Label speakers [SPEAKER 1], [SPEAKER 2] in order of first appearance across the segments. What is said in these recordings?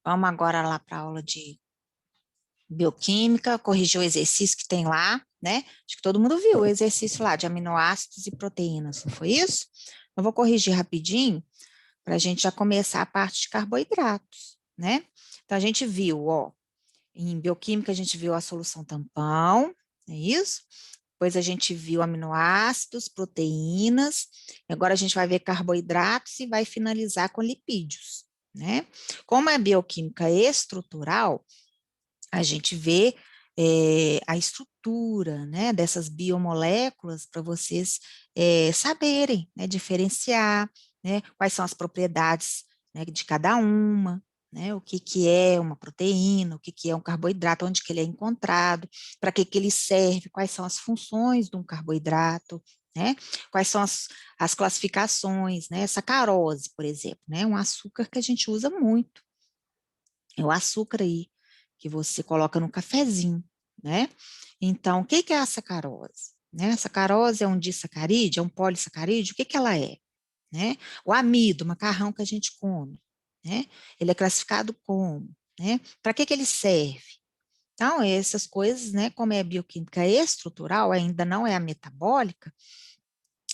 [SPEAKER 1] Vamos agora lá para a aula de bioquímica, corrigir o exercício que tem lá, né? Acho que todo mundo viu o exercício lá de aminoácidos e proteínas, não foi isso? Eu vou corrigir rapidinho para a gente já começar a parte de carboidratos, né? Então, a gente viu, ó, em bioquímica a gente viu a solução tampão, é isso? Depois a gente viu aminoácidos, proteínas, e agora a gente vai ver carboidratos e vai finalizar com lipídios, né? Como é bioquímica estrutural, a gente vê a estrutura, né, dessas biomoléculas para vocês saberem, né, diferenciar, né, quais são as propriedades, né, de cada uma, né, o que que é uma proteína, o que que é um carboidrato, onde que ele é encontrado, para que ele serve, quais são as funções de um carboidrato, né, quais são as classificações, né, sacarose, por exemplo, né, um açúcar que a gente usa muito, é o açúcar aí, que você coloca no cafezinho, né? Então, o que que é a sacarose? Né? A sacarose é um disacarídeo, é um polissacarídeo, o que que ela é? Né? O amido, o macarrão que a gente come, né? Ele é classificado como, né? Para que que ele serve? Então, essas coisas, né, como é bioquímica estrutural, ainda não é a metabólica,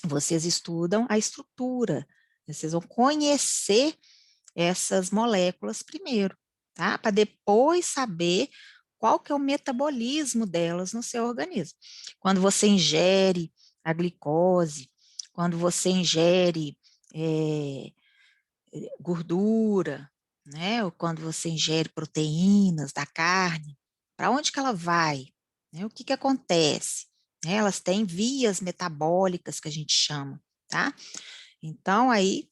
[SPEAKER 1] vocês estudam a estrutura, vocês vão conhecer essas moléculas primeiro, tá? Para depois saber qual que é o metabolismo delas no seu organismo. Quando você ingere a glicose, quando você ingere gordura, né? Ou quando você ingere proteínas da carne, para onde que ela vai? Né? O que que acontece? Né? Elas têm vias metabólicas que a gente chama, tá? Então, aí,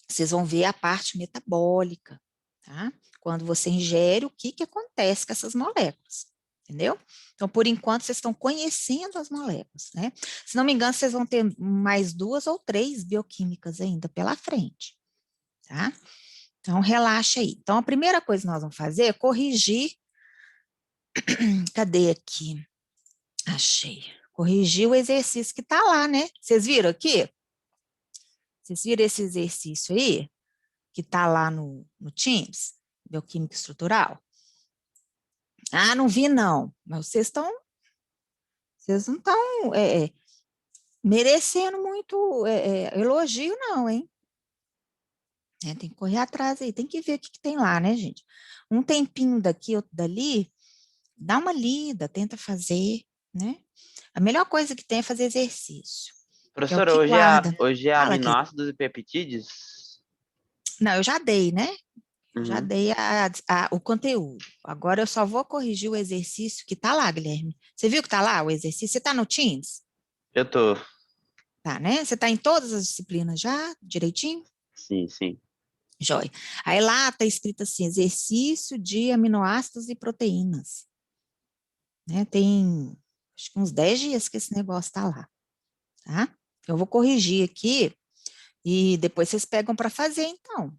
[SPEAKER 1] vocês vão ver a parte metabólica, tá? Quando você ingere, o que que acontece com essas moléculas, entendeu? Então, por enquanto, vocês estão conhecendo as moléculas, né? Se não me engano, vocês vão ter mais 2 ou 3 bioquímicas ainda pela frente, tá? Então, relaxa aí. Então, a primeira coisa que nós vamos fazer é corrigir, cadê aqui? Achei. Corrigir o exercício que está lá, né? Vocês viram aqui? Vocês viram esse exercício aí? Que está lá no Teams, bioquímica estrutural? Ah, não vi não, mas vocês não estão merecendo muito elogio não, hein? Tem que correr atrás aí, tem que ver o que, que tem lá, né, gente? Um tempinho daqui, outro dali, dá uma lida, tenta fazer, né? A melhor coisa que tem é fazer exercício, que é o
[SPEAKER 2] Professora,
[SPEAKER 1] que guarda.
[SPEAKER 2] hoje é
[SPEAKER 1] Fala, querido.
[SPEAKER 2] aminoácidos e peptídeos?
[SPEAKER 1] Não, eu já dei, né? Já
[SPEAKER 2] Uhum.
[SPEAKER 1] dei o conteúdo. Agora eu só vou corrigir o exercício que está lá, Guilherme. Você viu que está lá o exercício? Você está no Teams?
[SPEAKER 2] Eu tô.
[SPEAKER 1] Tá, né? Você está em todas as disciplinas já, direitinho?
[SPEAKER 2] Sim, sim.
[SPEAKER 1] Joia. Aí lá está escrito assim, exercício de aminoácidos e proteínas. Né? Tem, acho que uns 10 dias que esse negócio está lá, tá? Eu vou corrigir aqui e depois vocês pegam para fazer, então.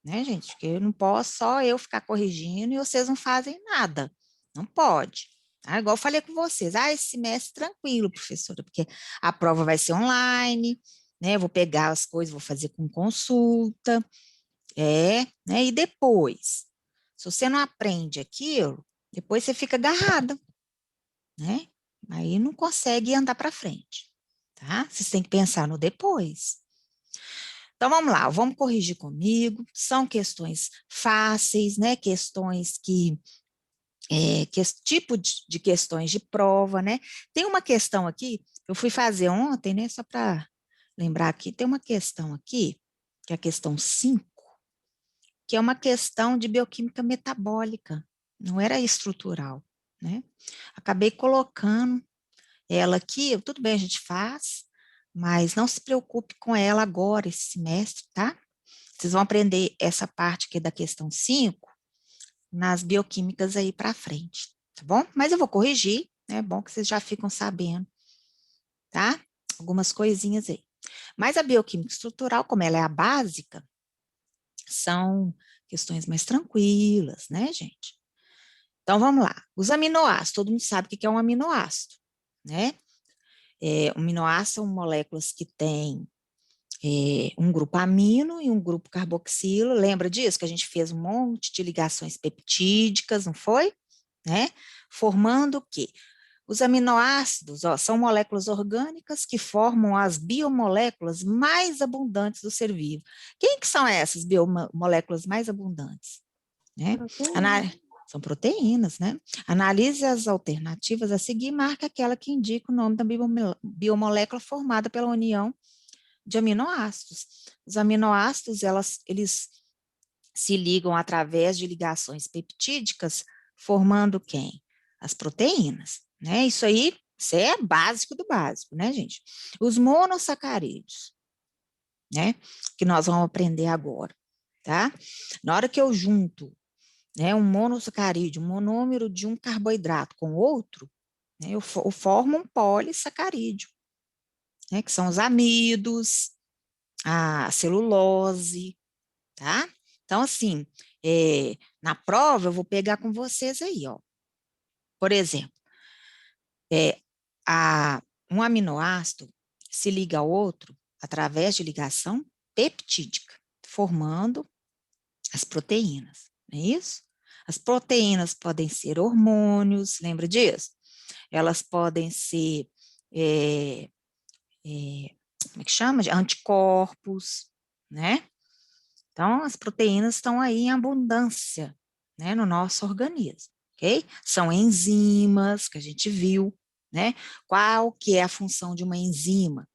[SPEAKER 1] Né, gente? Porque eu não posso só eu ficar corrigindo e vocês não fazem nada. Não pode. Tá? Igual eu falei com vocês, esse semestre tranquilo, professora, porque a prova vai ser online, né? Eu vou pegar as coisas, vou fazer com consulta, né? E depois, se você não aprende aquilo, depois você fica agarrada, né? Aí não consegue andar para frente, tá? Vocês têm que pensar no depois. Então vamos lá, vamos corrigir comigo. São questões fáceis, né? Questões que esse tipo de questões de prova, né? Tem uma questão aqui, eu fui fazer ontem, né? Só para lembrar aqui, tem uma questão aqui, que é a questão 5, que é uma questão de bioquímica metabólica, não era estrutural, né? Acabei colocando ela aqui, tudo bem, a gente faz, mas não se preocupe com ela agora, esse semestre, tá? Vocês vão aprender essa parte aqui da questão 5 nas bioquímicas aí para frente, tá bom? Mas eu vou corrigir, né? É bom que vocês já ficam sabendo, tá? Algumas coisinhas aí. Mas a bioquímica estrutural, como ela é a básica, são questões mais tranquilas, né, gente? Então vamos lá. Os aminoácidos, todo mundo sabe o que é um aminoácido, né? Um aminoácido são moléculas que têm um grupo amino e um grupo carboxilo. Lembra disso? Que a gente fez um monte de ligações peptídicas, não foi? Né? Formando o quê? Os aminoácidos, ó, são moléculas orgânicas que formam as biomoléculas mais abundantes do ser vivo. Quem que são essas biomoléculas mais abundantes? Né? São proteínas, né? Analise as alternativas a seguir e marca aquela que indica o nome da biomolécula formada pela união de aminoácidos. Os aminoácidos, eles se ligam através de ligações peptídicas, formando quem? As proteínas, né? Isso é básico do básico, né, gente? Os monossacarídeos, né? Que nós vamos aprender agora, tá? Na hora que eu junto, né, um monossacarídeo, um monômero de um carboidrato com outro, né, eu formo um polissacarídeo, né? Que são os amidos, a celulose, tá? Então, assim, na prova eu vou pegar com vocês aí, ó. Por exemplo, um aminoácido se liga ao outro através de ligação peptídica, formando as proteínas, não é isso? As proteínas podem ser hormônios, lembra disso? Elas podem ser, como é que chama? Anticorpos, né? Então, as proteínas estão aí em abundância, né, no nosso organismo, ok? São enzimas que a gente viu, né? Qual que é a função de uma enzima?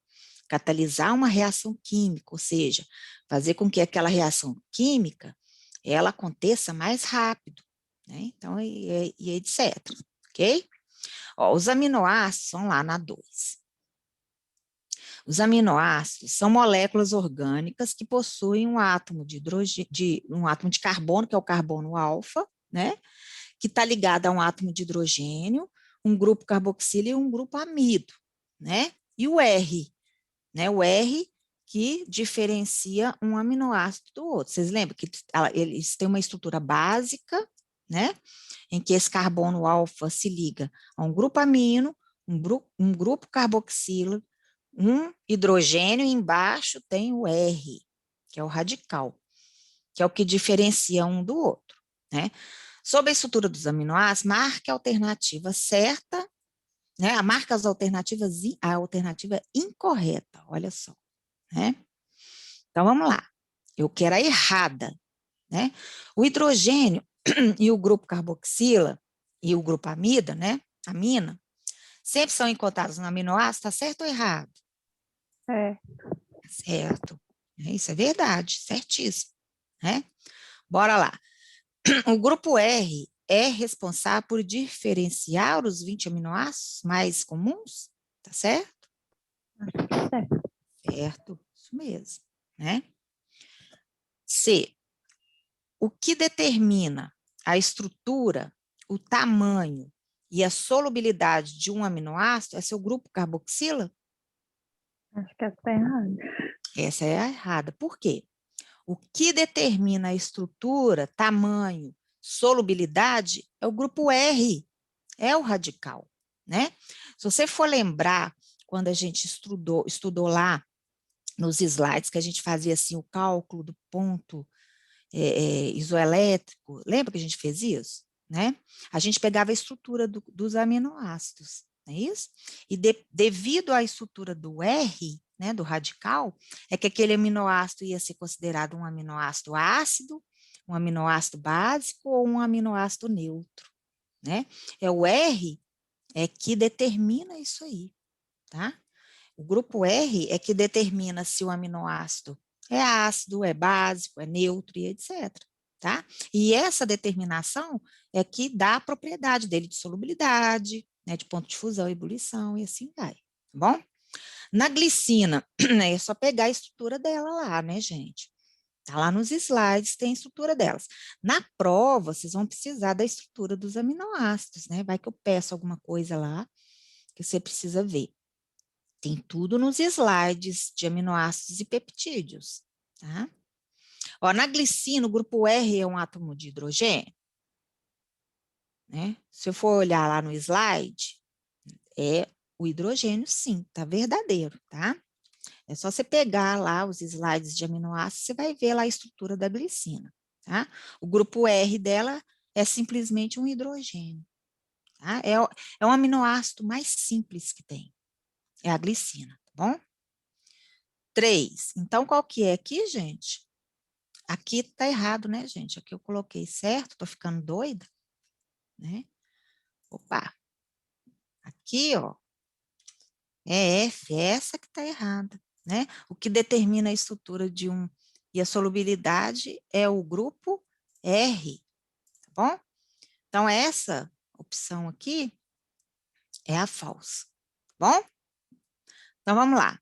[SPEAKER 1] Catalisar uma reação química, ou seja, fazer com que aquela reação química ela aconteça mais rápido, né? Então, e etc, ok? Ó, os aminoácidos são lá na 2. Os aminoácidos são moléculas orgânicas que possuem um átomo de um átomo de carbono, que é o carbono alfa, né? Que está ligado a um átomo de hidrogênio, um grupo carboxilo e um grupo amido, né? E o R, né? O R que diferencia um aminoácido do outro. Vocês lembram que eles têm uma estrutura básica, né? Em que esse carbono alfa se liga a um grupo amino, um grupo carboxilo, um hidrogênio, e embaixo tem o R, que é o radical, que é o que diferencia um do outro, né? Sobre a estrutura dos aminoácidos, marque a alternativa certa, né? Marca as alternativas, a alternativa incorreta, olha só, né? Então, vamos lá. Eu quero a errada, né? O hidrogênio e o grupo carboxila e o grupo amida, né? Amina, sempre são encontrados no aminoácido, tá certo ou errado?
[SPEAKER 3] É.
[SPEAKER 1] Certo. Isso é verdade, certíssimo, né? Bora lá. O grupo R é responsável por diferenciar os 20 aminoácidos mais comuns, tá certo?
[SPEAKER 3] Acho que é certo.
[SPEAKER 1] Certo, isso mesmo, né? C. O que determina a estrutura, o tamanho e a solubilidade de um aminoácido é seu grupo carboxila?
[SPEAKER 3] Acho que essa tá errada.
[SPEAKER 1] Essa é a errada. Por quê? O que determina a estrutura, tamanho, solubilidade é o grupo R, é o radical, né? Se você for lembrar, quando a gente estudou lá nos slides, que a gente fazia assim o cálculo do ponto isoelétrico, lembra que a gente fez isso? Né? A gente pegava a estrutura dos aminoácidos, não é isso? E devido à estrutura do R, né, do radical, é que aquele aminoácido ia ser considerado um aminoácido ácido, um aminoácido básico ou um aminoácido neutro, né? É o R que determina isso aí, tá? O grupo R é que determina se o aminoácido é ácido, é básico, é neutro e etc. Tá? E essa determinação é que dá a propriedade dele de solubilidade, né, de ponto de fusão, ebulição e assim vai, tá bom? Na glicina, é só pegar a estrutura dela lá, né, gente? Tá lá nos slides, tem a estrutura delas. Na prova, vocês vão precisar da estrutura dos aminoácidos, né? Vai que eu peço alguma coisa lá que você precisa ver. Tem tudo nos slides de aminoácidos e peptídeos, tá? Ó, na glicina, o grupo R é um átomo de hidrogênio, né? Se eu for olhar lá no slide, é o hidrogênio, sim, tá verdadeiro, tá? É só você pegar lá os slides de aminoácidos, você vai ver lá a estrutura da glicina, tá? O grupo R dela é simplesmente um hidrogênio, tá? É um aminoácido mais simples que tem, é a glicina, tá bom? 3. Então, qual que é aqui, gente? Aqui tá errado, né, gente? Aqui eu coloquei certo, tô ficando doida, né? Opa! Aqui, ó, é F, é essa que tá errada, né? O que determina a estrutura de um e a solubilidade é o grupo R, tá bom? Então, essa opção aqui é a falsa, tá bom? Então, vamos lá.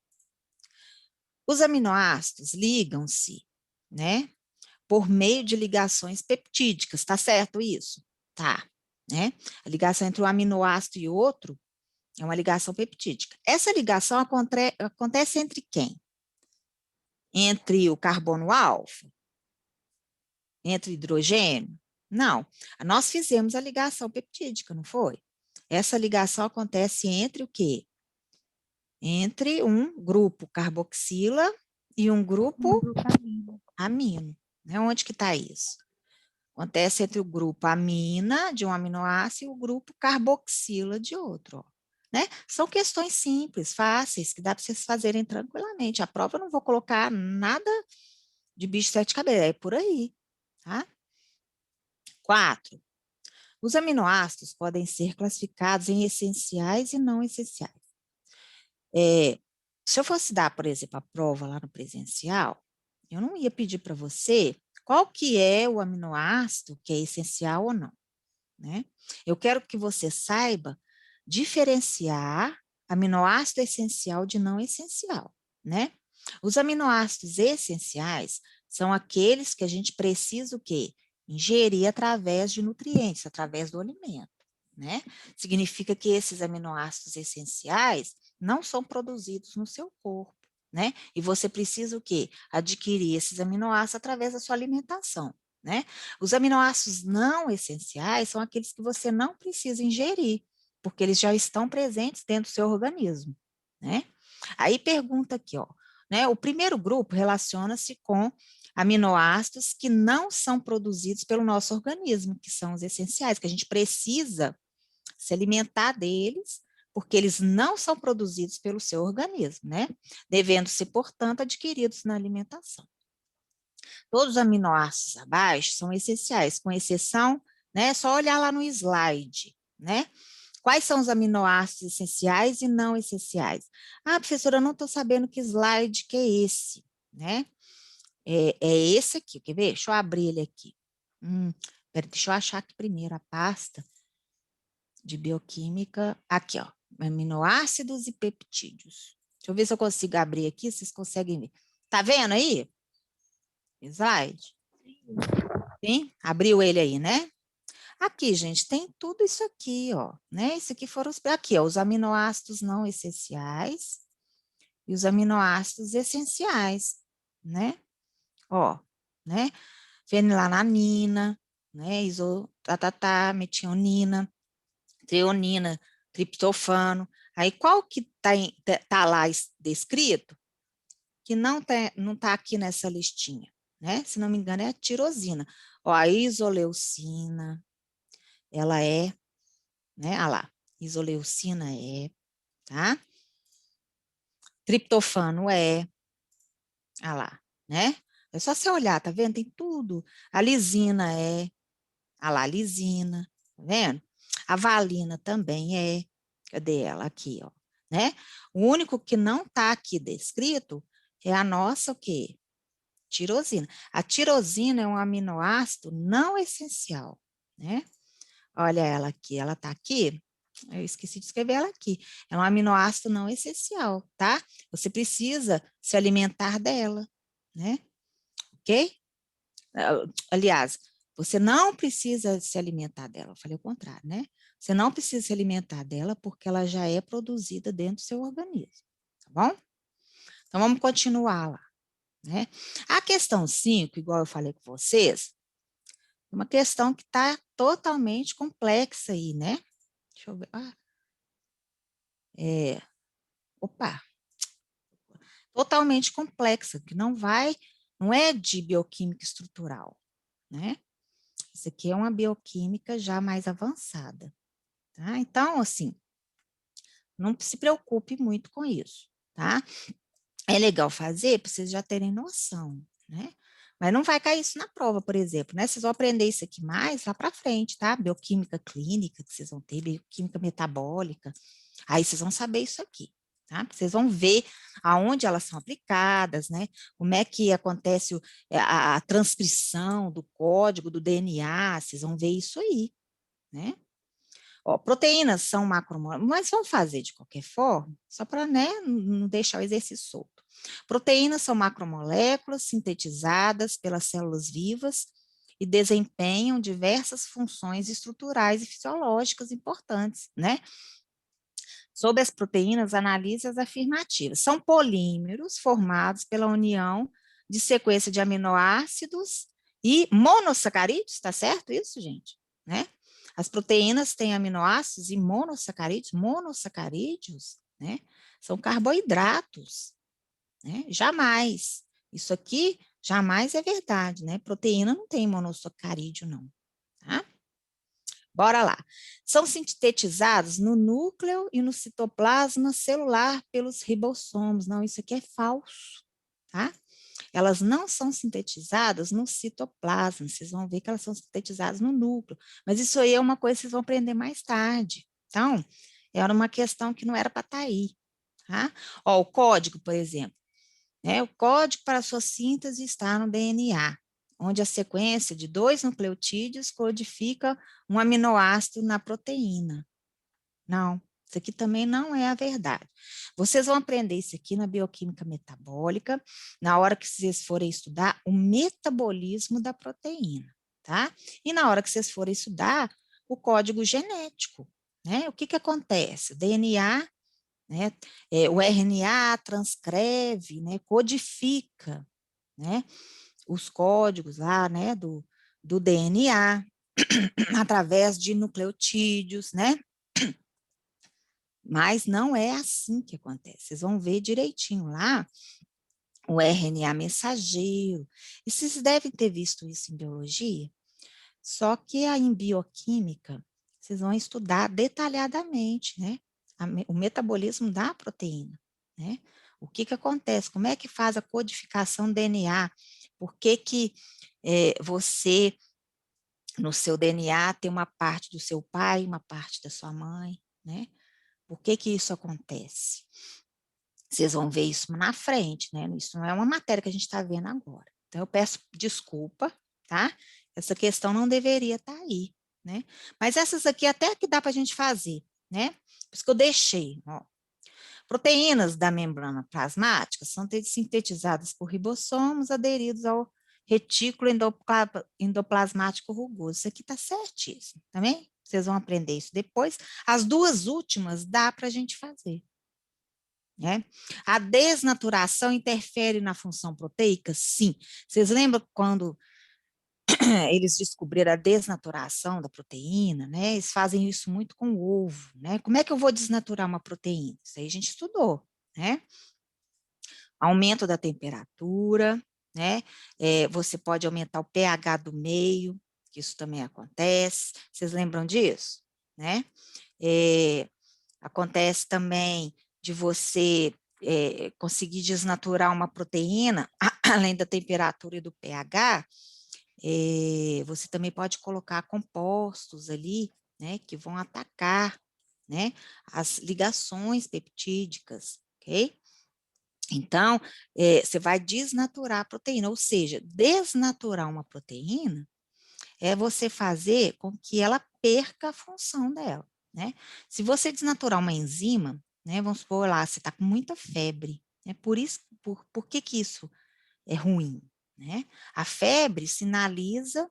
[SPEAKER 1] Os aminoácidos ligam-se, né? Por meio de ligações peptídicas, tá certo isso? Tá, né? A ligação entre um aminoácido e outro é uma ligação peptídica. Essa ligação acontece entre quem? Entre o carbono alfa? Entre o hidrogênio? Não. Nós fizemos a ligação peptídica, não foi? Essa ligação acontece entre o quê? Entre um grupo carboxila e um grupo amino. Né? Onde que está isso? Acontece entre o grupo amina de um aminoácido e o grupo carboxila de outro. Ó. Né? São questões simples, fáceis, que dá para vocês fazerem tranquilamente. A prova eu não vou colocar nada de bicho de sete cabeças, é por aí. Tá? 4. Os aminoácidos podem ser classificados em essenciais e não essenciais. Se eu fosse dar, por exemplo, a prova lá no presencial, eu não ia pedir para você qual que é o aminoácido que é essencial ou não, né? Eu quero que você saiba diferenciar aminoácido essencial de não essencial, né? Os aminoácidos essenciais são aqueles que a gente precisa o quê? Ingerir através de nutrientes, através do alimento, né? Significa que esses aminoácidos essenciais não são produzidos no seu corpo, né? E você precisa o quê? Adquirir esses aminoácidos através da sua alimentação, né? Os aminoácidos não essenciais são aqueles que você não precisa ingerir, porque eles já estão presentes dentro do seu organismo, né? Aí pergunta aqui, ó, né? O primeiro grupo relaciona-se com aminoácidos que não são produzidos pelo nosso organismo, que são os essenciais, que a gente precisa se alimentar deles, porque eles não são produzidos pelo seu organismo, né? Devendo ser, portanto, adquiridos na alimentação. Todos os aminoácidos abaixo são essenciais, com exceção, né? É só olhar lá no slide, né? Quais são os aminoácidos essenciais e não essenciais? Ah, professora, eu não estou sabendo que slide que é esse, né? É esse aqui, quer ver? Deixa eu abrir ele aqui. Pera, deixa eu achar aqui primeiro a pasta de bioquímica. Aqui, ó, aminoácidos e peptídeos. Deixa eu ver se eu consigo abrir aqui, vocês conseguem ver. Tá vendo aí? Slide? Sim? Abriu ele aí, né? Aqui, gente, tem tudo isso aqui, ó, né? Isso aqui foram aqui, ó, os aminoácidos não essenciais e os aminoácidos essenciais, né? Ó, né? Fenilalanina, né? Metionina, treonina, triptofano. Aí, qual que tá lá descrito que não tá aqui nessa listinha, né? Se não me engano, é a tirosina. Ó, a isoleucina, ela é, né? Olha lá, isoleucina é, tá? Triptofano é, olha lá, né? É só você olhar, tá vendo? Tem tudo. A lisina é, olha lá, a lisina, tá vendo? A valina também é, cadê ela? Aqui, ó, né? O único que não tá aqui descrito é a nossa, o quê? Tirosina. A tirosina é um aminoácido não essencial, né? Olha ela tá aqui. Eu esqueci de escrever ela aqui. É um aminoácido não essencial, tá? Você precisa se alimentar dela, né? Ok? Aliás, você não precisa se alimentar dela. Eu falei o contrário, né? Você não precisa se alimentar dela porque ela já é produzida dentro do seu organismo, tá bom? Então, vamos continuar lá, né? A questão 5, igual eu falei com vocês, é uma questão que está totalmente complexa aí, né? Deixa eu ver. Opa! totalmente complexa, que não é de bioquímica estrutural, né? Isso aqui é uma bioquímica já mais avançada, tá? Então, assim, não se preocupe muito com isso, tá? É legal fazer para vocês já terem noção, né? Mas não vai cair isso na prova, por exemplo, né? Vocês vão aprender isso aqui mais lá para frente, tá? Bioquímica clínica, que vocês vão ter, bioquímica metabólica. Aí vocês vão saber isso aqui, tá? Vocês vão ver aonde elas são aplicadas, né? Como é que acontece a transcrição do código do DNA, vocês vão ver isso aí, né? Ó, proteínas são macromoléculas, mas vamos fazer de qualquer forma, só para, né, não deixar o exercício solto. Proteínas são macromoléculas sintetizadas pelas células vivas e desempenham diversas funções estruturais e fisiológicas importantes, né? Sobre as proteínas, analise as afirmativas. São polímeros formados pela união de sequência de aminoácidos e monossacarídeos, tá certo isso, gente? Né? As proteínas têm aminoácidos e monossacarídeos, né? São carboidratos, né? Jamais. Isso aqui jamais é verdade, né? Proteína não tem monossacarídeo, não, tá? Bora lá. São sintetizados no núcleo e no citoplasma celular pelos ribossomos. Não, isso aqui é falso, tá? Elas não são sintetizadas no citoplasma, vocês vão ver que elas são sintetizadas no núcleo. Mas isso aí é uma coisa que vocês vão aprender mais tarde. Então, era uma questão que não era para estar aí, tá? Ó, o código, por exemplo, né? O código para a sua síntese está no DNA, onde a sequência de 2 nucleotídeos codifica um aminoácido na proteína. Não, isso aqui também não é a verdade. Vocês vão aprender isso aqui na bioquímica metabólica, na hora que vocês forem estudar o metabolismo da proteína, tá? E na hora que vocês forem estudar o código genético, né? O que que acontece? O DNA, né? O RNA transcreve, né? Codifica, né? Os códigos lá, né? Do DNA através de nucleotídeos, né? Mas não é assim que acontece. Vocês vão ver direitinho lá o RNA mensageiro. E vocês devem ter visto isso em biologia, só que aí em bioquímica, vocês vão estudar detalhadamente, né? O metabolismo da proteína, né? O que que acontece? Como é que faz a codificação do DNA? Por que que você, no seu DNA, tem uma parte do seu pai, uma parte da sua mãe, né? Por que que isso acontece? Vocês vão ver isso na frente, né? Isso não é uma matéria que a gente está vendo agora. Então, eu peço desculpa, tá? Essa questão não deveria estar aí, né? Mas essas aqui até que dá para a gente fazer, né? Por isso que eu deixei, ó. Proteínas da membrana plasmática são sintetizadas por ribossomos aderidos ao retículo endoplasmático rugoso. Isso aqui está certíssimo, tá bem? Vocês vão aprender isso depois. As duas últimas dá para a gente fazer. Né? A desnaturação interfere na função proteica? Sim. Vocês lembram quando eles descobriram a desnaturação da proteína, né? Eles fazem isso muito com o ovo, né? Como é que eu vou desnaturar uma proteína? Isso aí a gente estudou, né? Aumento da temperatura, né? Você pode aumentar o pH do meio, que isso também acontece. Vocês lembram disso, né? Acontece também de você conseguir desnaturar uma proteína, além da temperatura e do pH, você também pode colocar compostos ali, né, que vão atacar, né, as ligações peptídicas, ok? Então, você vai desnaturar a proteína, ou seja, desnaturar uma proteína é você fazer com que ela perca a função dela, né? Se você desnaturar uma enzima, né, vamos supor lá, você está com muita febre, né? Por que que isso é ruim, né? A febre sinaliza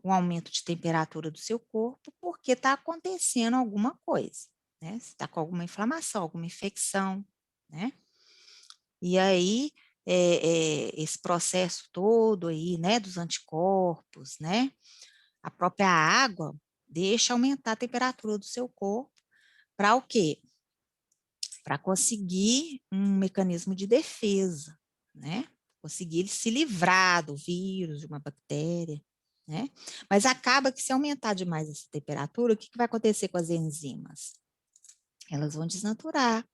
[SPEAKER 1] um aumento de temperatura do seu corpo porque está acontecendo alguma coisa, né? Você está com alguma inflamação, alguma infecção, né? E aí, esse processo todo aí, né, dos anticorpos, né? A própria água deixa aumentar a temperatura do seu corpo para o quê? para conseguir um mecanismo de defesa, né? Conseguir se livrar do vírus, de uma bactéria, né? Mas acaba que se aumentar demais essa temperatura, o que vai acontecer com as enzimas? Elas vão desnaturar,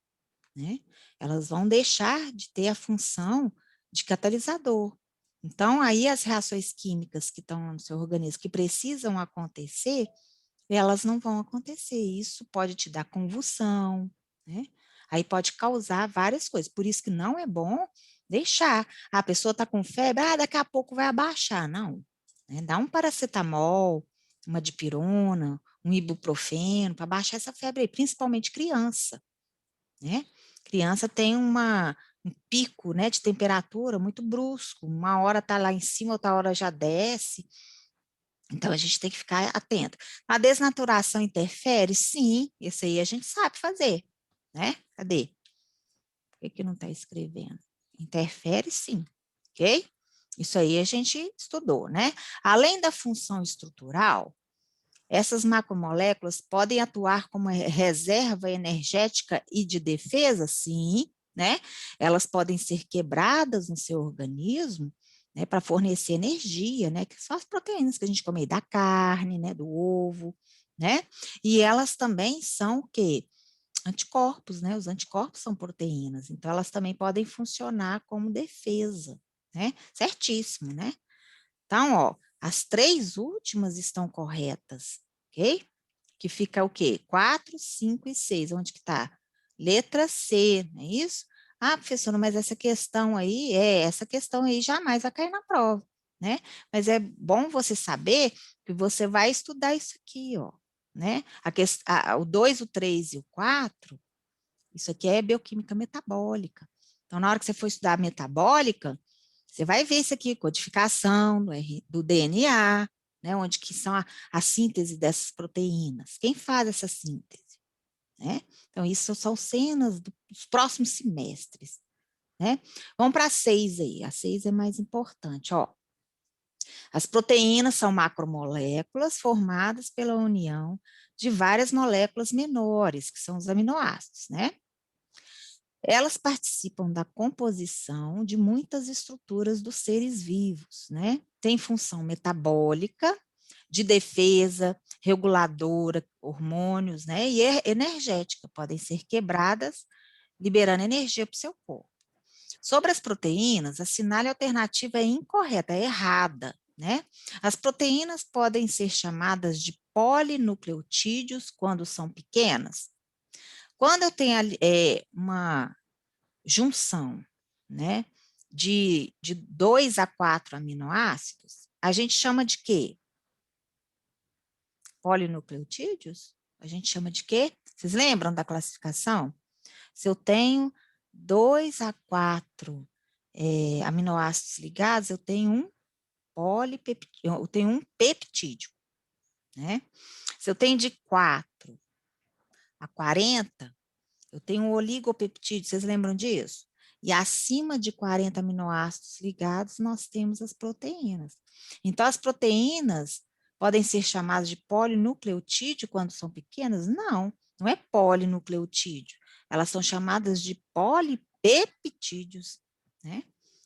[SPEAKER 1] né? Elas vão deixar de ter a função de catalisador. Então, aí as reações químicas que estão no seu organismo, que precisam acontecer, elas não vão acontecer. Isso pode te dar convulsão, né? Aí pode causar várias coisas. Por isso que não é bom deixar. A pessoa está com febre, daqui a pouco vai abaixar. Não, né? Dá um paracetamol, uma dipirona, um ibuprofeno para baixar essa febre aí, principalmente criança, né? Criança tem um pico, né, de temperatura muito brusco. Uma hora está lá em cima, outra hora já desce. Então, a gente tem que ficar atento. A desnaturação interfere? Sim, isso aí a gente sabe fazer, né? Cadê? Por que não está escrevendo? Interfere, sim, ok? Isso aí a gente estudou, né? Além da função estrutural, essas macromoléculas podem atuar como reserva energética e de defesa? Sim, né? Elas podem ser quebradas no seu organismo, né, para fornecer energia, né, que são as proteínas que a gente come aí da carne, né, do ovo, né? E elas também são o quê? Anticorpos, né? Os anticorpos são proteínas, então elas também podem funcionar como defesa, né? Certíssimo, né? Então, ó, as 3 últimas estão corretas, ok? Que fica o quê? 4, 5 e 6. Onde que está? Letra C, não é isso? Ah, professora, mas essa questão aí jamais vai cair na prova, né? Mas é bom você saber que você vai estudar isso aqui, ó, né? O 2, o 3 e o 4, isso aqui é bioquímica metabólica. Então, na hora que você for estudar a metabólica, você vai ver isso aqui, codificação do DNA, né, onde que são a síntese dessas proteínas. Quem faz essa síntese? Né? Então, isso são cenas dos próximos semestres. Né? Vamos para a 6 aí. A 6 é mais importante. Ó. As proteínas são macromoléculas formadas pela união de várias moléculas menores, que são os aminoácidos, né? Elas participam da composição de muitas estruturas dos seres vivos, né? Tem função metabólica, de defesa, reguladora, hormônios, né? E energética, podem ser quebradas, liberando energia para o seu corpo. Sobre as proteínas, a sinal alternativa é incorreta, é errada, né? As proteínas podem ser chamadas de polinucleotídeos quando são pequenas. Quando eu tenho uma junção, né, de 2 a 4 aminoácidos, a gente chama de quê? Polinucleotídeos? A gente chama de quê? Vocês lembram da classificação? Se eu tenho 2 a 4 aminoácidos ligados, eu tenho um peptídeo, né? Se eu tenho de 4 a 40, eu tenho um oligopeptídeo, vocês lembram disso? E acima de 40 aminoácidos ligados, nós temos as proteínas. Então, as proteínas podem ser chamadas de polinucleotídeo quando são pequenas? Não, não é polinucleotídeo. Elas são chamadas de polipeptídeos, né?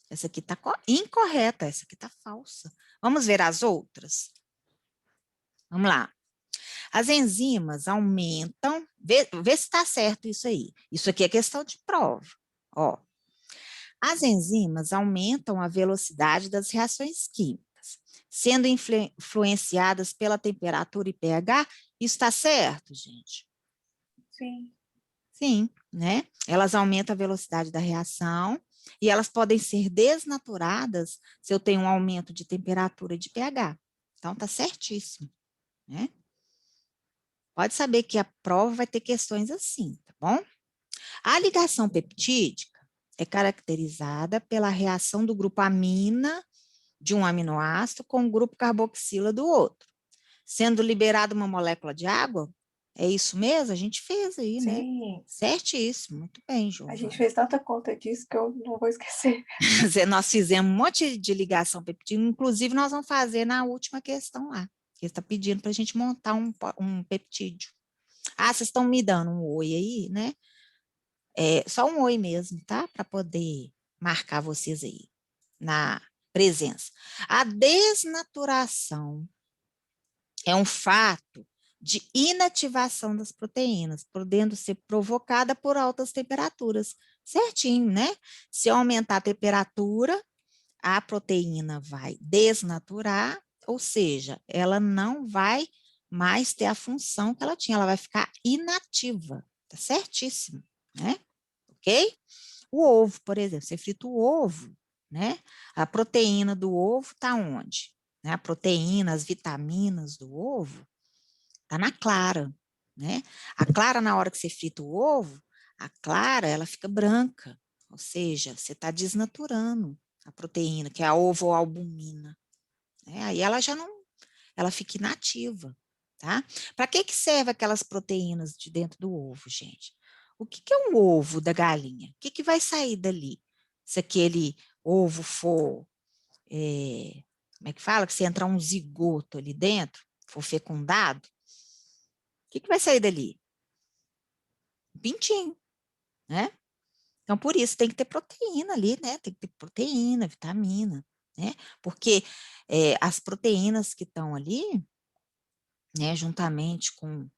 [SPEAKER 1] Essa aqui está incorreta, essa aqui está falsa. Vamos ver as outras? Vamos lá. As enzimas aumentam, vê se está certo isso aí. Isso aqui é questão de prova. Ó, as enzimas aumentam a velocidade das reações químicas, sendo influenciadas pela temperatura e pH. Isso está certo, gente?
[SPEAKER 3] Sim.
[SPEAKER 1] Sim, né? Elas aumentam a velocidade da reação e elas podem ser desnaturadas se eu tenho um aumento de temperatura e de pH. Então, está certíssimo, né? Pode saber que a prova vai ter questões assim, tá bom? A ligação peptídica é caracterizada pela reação do grupo amina de um aminoácido com o grupo carboxila do outro, sendo liberada uma molécula de água. É isso mesmo? A gente fez aí, né?
[SPEAKER 3] Sim.
[SPEAKER 1] Certíssimo, muito bem,
[SPEAKER 3] A
[SPEAKER 1] Giovana.
[SPEAKER 3] gente fez tanta conta disso que eu não vou esquecer.
[SPEAKER 1] Nós fizemos um monte de ligação peptídica, inclusive nós vamos fazer na última questão lá, que está pedindo para a gente montar um peptídeo. Ah, vocês estão me dando um oi aí, né? Só um oi mesmo, tá? Para poder marcar vocês aí na presença. A desnaturação é um fato de inativação das proteínas, podendo ser provocada por altas temperaturas. Certinho, né? Se aumentar a temperatura, a proteína vai desnaturar, ou seja, ela não vai mais ter a função que ela tinha, ela vai ficar inativa. Tá certíssimo, né? Ok? O ovo, por exemplo, você frita o ovo, né? A proteína do ovo está onde? Né? A proteína, as vitaminas do ovo, está na clara, né? A clara, na hora que você frita o ovo, a clara, ela fica branca, ou seja, você está desnaturando a proteína, que é a ovoalbumina, né? Aí ela já não, ela fica inativa, tá? Para que serve aquelas proteínas de dentro do ovo, gente? O que é um ovo da galinha? O que vai sair dali? Se aquele ovo for, como é que fala? Que se entrar um zigoto ali dentro, for fecundado, o que vai sair dali? Um pintinho, né? Então, por isso, tem que ter proteína ali, né? Tem que ter proteína, vitamina, né? Porque as proteínas que estão ali, né, juntamente com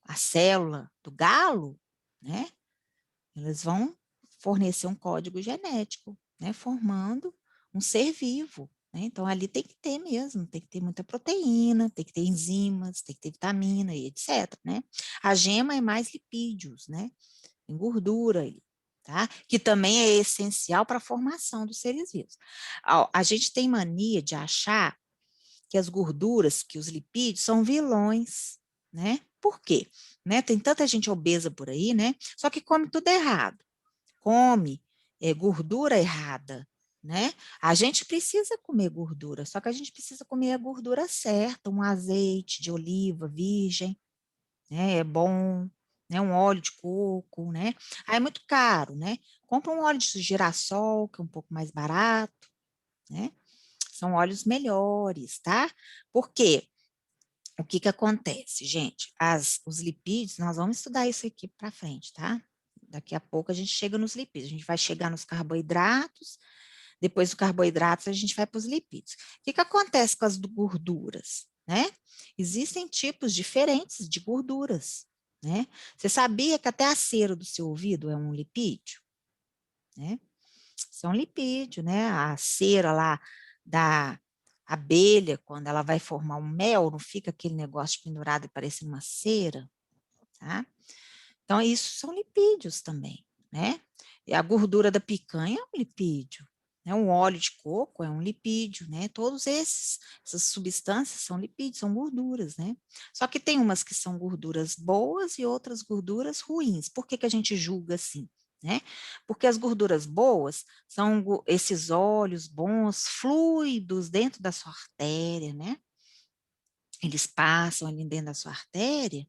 [SPEAKER 1] a célula do galo, né, elas vão fornecer um código genético, né, formando um ser vivo. Né? Então, ali tem que ter mesmo, tem que ter muita proteína, tem que ter enzimas, tem que ter vitamina e etc. Né? A gema é mais lipídios, né? Tem gordura aí, tá? Que também é essencial para a formação dos seres vivos. A gente tem mania de achar que as gorduras, que os lipídios são vilões, né? Por quê? Né? Tem tanta gente obesa por aí, né? Só que come tudo errado. Come gordura errada, né? A gente precisa comer gordura, só que a gente precisa comer a gordura certa, um azeite de oliva virgem, né? É bom, né? Um óleo de coco, né? Aí é muito caro, né? Compra um óleo de girassol, que é um pouco mais barato, né? São óleos melhores, tá? Por quê? O que que acontece, gente? Os lipídios, nós vamos estudar isso aqui para frente, tá? Daqui a pouco a gente chega nos lipídios, a gente vai chegar nos carboidratos, depois dos carboidratos a gente vai para os lipídios. O que que acontece com as gorduras, né? Existem tipos diferentes de gorduras, né? Você sabia que até a cera do seu ouvido é um lipídio, né? Isso é um lipídio, né? A cera lá da abelha, quando ela vai formar um mel, não fica aquele negócio pendurado e parecendo uma cera, tá? Então, isso são lipídios também, né? E a gordura da picanha é um lipídio, né? Um óleo de coco é um lipídio, né? Todos essas substâncias são lipídios, são gorduras, né? Só que tem umas que são gorduras boas e outras gorduras ruins. Por que que a gente julga assim? Né? Porque as gorduras boas são esses óleos bons, fluidos dentro da sua artéria, né? Eles passam ali dentro da sua artéria,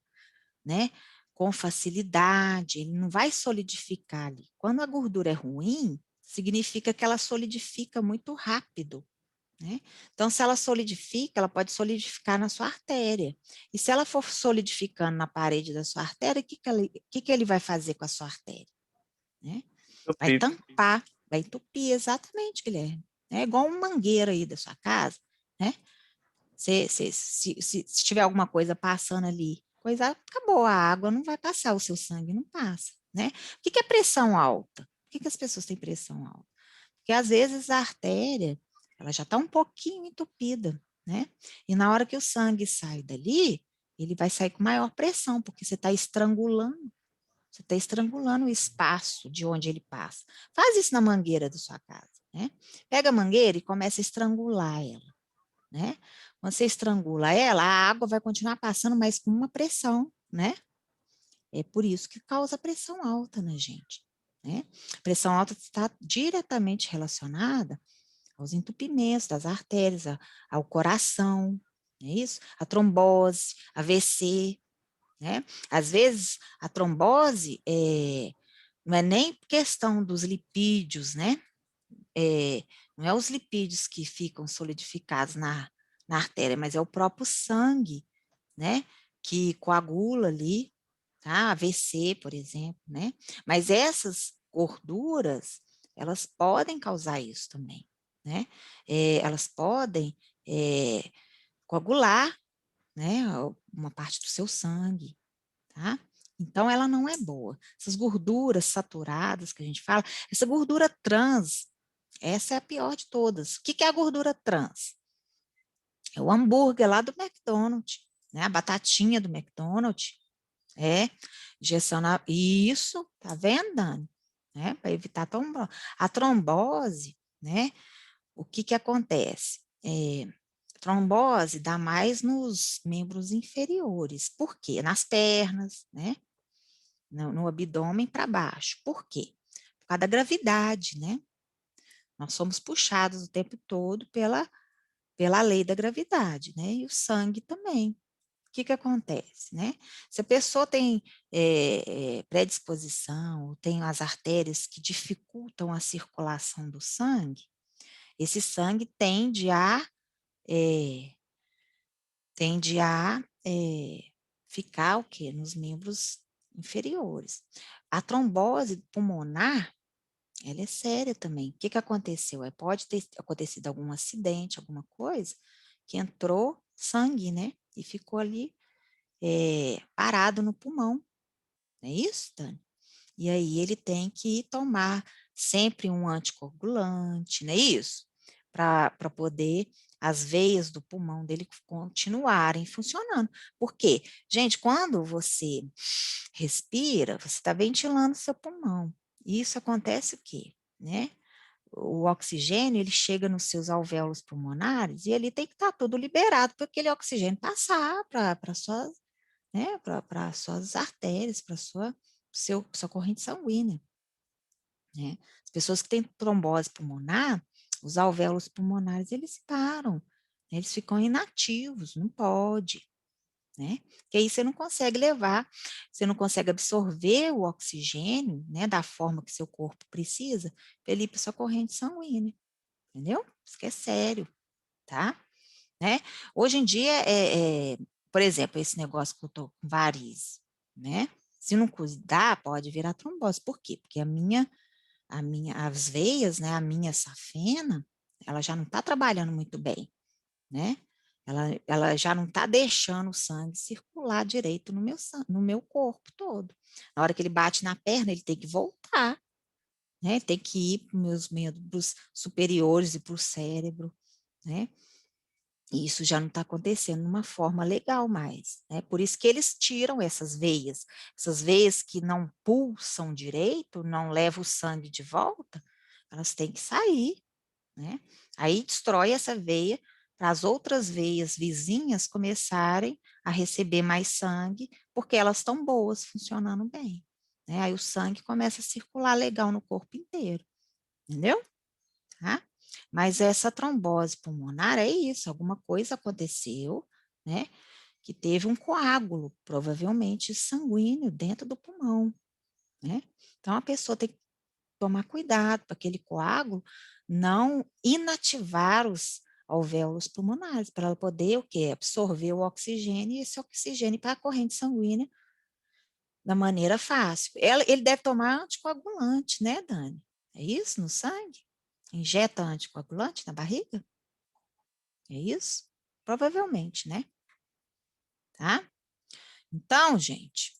[SPEAKER 1] né? Com facilidade, ele não vai solidificar ali. Quando a gordura é ruim, significa que ela solidifica muito rápido, né? Então, se ela solidifica, ela pode solidificar na sua artéria. E se ela for solidificando na parede da sua artéria, o que ele vai fazer com a sua artéria? Né? Vai tampar, vai entupir, exatamente, Guilherme. É igual uma mangueira aí da sua casa, né? Se tiver alguma coisa passando ali, coisa acabou, a água não vai passar, o seu sangue não passa, né? O que é pressão alta? Por que as pessoas têm pressão alta? Porque às vezes a artéria, ela já está um pouquinho entupida, né? E na hora que o sangue sai dali, ele vai sair com maior pressão, porque você está estrangulando. Você está estrangulando o espaço de onde ele passa. Faz isso na mangueira da sua casa, né? Pega a mangueira e começa a estrangular ela, né? Quando você estrangula ela, a água vai continuar passando, mas com uma pressão, né? É por isso que causa pressão alta na gente, né? Pressão alta está diretamente relacionada aos entupimentos das artérias, ao coração, não é isso? A trombose, AVC, né? Às vezes, a trombose não é nem questão dos lipídios, né? Não é os lipídios que ficam solidificados na artéria, mas é o próprio sangue, né? Que coagula ali, tá? AVC, por exemplo, né? Mas essas gorduras, elas podem causar isso também, né? Elas podem coagular, né? Uma parte do seu sangue, tá? Então, ela não é boa. Essas gorduras saturadas que a gente fala, essa gordura trans, essa é a pior de todas. O que é a gordura trans? É o hambúrguer lá do McDonald's, né? A batatinha do McDonald's, injeção na... Isso, tá vendo, Dani? Né? Para evitar trombose. A trombose, né? O que acontece? Trombose dá mais nos membros inferiores. Por quê? Nas pernas, né? No abdômen para baixo. Por quê? Por causa da gravidade, né? Nós somos puxados o tempo todo pela lei da gravidade, né? E o sangue também. O que acontece, né? Se a pessoa tem predisposição, ou tem as artérias que dificultam a circulação do sangue, esse sangue tende a ficar o quê? Nos membros inferiores. A trombose pulmonar, ela é séria também. O que aconteceu? Pode ter acontecido algum acidente, alguma coisa, que entrou sangue, né? E ficou ali parado no pulmão. Não é isso, Dani? E aí ele tem que tomar sempre um anticoagulante, não é isso? Para poder as veias do pulmão dele continuarem funcionando. Por quê? Gente, quando você respira, você está ventilando seu pulmão. E isso acontece o quê? Né? O oxigênio, ele chega nos seus alvéolos pulmonares e ele tem que estar tudo liberado para aquele oxigênio passar para suas, né, para suas artérias, para sua corrente sanguínea. Né? As pessoas que têm trombose pulmonar, os alvéolos pulmonares, eles param, né? Eles ficam inativos, não pode, né? Porque aí você não consegue levar, você não consegue absorver o oxigênio, né, da forma que seu corpo precisa, para ele ir para sua corrente sanguínea, entendeu? Isso que é sério, tá? Né? Hoje em dia, por exemplo, esse negócio que eu tô com varizes, né? Se não cuidar, pode virar trombose. Por quê? Porque as veias, né, a minha safena, ela já não está trabalhando muito bem, né? Ela já não está deixando o sangue circular direito no meu corpo todo. Na hora que ele bate na perna, ele tem que voltar, né? Ele tem que ir para os meus membros superiores e para o cérebro, né? E isso já não está acontecendo de uma forma legal mais, né? Por isso que eles tiram essas veias que não pulsam direito, não levam o sangue de volta, elas têm que sair, né? Aí destrói essa veia para as outras veias vizinhas começarem a receber mais sangue, porque elas estão boas, funcionando bem, né? Aí o sangue começa a circular legal no corpo inteiro, entendeu? Tá? Mas essa trombose pulmonar é isso, alguma coisa aconteceu, né? Que teve um coágulo, provavelmente sanguíneo, dentro do pulmão, né? Então a pessoa tem que tomar cuidado para aquele coágulo não inativar os alvéolos pulmonares, para ela poder o quê? Absorver o oxigênio e esse oxigênio para a corrente sanguínea da maneira fácil. Ele deve tomar anticoagulante, né, Dani? É isso no sangue? Injeta anticoagulante na barriga? É isso? Provavelmente, né? Tá? Então, gente,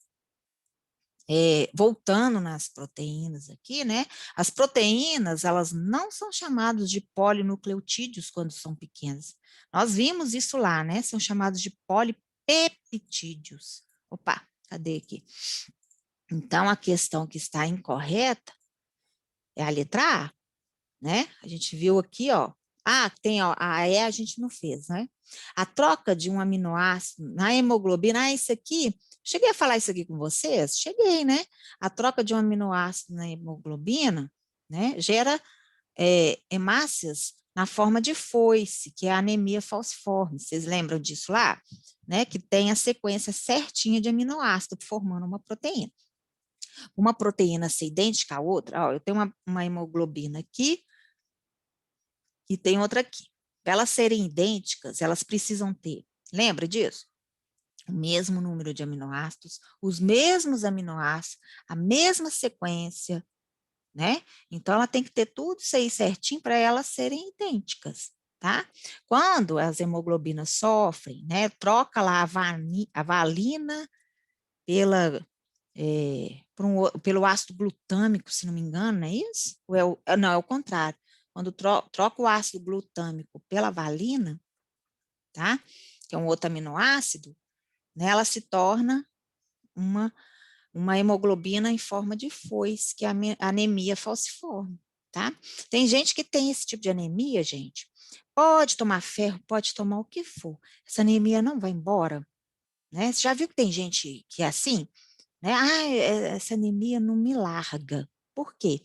[SPEAKER 1] voltando nas proteínas aqui, né? As proteínas, elas não são chamadas de polinucleotídeos quando são pequenas. Nós vimos isso lá, né? São chamados de polipeptídeos. Opa, cadê aqui? Então, a questão que está incorreta é a letra A, né? A gente viu aqui, ó. Tem, ó, a E a gente não fez, né? A troca de um aminoácido na hemoglobina, isso aqui, cheguei a falar isso aqui com vocês? Cheguei, né? A troca de um aminoácido na hemoglobina, né, gera hemácias na forma de foice, que é a anemia falciforme. Vocês lembram disso lá? Né? Que tem a sequência certinha de aminoácido formando uma proteína. Uma proteína ser idêntica à outra, ó, eu tenho uma hemoglobina aqui, e tem outra aqui. Para elas serem idênticas, elas precisam ter, lembra disso? o mesmo número de aminoácidos, os mesmos aminoácidos, a mesma sequência, né? Então, ela tem que ter tudo isso aí certinho para elas serem idênticas, tá? Quando as hemoglobinas sofrem, né? Troca lá a valina pelo ácido glutâmico, se não me engano, não é isso? Não, é o contrário. Quando troca o ácido glutâmico pela valina, tá? Que é um outro aminoácido, né? Ela se torna uma hemoglobina em forma de foice, que é a anemia falciforme, tá? Tem gente que tem esse tipo de anemia, gente. Pode tomar ferro, pode tomar o que for. Essa anemia não vai embora, né? Você já viu que tem gente que é assim? Né? Essa anemia não me larga. Por quê?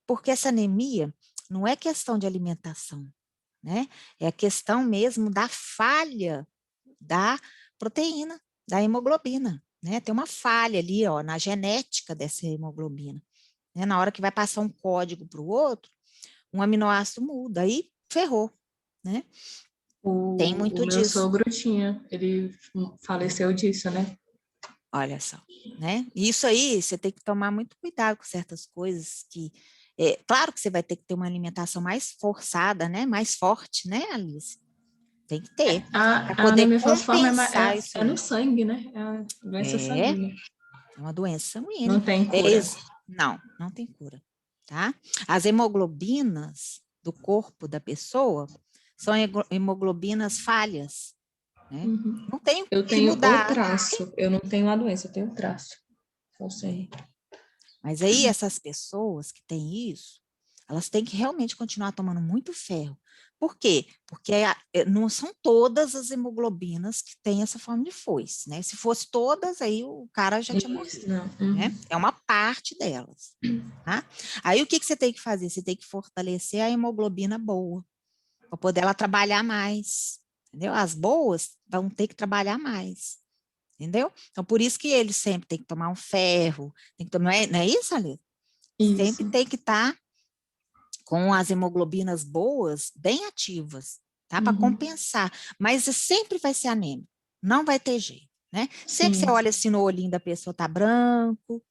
[SPEAKER 1] Porque essa anemia não é questão de alimentação, né? É a questão mesmo da falha da proteína, da hemoglobina, né? Tem uma falha ali, ó, na genética dessa hemoglobina, né? Na hora que vai passar um código para o outro, um aminoácido muda, aí ferrou, né? Tem
[SPEAKER 4] O
[SPEAKER 1] muito
[SPEAKER 4] meu
[SPEAKER 1] disso.
[SPEAKER 4] sogro tinha, ele faleceu disso, né?
[SPEAKER 1] Olha só, né? Isso aí, você tem que tomar muito cuidado com certas coisas que... claro que você vai ter que ter uma alimentação mais forçada, né? Mais forte, né, Alice? Tem que ter, para
[SPEAKER 4] A
[SPEAKER 1] poder
[SPEAKER 4] anemia falciforme
[SPEAKER 1] compensar isso
[SPEAKER 4] é
[SPEAKER 1] aí.
[SPEAKER 4] no sangue, né? É a doença
[SPEAKER 1] É,
[SPEAKER 4] sanguínea.
[SPEAKER 1] é uma doença
[SPEAKER 4] Não
[SPEAKER 1] sanguínea.
[SPEAKER 4] tem cura.
[SPEAKER 1] Não tem cura, tá? As hemoglobinas do corpo da pessoa são hemoglobinas falhas, né?
[SPEAKER 4] Uhum.
[SPEAKER 1] Não tem o
[SPEAKER 4] Eu
[SPEAKER 1] que
[SPEAKER 4] tenho o
[SPEAKER 1] mudar.
[SPEAKER 4] traço. Eu não tenho a doença, eu tenho o traço. Falciforme.
[SPEAKER 1] Mas aí essas pessoas que têm isso, elas têm que realmente continuar tomando muito ferro. Por quê? Porque não são todas as hemoglobinas que têm essa forma de foice, né? Se fosse todas, aí o cara já tinha
[SPEAKER 4] Isso,
[SPEAKER 1] morrido,
[SPEAKER 4] não.
[SPEAKER 1] né? É uma parte delas, tá? Aí o que você tem que fazer? Você tem que fortalecer a hemoglobina boa, para poder ela trabalhar mais, entendeu? As boas vão ter que trabalhar mais. Entendeu? Então, por isso que eles sempre têm que tomar um ferro, tem que tomar, não é isso, Ale? Sempre
[SPEAKER 4] Isso.
[SPEAKER 1] tem que estar com as hemoglobinas boas, bem ativas, tá? Para
[SPEAKER 4] Uhum.
[SPEAKER 1] compensar. Mas sempre vai ser anêmico, não vai ter jeito, né? Sempre
[SPEAKER 4] Sim.
[SPEAKER 1] você olha assim no olhinho da pessoa, tá branco,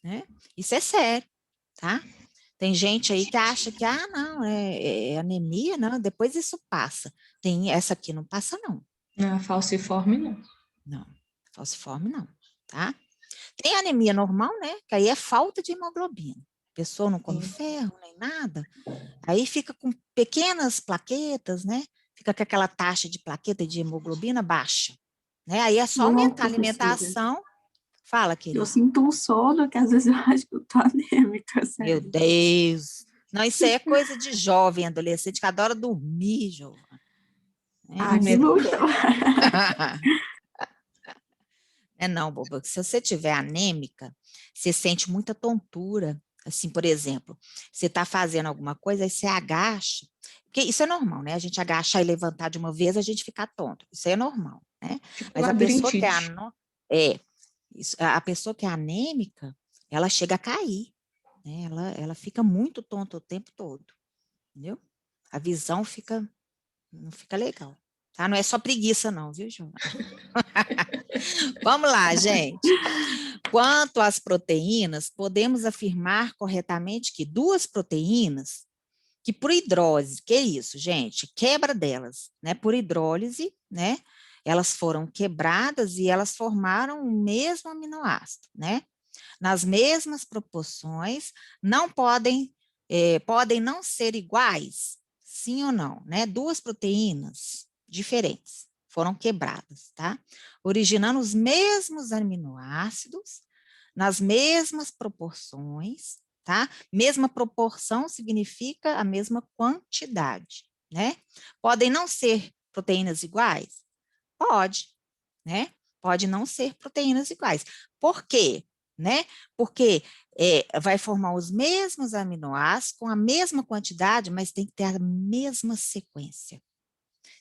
[SPEAKER 1] né? Isso é sério, tá? Tem gente aí que acha que, não, é anemia, não, depois isso passa. Tem essa aqui não passa, não.
[SPEAKER 4] A falciforme, não.
[SPEAKER 1] Não, falciforme não, tá? Tem anemia normal, né? Que aí é falta de hemoglobina. A pessoa não come
[SPEAKER 4] Sim.
[SPEAKER 1] ferro nem nada, aí fica com pequenas plaquetas, né? Fica com aquela taxa de plaqueta de hemoglobina baixa, né? Aí é só
[SPEAKER 3] Ô,
[SPEAKER 1] aumentar a
[SPEAKER 3] professora,
[SPEAKER 1] alimentação. Fala,
[SPEAKER 3] eu
[SPEAKER 1] querida.
[SPEAKER 3] sinto um sono que às vezes eu acho que eu tô anêmica,
[SPEAKER 1] Meu
[SPEAKER 3] sério.
[SPEAKER 1] Deus. Não, isso aí é coisa de jovem, adolescente, que adora dormir, Giovana.
[SPEAKER 3] Aqui não tô.
[SPEAKER 1] Não, boba, se você tiver anêmica, você sente muita tontura. Assim, por exemplo, você está fazendo alguma coisa, aí você agacha, porque isso é normal, né? A gente agachar e levantar de uma vez, a gente fica tonto. Isso aí é normal, né?
[SPEAKER 4] Tipo
[SPEAKER 1] Mas a pessoa que
[SPEAKER 4] labirintite.
[SPEAKER 1] a pessoa que é anêmica, ela chega a cair, né? Ela fica muito tonta o tempo todo, entendeu? A visão não fica legal. Tá? Não é só preguiça, não, viu, João? Vamos lá, gente. Quanto às proteínas, podemos afirmar corretamente que duas proteínas, que por hidrólise, que é isso, gente? Quebra delas, né? Por hidrólise, né? Elas foram quebradas e elas formaram o mesmo aminoácido, né? Nas mesmas proporções, não podem não ser iguais, sim ou não, né? Duas proteínas diferentes foram quebradas, tá? Originando os mesmos aminoácidos, nas mesmas proporções, tá? Mesma proporção significa a mesma quantidade, né? Podem não ser proteínas iguais? Pode, né? Pode não ser proteínas iguais. Por quê? Né? Porque vai formar os mesmos aminoácidos com a mesma quantidade, mas tem que ter a mesma sequência.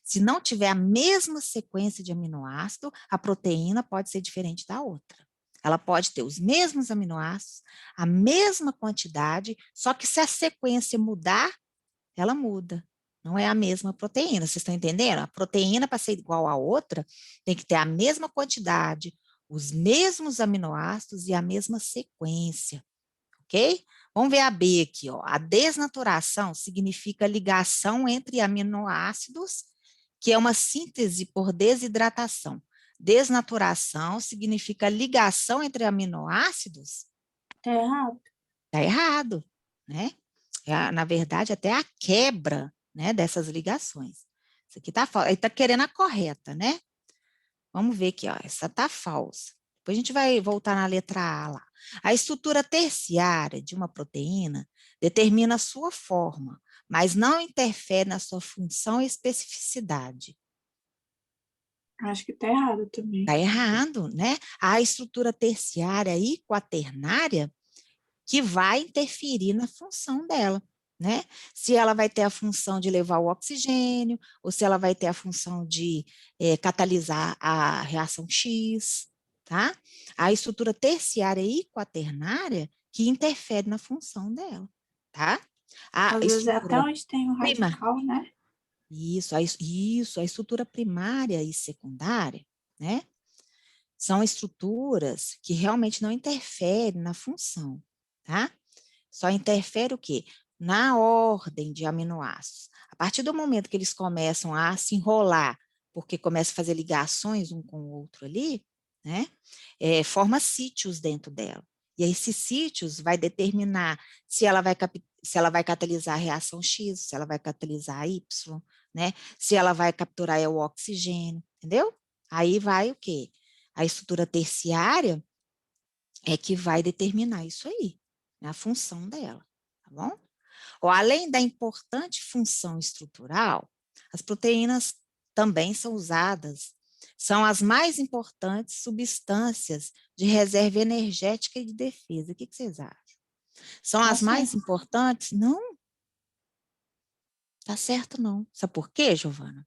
[SPEAKER 1] Se não tiver a mesma sequência de aminoácido, a proteína pode ser diferente da outra. Ela pode ter os mesmos aminoácidos, a mesma quantidade, só que se a sequência mudar, ela muda. Não é a mesma proteína, vocês estão entendendo? A proteína, para ser igual a outra, tem que ter a mesma quantidade, os mesmos aminoácidos e a mesma sequência, ok? Vamos ver a B aqui, ó. A desnaturação significa ligação entre aminoácidos, que é uma síntese por desidratação. Desnaturação significa ligação entre aminoácidos?
[SPEAKER 3] Tá errado.
[SPEAKER 1] Está errado, né? Na verdade, até a quebra, né, dessas ligações. Isso aqui está falso. Ele está querendo a correta, né? Vamos ver aqui, ó. Essa está falsa. Depois a gente vai voltar na letra A lá. A estrutura terciária de uma proteína determina a sua forma, mas não interfere na sua função e especificidade.
[SPEAKER 3] Acho que tá errado também.
[SPEAKER 1] Está errado, né? A estrutura terciária e quaternária que vai interferir na função dela, né? Se ela vai ter a função de levar o oxigênio, ou se ela vai ter a função de catalisar a reação X, tá? A estrutura terciária e quaternária que interfere na função dela, tá? A
[SPEAKER 3] Às vezes é até
[SPEAKER 1] estrutura
[SPEAKER 3] onde tem o
[SPEAKER 1] prima,
[SPEAKER 3] radical, né?
[SPEAKER 1] isso, a estrutura primária e secundária, né? São estruturas que realmente não interferem na função, tá? Só interfere o quê? Na ordem de aminoácidos. A partir do momento que eles começam a se enrolar, porque começam a fazer ligações um com o outro ali, né? Forma sítios dentro dela. E aí, esses sítios vai determinar se ela vai catalisar a reação X, se ela vai catalisar a Y, né? Se ela vai capturar o oxigênio, entendeu? Aí vai o quê? A estrutura terciária é que vai determinar isso aí, né, a função dela, tá bom? Ou, além da importante função estrutural, as proteínas também são usadas, são as mais importantes substâncias de reserva energética e de defesa. O que vocês acham? São
[SPEAKER 3] Tá
[SPEAKER 1] as mais
[SPEAKER 3] certo.
[SPEAKER 1] importantes? Não, tá certo não. Sabe por quê, Giovana?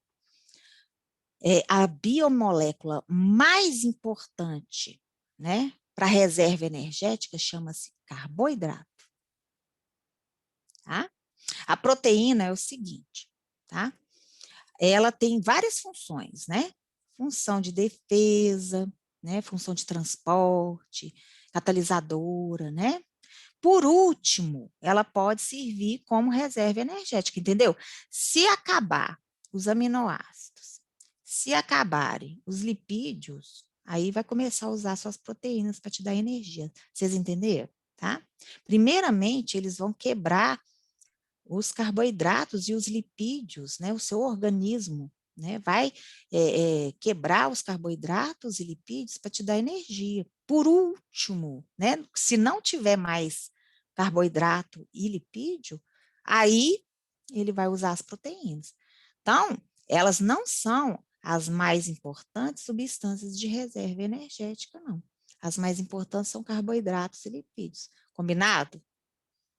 [SPEAKER 1] A biomolécula mais importante, né, para reserva energética chama-se carboidrato, tá? A proteína é o seguinte, tá? Ela tem várias funções, né? Função de defesa, né? Função de transporte, catalisadora, né? Por último, ela pode servir como reserva energética, entendeu? Se acabar os aminoácidos, se acabarem os lipídios, aí vai começar a usar suas proteínas para te dar energia. Vocês entenderam? Tá? Primeiramente, eles vão quebrar os carboidratos e os lipídios, né? O seu organismo, né? Vai quebrar os carboidratos e lipídios para te dar energia. Por último, né? Se não tiver mais carboidrato e lipídio, aí ele vai usar as proteínas. Então, elas não são as mais importantes substâncias de reserva energética, não. As mais importantes são carboidratos e lipídios. Combinado?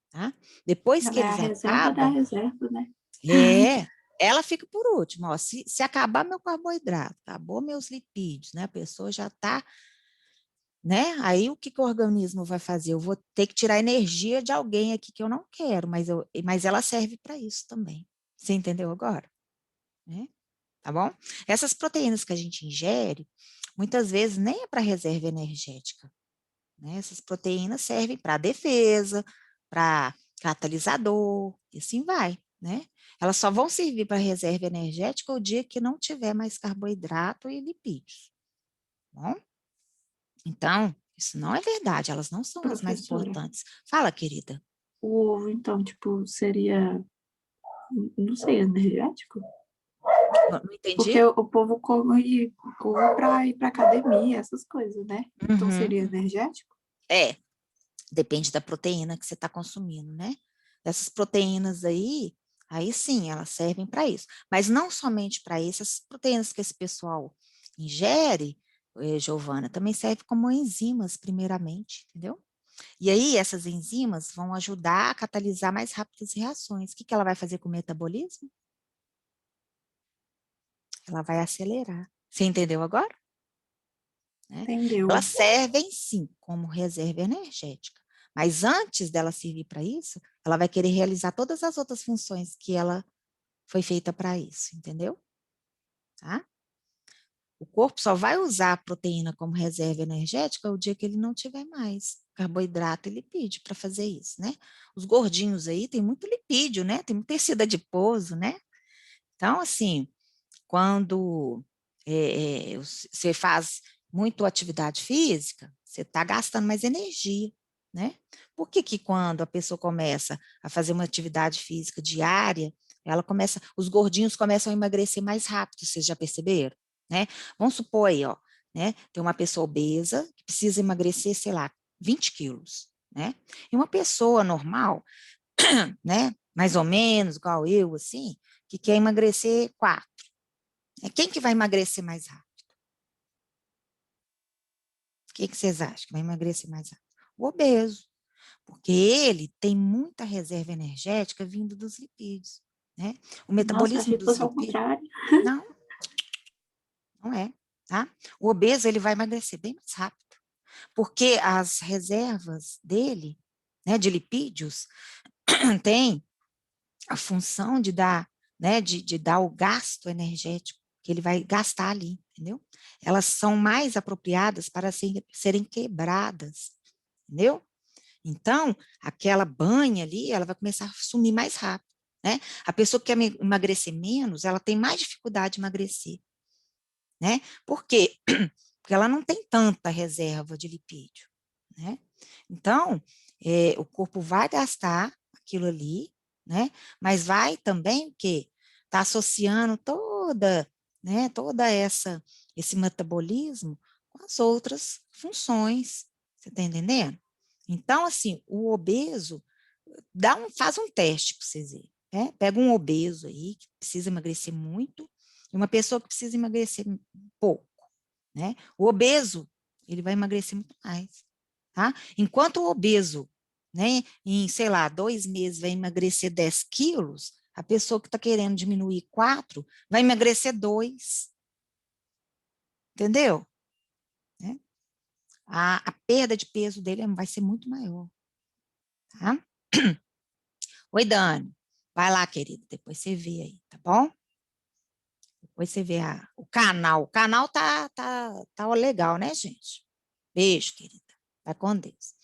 [SPEAKER 1] Tá? Depois que
[SPEAKER 3] Ela é a
[SPEAKER 1] eles
[SPEAKER 3] reserva da
[SPEAKER 1] acabam,
[SPEAKER 3] reserva, né?
[SPEAKER 1] ela fica por último. Ó, se acabar meu carboidrato, acabou meus lipídios, né? A pessoa já está, né? Aí o que, que o organismo vai fazer? Eu vou ter que tirar energia de alguém aqui que eu não quero, mas ela serve para isso também. Você entendeu agora? Né? Tá bom? Essas proteínas que a gente ingere, muitas vezes nem é para reserva energética. Né? Essas proteínas servem para defesa, para catalisador, e assim vai, né? Elas só vão servir para reserva energética o dia que não tiver mais carboidrato e lipídios, tá bom? Então, isso não é verdade, elas não são as mais
[SPEAKER 3] Professora,
[SPEAKER 1] importantes. Fala, querida.
[SPEAKER 3] o ovo, então, tipo, seria, não sei, energético?
[SPEAKER 1] Não entendi?
[SPEAKER 3] Porque o povo come ovo pra ir pra academia, essas coisas, né? Então
[SPEAKER 1] Uhum.
[SPEAKER 3] seria energético?
[SPEAKER 1] Depende da proteína que você está consumindo, né? Essas proteínas aí sim, elas servem para isso. Mas não somente para isso, essas proteínas que esse pessoal ingere, Giovana, também servem como enzimas, primeiramente, entendeu? E aí, essas enzimas vão ajudar a catalisar mais rápido as reações. O que, que ela vai fazer com o metabolismo? Ela vai acelerar. Você entendeu agora? Né?
[SPEAKER 3] Entendeu?
[SPEAKER 1] Elas servem, sim, como reserva energética. Mas antes dela servir para isso, ela vai querer realizar todas as outras funções que ela foi feita para isso, entendeu? Tá? O corpo só vai usar a proteína como reserva energética o dia que ele não tiver mais carboidrato e lipídio para fazer isso, né? Os gordinhos aí tem muito lipídio, né? Tem muito tecido adiposo, né? Então, assim, quando você faz muito atividade física, você está gastando mais energia, né? Por que que quando a pessoa começa a fazer uma atividade física diária, os gordinhos começam a emagrecer mais rápido, vocês já perceberam? Né? Vamos supor aí, ó, né? Tem uma pessoa obesa que precisa emagrecer, sei lá, 20 quilos, né? E uma pessoa normal, né? Mais ou menos, igual eu, assim, que quer emagrecer 4. Quem que vai emagrecer mais rápido? O que vocês acham que vai emagrecer mais rápido? O obeso, porque ele tem muita reserva energética vindo dos lipídios, né? O
[SPEAKER 3] Nossa,
[SPEAKER 1] metabolismo
[SPEAKER 3] achei que
[SPEAKER 1] dos
[SPEAKER 3] fosse ao
[SPEAKER 1] lipídios,
[SPEAKER 3] contrário.
[SPEAKER 1] não, não é, tá? O obeso, ele vai emagrecer bem mais rápido, porque as reservas dele, né, de lipídios, tem a função de dar, né, de dar o gasto energético que ele vai gastar ali, entendeu? Elas são mais apropriadas para serem quebradas, entendeu? Então, aquela banha ali, ela vai começar a sumir mais rápido, né? A pessoa que quer emagrecer menos, ela tem mais dificuldade de emagrecer, né? Por quê? Porque ela não tem tanta reserva de lipídio, né? Então, o corpo vai gastar aquilo ali, né? Mas vai também o quê? Tá associando toda esse metabolismo com as outras funções, você tá entendendo? Então, assim, o obeso, faz um teste para vocês verem, né? Pega um obeso aí, que precisa emagrecer muito, e uma pessoa que precisa emagrecer pouco, né? O obeso, ele vai emagrecer muito mais, tá? Enquanto o obeso, né, em, sei lá, 2 meses vai emagrecer 10 quilos, a pessoa que está querendo diminuir 4 vai emagrecer 2, entendeu? Né? A perda de peso dele vai ser muito maior, tá? Oi, Dani. Vai lá, querida, depois você vê aí, tá bom? Depois você vê o canal. O canal tá legal, né, gente? Beijo, querida. Vai com Deus.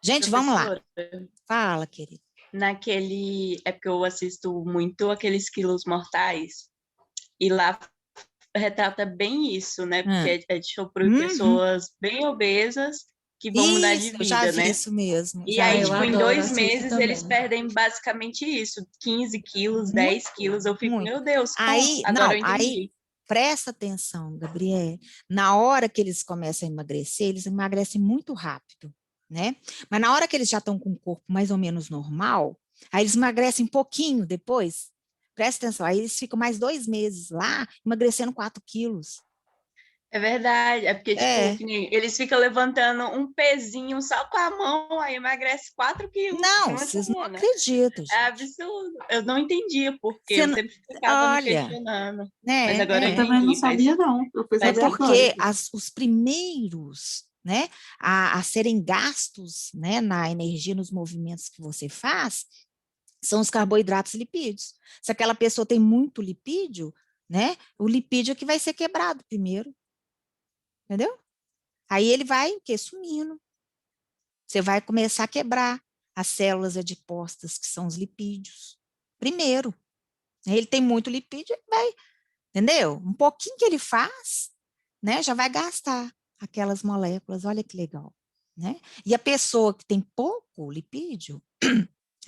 [SPEAKER 1] Gente, vamos lá.
[SPEAKER 5] Professora,
[SPEAKER 1] Fala, querida.
[SPEAKER 5] é porque eu assisto muito aqueles Quilos Mortais, e lá retrata bem isso, né? Porque é sobre
[SPEAKER 1] Uhum.
[SPEAKER 5] pessoas bem obesas que vão mudar de
[SPEAKER 1] Isso, eu já
[SPEAKER 5] vida,
[SPEAKER 1] vi
[SPEAKER 5] né?
[SPEAKER 1] isso mesmo.
[SPEAKER 5] E
[SPEAKER 1] já
[SPEAKER 5] aí,
[SPEAKER 4] eu
[SPEAKER 5] tipo, em
[SPEAKER 4] adoro,
[SPEAKER 5] 2
[SPEAKER 4] assisto
[SPEAKER 5] meses,
[SPEAKER 4] também.
[SPEAKER 5] eles perdem basicamente isso, 15 quilos, 10
[SPEAKER 1] Muito,
[SPEAKER 5] quilos. Eu fico,
[SPEAKER 1] muito.
[SPEAKER 5] meu Deus, como?
[SPEAKER 1] Aí,
[SPEAKER 5] Agora
[SPEAKER 1] não,
[SPEAKER 5] eu
[SPEAKER 1] aí
[SPEAKER 5] entendi.
[SPEAKER 1] presta atenção, Gabriel. Na hora que eles começam a emagrecer, eles emagrecem muito rápido, né? Mas na hora que eles já estão com o corpo mais ou menos normal, aí eles emagrecem um pouquinho depois. Presta atenção, aí eles ficam mais 2 meses lá, emagrecendo 4 quilos.
[SPEAKER 5] É verdade, é porque, tipo,
[SPEAKER 1] É.
[SPEAKER 5] que nem eles ficam levantando um pezinho só com a mão, aí emagrece 4 quilos em
[SPEAKER 1] Não,
[SPEAKER 5] uma
[SPEAKER 1] vocês não
[SPEAKER 5] semana.
[SPEAKER 1] acreditam,
[SPEAKER 5] É
[SPEAKER 1] gente.
[SPEAKER 5] absurdo. Eu não entendia por quê,
[SPEAKER 1] Você
[SPEAKER 5] eu
[SPEAKER 1] não-
[SPEAKER 5] sempre ficava me
[SPEAKER 1] Olha,
[SPEAKER 5] questionando. Mas
[SPEAKER 1] né?
[SPEAKER 5] agora eu
[SPEAKER 3] Eu também não
[SPEAKER 5] entendi,
[SPEAKER 3] sabia, não. Eu fui
[SPEAKER 1] É
[SPEAKER 5] faz
[SPEAKER 3] saber agora.
[SPEAKER 1] porque os primeiros, né, a serem gastos, né, na energia, nos movimentos que você faz, são os carboidratos e lipídios. Se aquela pessoa tem muito lipídio, né, o lipídio é que vai ser quebrado primeiro, entendeu? Aí ele vai o quê? Sumindo. Você vai começar a quebrar as células adiposas, que são os lipídios, primeiro. Ele tem muito lipídio, ele vai, entendeu? Um pouquinho que ele faz, né, já vai gastar aquelas moléculas, olha que legal, né? E a pessoa que tem pouco lipídio,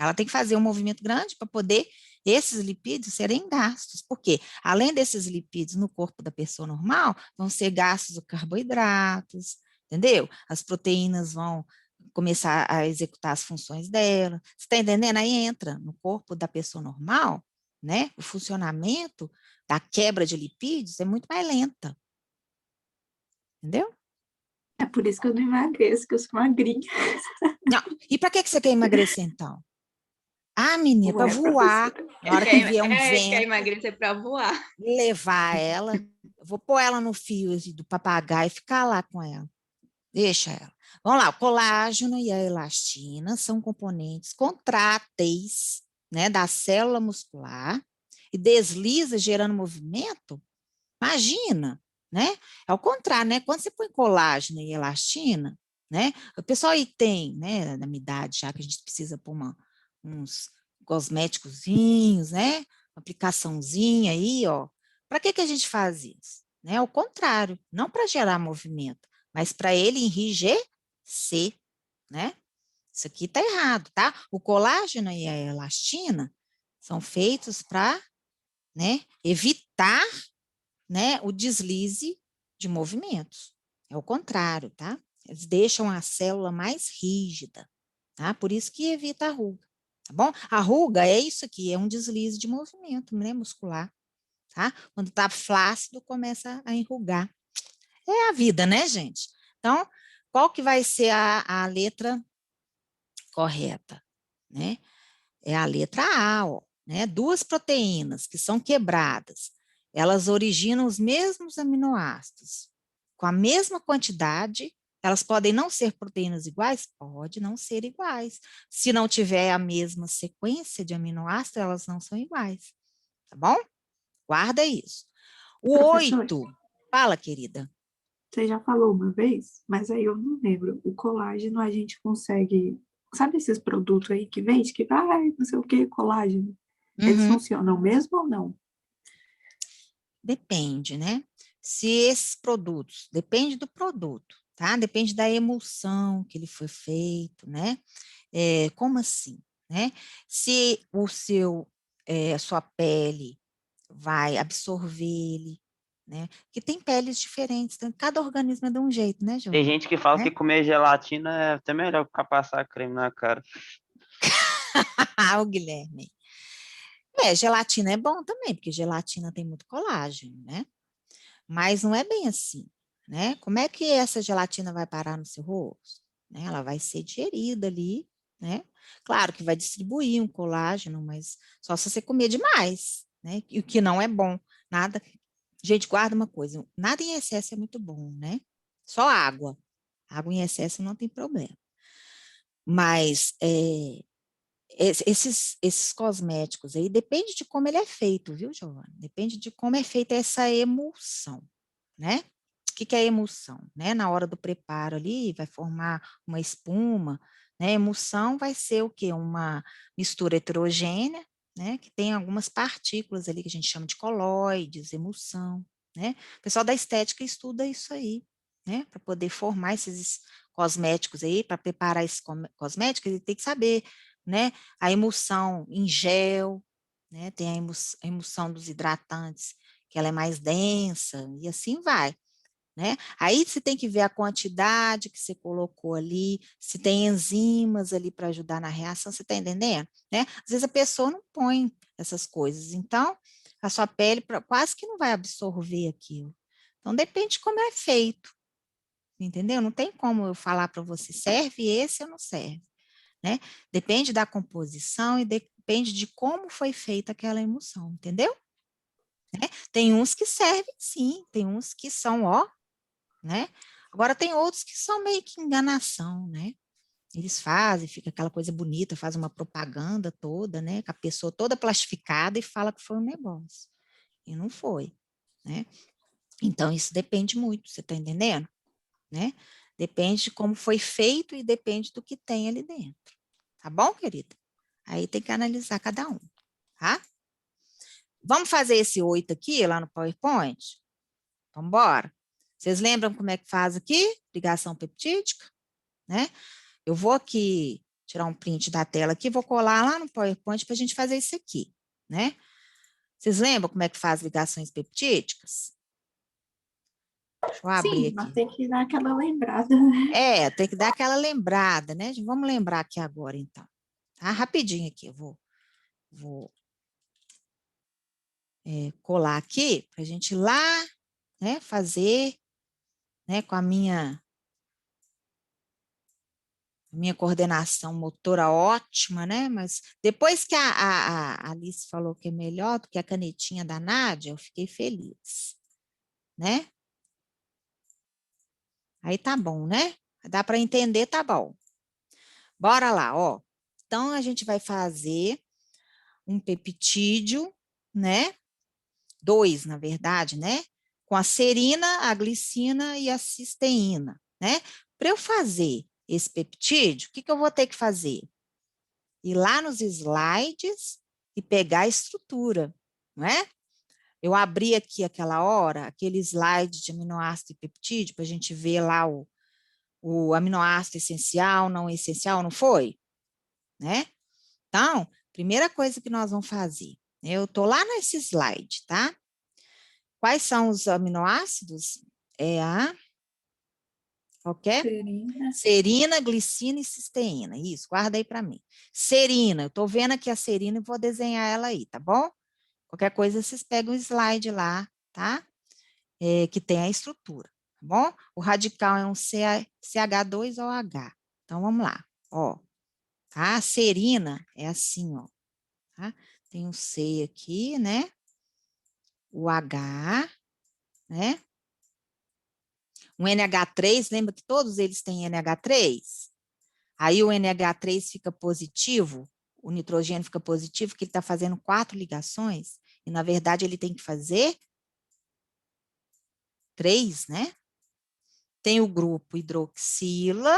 [SPEAKER 1] ela tem que fazer um movimento grande para poder esses lipídios serem gastos, porque além desses lipídios no corpo da pessoa normal, vão ser gastos os carboidratos, entendeu? As proteínas vão começar a executar as funções dela, você está entendendo? Aí entra no corpo da pessoa normal, né? O funcionamento da quebra de lipídios é muito mais lenta, entendeu?
[SPEAKER 3] É por isso que eu não emagreço, que eu sou magrinha.
[SPEAKER 1] Não. E para que você quer emagrecer então? Ah, menina, para
[SPEAKER 3] Ué,
[SPEAKER 1] voar.
[SPEAKER 3] professora.
[SPEAKER 1] Na hora que vier um
[SPEAKER 5] quer
[SPEAKER 1] vento,
[SPEAKER 5] emagrecer para voar.
[SPEAKER 1] levar ela, eu vou pôr ela no fio do papagaio e ficar lá com ela. Deixa ela. Vamos lá, o colágeno e a elastina são componentes contráteis, né, da célula muscular. e desliza gerando movimento, imagina, né? É o contrário, né? Quando você põe colágeno e elastina, né? O pessoal aí tem, né, na minha idade já que a gente precisa pôr uns cosméticozinhos, né? Uma aplicaçãozinha aí, ó. Para que a gente faz isso? Né? Ao contrário, não para gerar movimento, mas para ele enrijecer, né? Isso aqui está errado, tá? O colágeno e a elastina são feitos para, né, evitar, né, o deslize de movimentos. É o contrário, tá? Eles deixam a célula mais rígida, tá? Por isso que evita a ruga, tá bom? A ruga é isso aqui, é um deslize de movimento, né, muscular, tá? Quando tá flácido, começa a enrugar. É a vida, né, gente? Então, qual que vai ser a letra correta, né? É a letra A, ó, né? Duas proteínas que são quebradas, elas originam os mesmos aminoácidos, com a mesma quantidade, elas podem não ser proteínas iguais? Pode não ser iguais. Se não tiver a mesma sequência de aminoácidos, elas não são iguais, tá bom? Guarda isso. O
[SPEAKER 3] Professor,
[SPEAKER 1] 8, fala, querida.
[SPEAKER 3] você já falou uma vez, mas aí eu não lembro. O colágeno a gente consegue. Sabe esses produtos aí que vende, que vai, não sei o que, colágeno? Eles
[SPEAKER 1] Uhum.
[SPEAKER 3] funcionam mesmo ou não?
[SPEAKER 1] Depende, né? Se esses produtos, depende do produto, tá? Depende da emulsão que ele foi feito, né? Como assim, né? Se a sua pele vai absorver ele, né? Que tem peles diferentes, então, cada organismo é de um jeito, né,
[SPEAKER 2] Tem
[SPEAKER 1] Giovana?
[SPEAKER 2] gente que fala que
[SPEAKER 1] Né?
[SPEAKER 2] comer gelatina é até melhor que passar creme na cara.
[SPEAKER 1] Ah, o Guilherme. Gelatina é bom também, porque gelatina tem muito colágeno, né? Mas não é bem assim, né? Como é que essa gelatina vai parar no seu rosto? Né? Ela vai ser digerida ali, né? Claro que vai distribuir um colágeno, mas só se você comer demais, né? E o que não é bom, nada. Gente, guarda uma coisa, nada em excesso é muito bom, né? Só água. Água em excesso não tem problema. Mas esses cosméticos aí, depende de como ele é feito, viu, Giovana? Depende de como é feita essa emulsão, né? O que é emulsão? Né? Na hora do preparo ali, vai formar uma espuma, né? Emulsão vai ser o quê? Uma mistura heterogênea, né? Que tem algumas partículas ali que a gente chama de colóides, emulsão, né? O pessoal da estética estuda isso aí, né? Para poder formar esses cosméticos aí, para preparar esses cosméticos, ele tem que saber, né? A emulsão em gel, né? Tem a emulsão dos hidratantes, que ela é mais densa, e assim vai, né? Aí você tem que ver a quantidade que você colocou ali, se tem enzimas ali para ajudar na reação, você está entendendo? Né? Às vezes a pessoa não põe essas coisas, então a sua pele quase que não vai absorver aquilo. Então depende de como é feito, entendeu? Não tem como eu falar para você, serve esse ou não serve, né? Depende da composição e depende de como foi feita aquela emulsão, entendeu? Né? Tem uns que servem sim, tem uns que são, ó, né? Agora tem outros que são meio que enganação, né? Eles fazem, fica aquela coisa bonita, faz uma propaganda toda, né? Com a pessoa toda plastificada e fala que foi um negócio. E não foi, né? Então, isso depende muito, você está entendendo? Né? Depende de como foi feito e depende do que tem ali dentro. Tá bom, querida? Aí tem que analisar cada um, tá? Vamos fazer esse 8 aqui, lá no PowerPoint? Vamos embora? Vocês lembram como é que faz aqui? Ligação peptídica, né? Eu vou aqui tirar um print da tela aqui, vou colar lá no PowerPoint para a gente fazer isso aqui, né? Vocês lembram como é que faz ligações peptídicas? Deixa eu abrir
[SPEAKER 3] Sim, mas
[SPEAKER 1] aqui.
[SPEAKER 3] tem que dar aquela lembrada, né?
[SPEAKER 1] Tem que dar aquela lembrada, né? Vamos lembrar aqui agora, então. Tá? Rapidinho aqui, eu vou colar aqui para a gente ir lá, né, fazer, né, com a minha coordenação motora ótima, né? Mas depois que a Alice falou que é melhor do que a canetinha da Nádia, eu fiquei feliz, né? Aí tá bom, né? Dá para entender, tá bom. Bora lá, ó. Então, a gente vai fazer um peptídeo, né? 2, na verdade, né? Com a serina, a glicina e a cisteína, né? Para eu fazer esse peptídeo, o que eu vou ter que fazer? Ir lá nos slides e pegar a estrutura, não é? Eu abri aqui aquela hora, aquele slide de aminoácido e peptídeo, para a gente ver lá o aminoácido essencial, não essencial, não foi? Né? Então, primeira coisa que nós vamos fazer, eu estou lá nesse slide, tá? Quais são os aminoácidos? É a qualquer?
[SPEAKER 3] Serina.
[SPEAKER 1] Serina, glicina e cisteína. Isso, guarda aí para mim. Serina, eu estou vendo aqui a serina e vou desenhar ela aí, tá bom? Qualquer coisa, vocês pegam o slide lá, tá? Que tem a estrutura, tá bom? O radical é um CH2OH. Então, vamos lá, ó. Tá? A serina é assim, ó. Tá? Tem um C aqui, né? O H, né? Um NH3, lembra que todos eles têm NH3? Aí o NH3 fica positivo, o nitrogênio fica positivo, porque ele está fazendo 4 ligações, e na verdade ele tem que fazer 3, né? Tem o grupo hidroxila,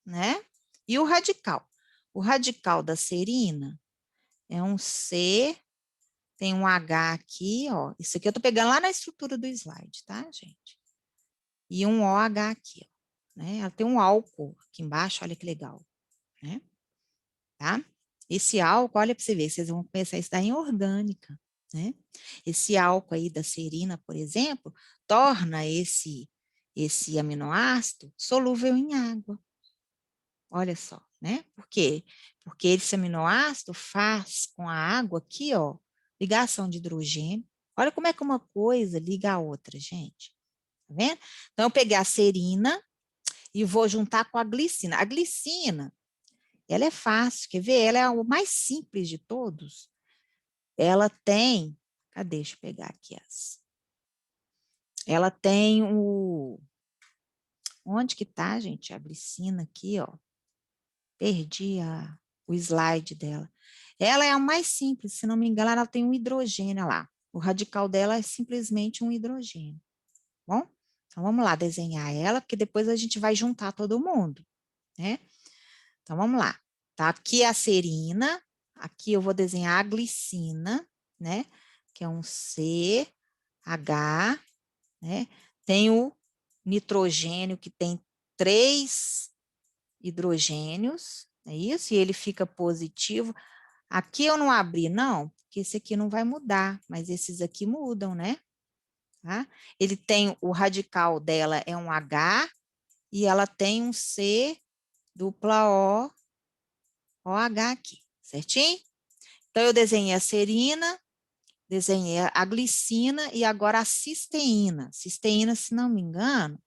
[SPEAKER 1] né? E o radical. O radical da serina é um C, tem um H aqui, ó. Isso aqui eu tô pegando lá na estrutura do slide, tá, gente? E um OH aqui, ó, né? Ela tem um álcool aqui embaixo, olha que legal, né? Tá? Esse álcool, olha para você ver, vocês vão começar a estudar em orgânica, né? Esse álcool aí da serina, por exemplo, torna esse aminoácido solúvel em água. Olha só, né? Por quê? Porque esse aminoácido faz com a água aqui, ó, ligação de hidrogênio. Olha como é que uma coisa liga a outra, gente. Tá vendo? Então, eu peguei a serina e vou juntar com a glicina. A glicina, ela é fácil, quer ver? Ela é o mais simples de todos. Ela tem, cadê? Deixa eu pegar aqui as. Ela tem onde que tá, gente? A glicina aqui, ó. Perdi o slide dela. Ela é a mais simples, se não me engano, ela tem um hidrogênio lá. O radical dela é simplesmente um hidrogênio. Bom? Então, vamos lá desenhar ela, porque depois a gente vai juntar todo mundo, né? Então, vamos lá. Tá aqui a serina, aqui eu vou desenhar a glicina, né? Que é um CH, né? Tem o nitrogênio, que tem 3 hidrogênios, é isso? E ele fica positivo. Aqui eu não abri, não, porque esse aqui não vai mudar, mas esses aqui mudam, né? Tá? Ele tem, o radical dela é um H e ela tem um C dupla O, OH aqui, certinho? Então, eu desenhei a serina, desenhei a glicina e agora a cisteína. Cisteína, se não me engano,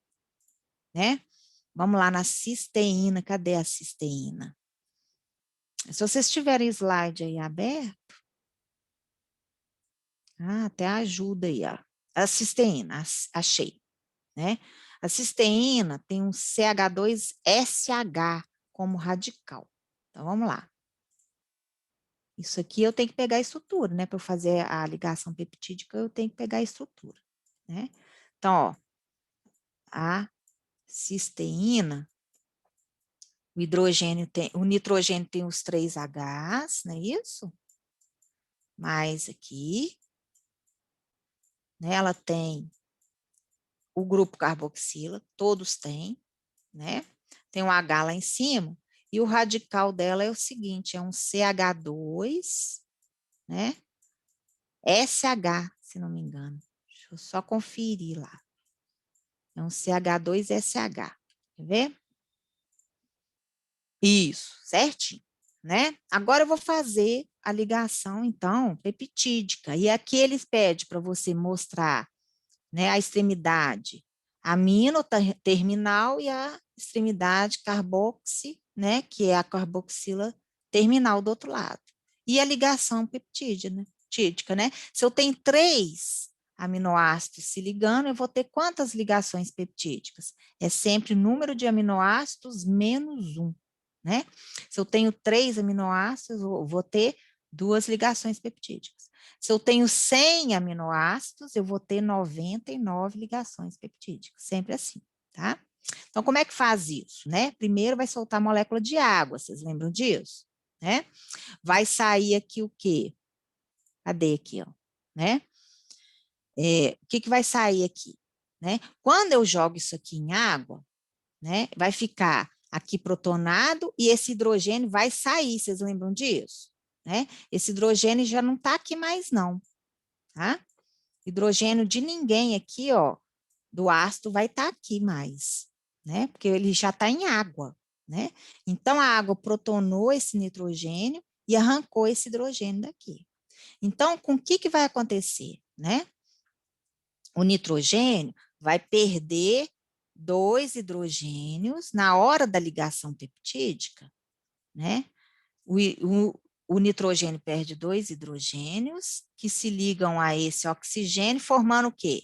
[SPEAKER 1] né? Vamos lá na cisteína, cadê a cisteína? Se vocês tiverem slide aí aberto, até ajuda aí, ó. A cisteína, achei, né? A cisteína tem um CH2SH como radical. Então, vamos lá. Isso aqui eu tenho que pegar a estrutura, né? Para eu fazer a ligação peptídica, eu tenho que pegar a estrutura, né? Então, ó, a cisteína, o nitrogênio tem os 3 Hs, não é isso? Mais aqui, né? Ela tem o grupo carboxila, todos têm, né? Tem um H lá em cima, e o radical dela é o seguinte, é um CH2, né? SH, se não me engano. Deixa eu só conferir lá. É um CH2SH. Quer ver? Isso, certinho, né? Agora eu vou fazer a ligação, então, peptídica. E aqui eles pedem para você mostrar, né, a extremidade amino terminal e a extremidade carboxi, né, que é a carboxila terminal do outro lado. E a ligação peptídica, né? Se eu tenho 3 aminoácidos se ligando, eu vou ter quantas ligações peptídicas? É sempre o número de aminoácidos menos 1, né? Se eu tenho 3 aminoácidos, eu vou ter 2 ligações peptídicas. Se eu tenho 100 aminoácidos, eu vou ter 99 ligações peptídicas, sempre assim, tá? Então, como é que faz isso, né? Primeiro vai soltar a molécula de água, vocês lembram disso? Né? Vai sair aqui o quê? Cadê aqui, ó? Né? O que vai sair aqui? Né? Quando eu jogo isso aqui em água, né, vai ficar aqui protonado e esse hidrogênio vai sair, vocês lembram disso? Né? Esse hidrogênio já não está aqui mais não, tá? Hidrogênio de ninguém aqui, ó, do ácido vai estar aqui mais, né? Porque ele já está em água, né? Então, a água protonou esse nitrogênio e arrancou esse hidrogênio daqui. Então, com o que vai acontecer, né? O nitrogênio vai perder 2 hidrogênios na hora da ligação peptídica, né? O nitrogênio perde 2 hidrogênios que se ligam a esse oxigênio, formando o quê?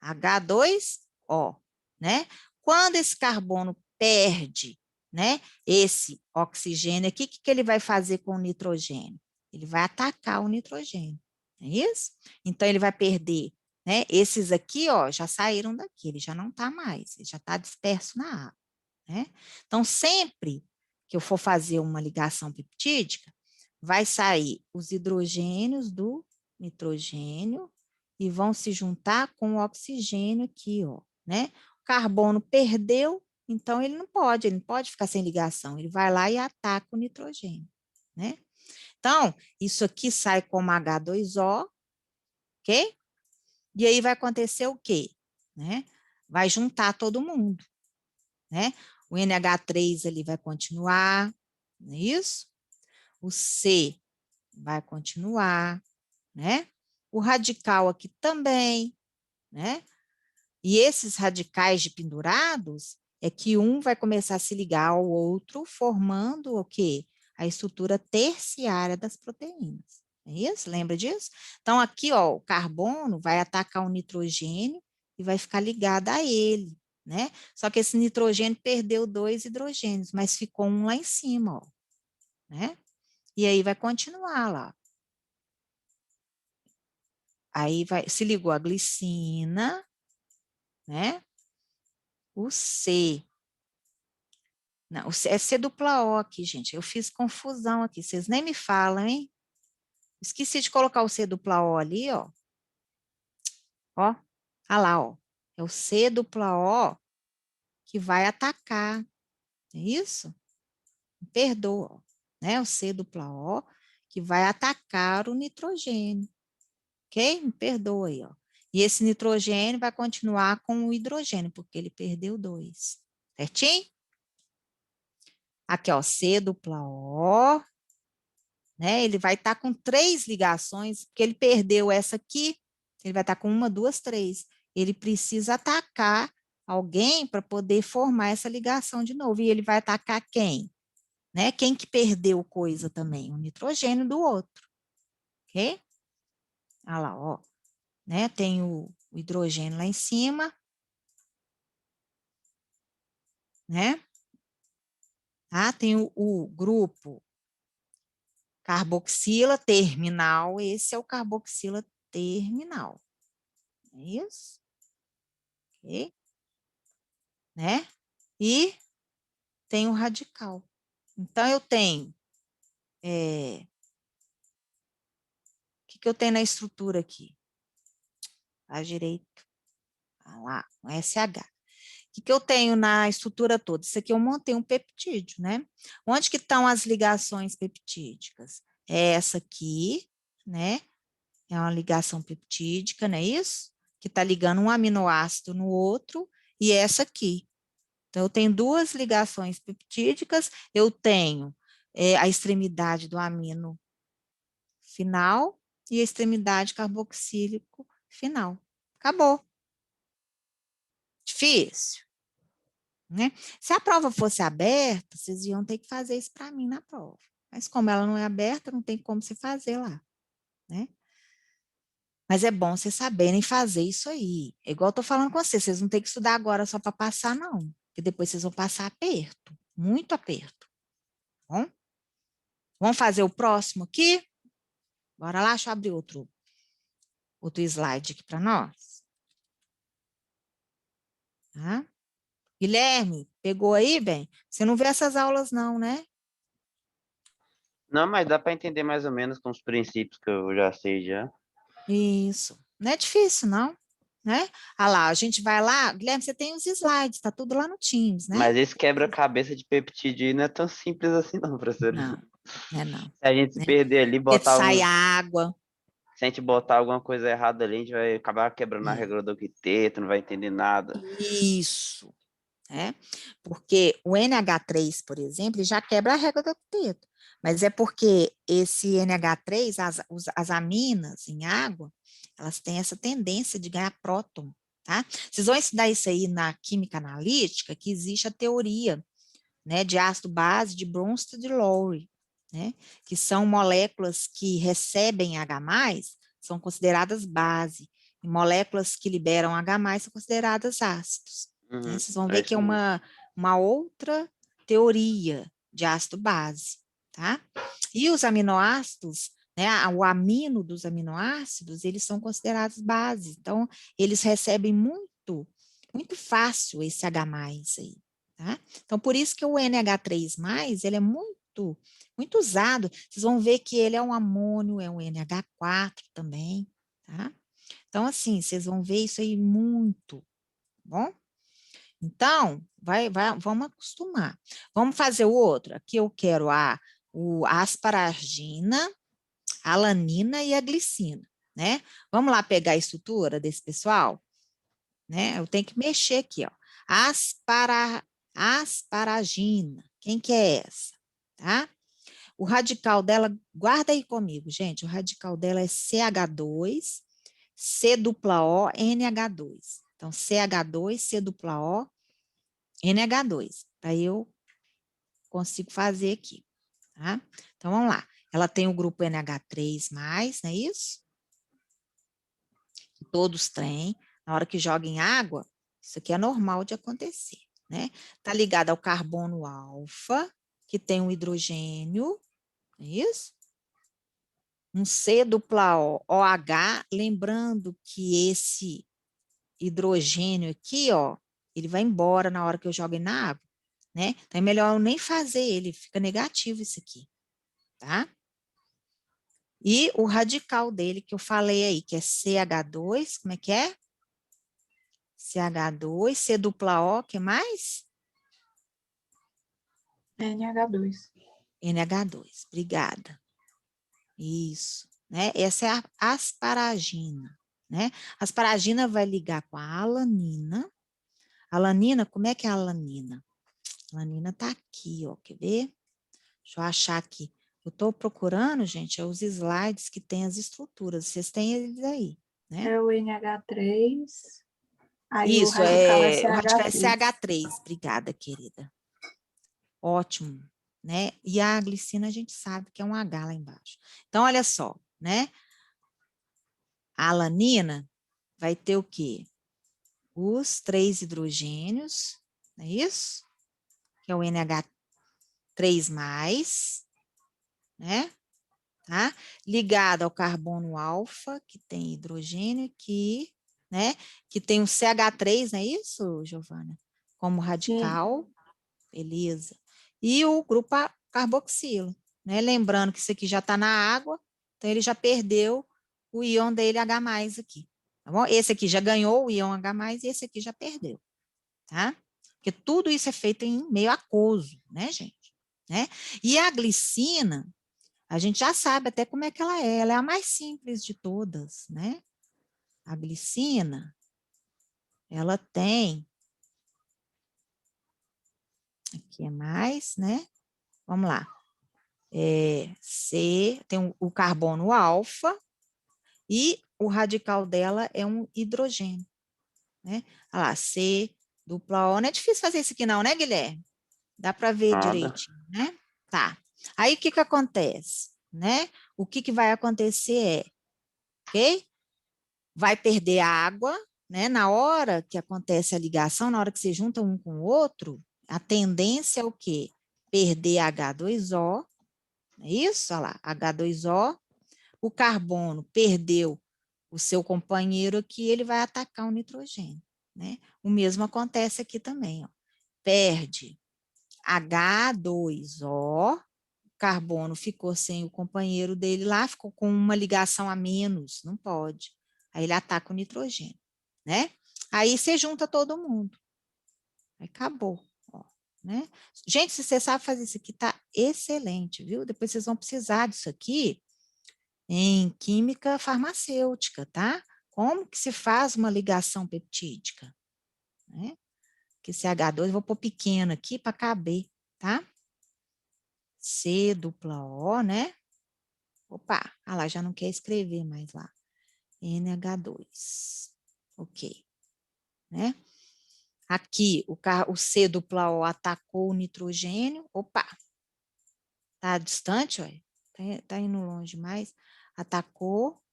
[SPEAKER 1] H2O, né? Quando esse carbono perde, né, esse oxigênio aqui, o que ele vai fazer com o nitrogênio? Ele vai atacar o nitrogênio, não é isso? Então, ele vai perder, né? Esses aqui, ó, já saíram daqui, ele já não está mais, ele já está disperso na água, né? Então, sempre que eu for fazer uma ligação peptídica, vai sair os hidrogênios do nitrogênio e vão se juntar com o oxigênio aqui, ó, né? O carbono perdeu, então ele não pode ficar sem ligação, ele vai lá e ataca o nitrogênio, né? Então, isso aqui sai como H2O, ok? E aí vai acontecer o quê? Né? Vai juntar todo mundo, né? O NH3 ali vai continuar, não é isso? O C vai continuar, né? O radical aqui também, né? E esses radicais de pendurados é que um vai começar a se ligar ao outro, formando o quê? A estrutura terciária das proteínas. É isso? Lembra disso? Então, aqui, ó, o carbono vai atacar o nitrogênio e vai ficar ligado a ele, né? Só que esse nitrogênio perdeu 2 hidrogênios, mas ficou um lá em cima, ó, né? E aí vai continuar lá. Aí se ligou a glicina, né? O C. Não, é C dupla O aqui, gente. Eu fiz confusão aqui. Vocês nem me falam, hein? Esqueci de colocar o C dupla O ali, ó. Ó, olha lá, ó. É o C dupla O que vai atacar. É isso? Me perdoa, né? O C dupla O que vai atacar o nitrogênio. Ok? Me perdoa aí, ó. E esse nitrogênio vai continuar com o hidrogênio, porque ele perdeu 2. Certinho? Aqui, ó, C dupla O, né? Ele vai estar com 3 ligações, porque ele perdeu essa aqui, ele vai estar com 1, 2, 3. Ele precisa atacar alguém para poder formar essa ligação de novo. E ele vai atacar quem? Né? Quem que perdeu coisa também? O nitrogênio do outro. Ok? Olha lá, ó. Né? Tem o hidrogênio lá em cima, né? Tá? Tem o grupo carboxila terminal, esse é o carboxila terminal. É isso? Ok? Né? E tem o radical. Então, eu tenho... o que eu tenho na estrutura aqui? À direita. Ah, lá, um SH. O que eu tenho na estrutura toda? Isso aqui eu montei um peptídeo, né? Onde que estão as ligações peptídicas? É essa aqui, né? É uma ligação peptídica, não é isso? Que está ligando um aminoácido no outro, e essa aqui. Então, eu tenho 2 ligações peptídicas, eu tenho a extremidade do amino final e a extremidade carboxílico final. Acabou. Difícil, né? Se a prova fosse aberta, vocês iam ter que fazer isso para mim na prova. Mas como ela não é aberta, não tem como você fazer lá, né? Mas é bom vocês saberem fazer isso aí. É igual eu estou falando com vocês, vocês não têm que estudar agora só para passar, não. Porque depois vocês vão passar aperto, muito aperto. Bom? Vamos fazer o próximo aqui? Bora lá, deixa eu abrir outro slide aqui para nós. Tá? Guilherme, pegou aí, bem? Você não vê essas aulas não, né?
[SPEAKER 2] Não, mas dá para entender mais ou menos com os princípios que eu já sei já.
[SPEAKER 1] Isso. Não é difícil, não, né? Ah lá, a gente vai lá. Guilherme, você tem os slides, tá tudo lá no Teams, né?
[SPEAKER 2] Mas esse quebra-cabeça de peptídeo não é tão simples assim não, professor.
[SPEAKER 1] Não, não.
[SPEAKER 2] Se a gente se
[SPEAKER 1] Né?
[SPEAKER 2] perder ali,
[SPEAKER 1] Porque sai água.
[SPEAKER 2] se a gente botar alguma coisa errada ali, a gente vai acabar quebrando a regra do octeto, não vai entender nada.
[SPEAKER 1] Isso. Né? Porque o NH3, por exemplo, já quebra a regra do octeto. Mas é porque esse NH3, as aminas em água, elas têm essa tendência de ganhar próton. Tá? Vocês vão estudar isso aí na química analítica, que existe a teoria, né, de ácido base de Bronsted e Lowry, né, que são moléculas que recebem H+, são consideradas base, e moléculas que liberam H+, são consideradas ácidos. Né? Vocês vão ver que é uma outra teoria de ácido base. Tá? E os aminoácidos, né, o amino dos aminoácidos, eles são considerados bases, então eles recebem muito fácil esse H+ aí. Tá? Então, por isso que o NH3+, ele é muito usado. Vocês vão ver que ele é um amônio, é um NH4 também, tá? Então, assim, vocês vão ver isso aí muito, bom? Então, vamos acostumar. Vamos fazer o outro. Aqui eu quero a asparagina, a alanina e a glicina, né? Vamos lá pegar a estrutura desse pessoal? Né? Eu tenho que mexer aqui, ó. Asparagina. Quem que é essa? Tá? O radical dela, guarda aí comigo, gente. O radical dela é CH2, C dupla O, NH2. Então, CH2, C dupla O, NH2. Aí eu consigo fazer aqui. Tá? Então, vamos lá. Ela tem o grupo NH3+, não é isso? Que todos têm. Na hora que joga em água, isso aqui é normal de acontecer, né? Está ligado ao carbono alfa, que tem um hidrogênio, é isso? Um C dupla O, OH, lembrando que esse hidrogênio aqui, ó, ele vai embora na hora que eu jogo na água, né? Então é melhor eu nem fazer ele, fica negativo isso aqui, tá? E o radical dele que eu falei aí, que é CH2, como é que é? CH2, C dupla O, que mais?
[SPEAKER 3] NH2.
[SPEAKER 1] NH2, obrigada. Isso, né? Essa é a asparagina, né? A asparagina vai ligar com a alanina. A alanina, como é que é a alanina? A alanina tá aqui, ó, quer ver? Deixa eu achar aqui. Eu tô procurando, gente, os slides que tem as estruturas. Vocês têm eles aí, né?
[SPEAKER 3] É o NH3. Aí
[SPEAKER 1] Isso,
[SPEAKER 3] o radical é
[SPEAKER 1] o radical é
[SPEAKER 3] CH3.
[SPEAKER 1] CH3. Obrigada, querida. Ótimo, né? E a glicina a gente sabe que é um H lá embaixo. Então, olha só, né? A alanina vai ter o quê? Os 3 hidrogênios, não é isso? Que é o NH3+, né? Tá? Ligado ao carbono alfa, que tem hidrogênio aqui, né? Que tem um CH3, não é isso, Giovana? Como radical, beleza. E o grupo carboxilo, né? Lembrando que isso aqui já está na água, então ele já perdeu o íon dele H+ aqui, tá bom? Esse aqui já ganhou o íon H+, e esse aqui já perdeu, tá? Porque tudo isso é feito em meio aquoso, né, gente? Né? E a glicina, a gente já sabe até como é que ela é a mais simples de todas, né? A glicina, ela tem, aqui é mais, né? Vamos lá. Tem o carbono alfa e o radical dela é um hidrogênio, né? Olha lá, C dupla O. Não é difícil fazer isso aqui não, né, Guilherme? Dá para ver direitinho, né? Tá. Aí, o que que acontece, né? O que que vai acontecer ok? Vai perder água, né? Na hora que acontece a ligação, na hora que você junta um com o outro, a tendência é o quê? Perder H2O, é isso? Olha lá, H2O, o carbono perdeu o seu companheiro aqui, ele vai atacar o nitrogênio, né? O mesmo acontece aqui também, ó. Perde H2O, o carbono ficou sem o companheiro dele lá, ficou com uma ligação a menos, não pode. Aí ele ataca o nitrogênio, né? Aí você junta todo mundo. Aí acabou, ó, né? Gente, se você sabe fazer isso aqui, tá excelente, viu? Depois vocês vão precisar disso aqui em química farmacêutica, tá? Como que se faz uma ligação peptídica, né? Que esse H2, eu vou pôr pequeno aqui para caber, tá? C dupla O, né? Opa, ah lá, já não quer escrever mais lá. NH2, ok, né? Aqui, o C dupla O atacou o nitrogênio, opa, tá distante, olha, tá indo longe mais, atacou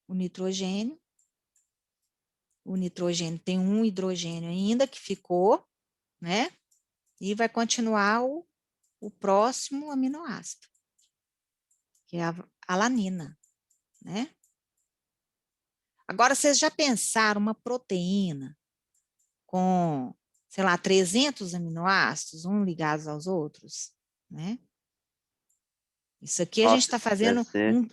[SPEAKER 1] o nitrogênio tem um hidrogênio ainda que ficou, né? E vai continuar o próximo aminoácido, que é a alanina, né? Agora, vocês já pensaram uma proteína com, sei lá, 300 aminoácidos, uns ligados aos outros, né? Isso aqui a gente está fazendo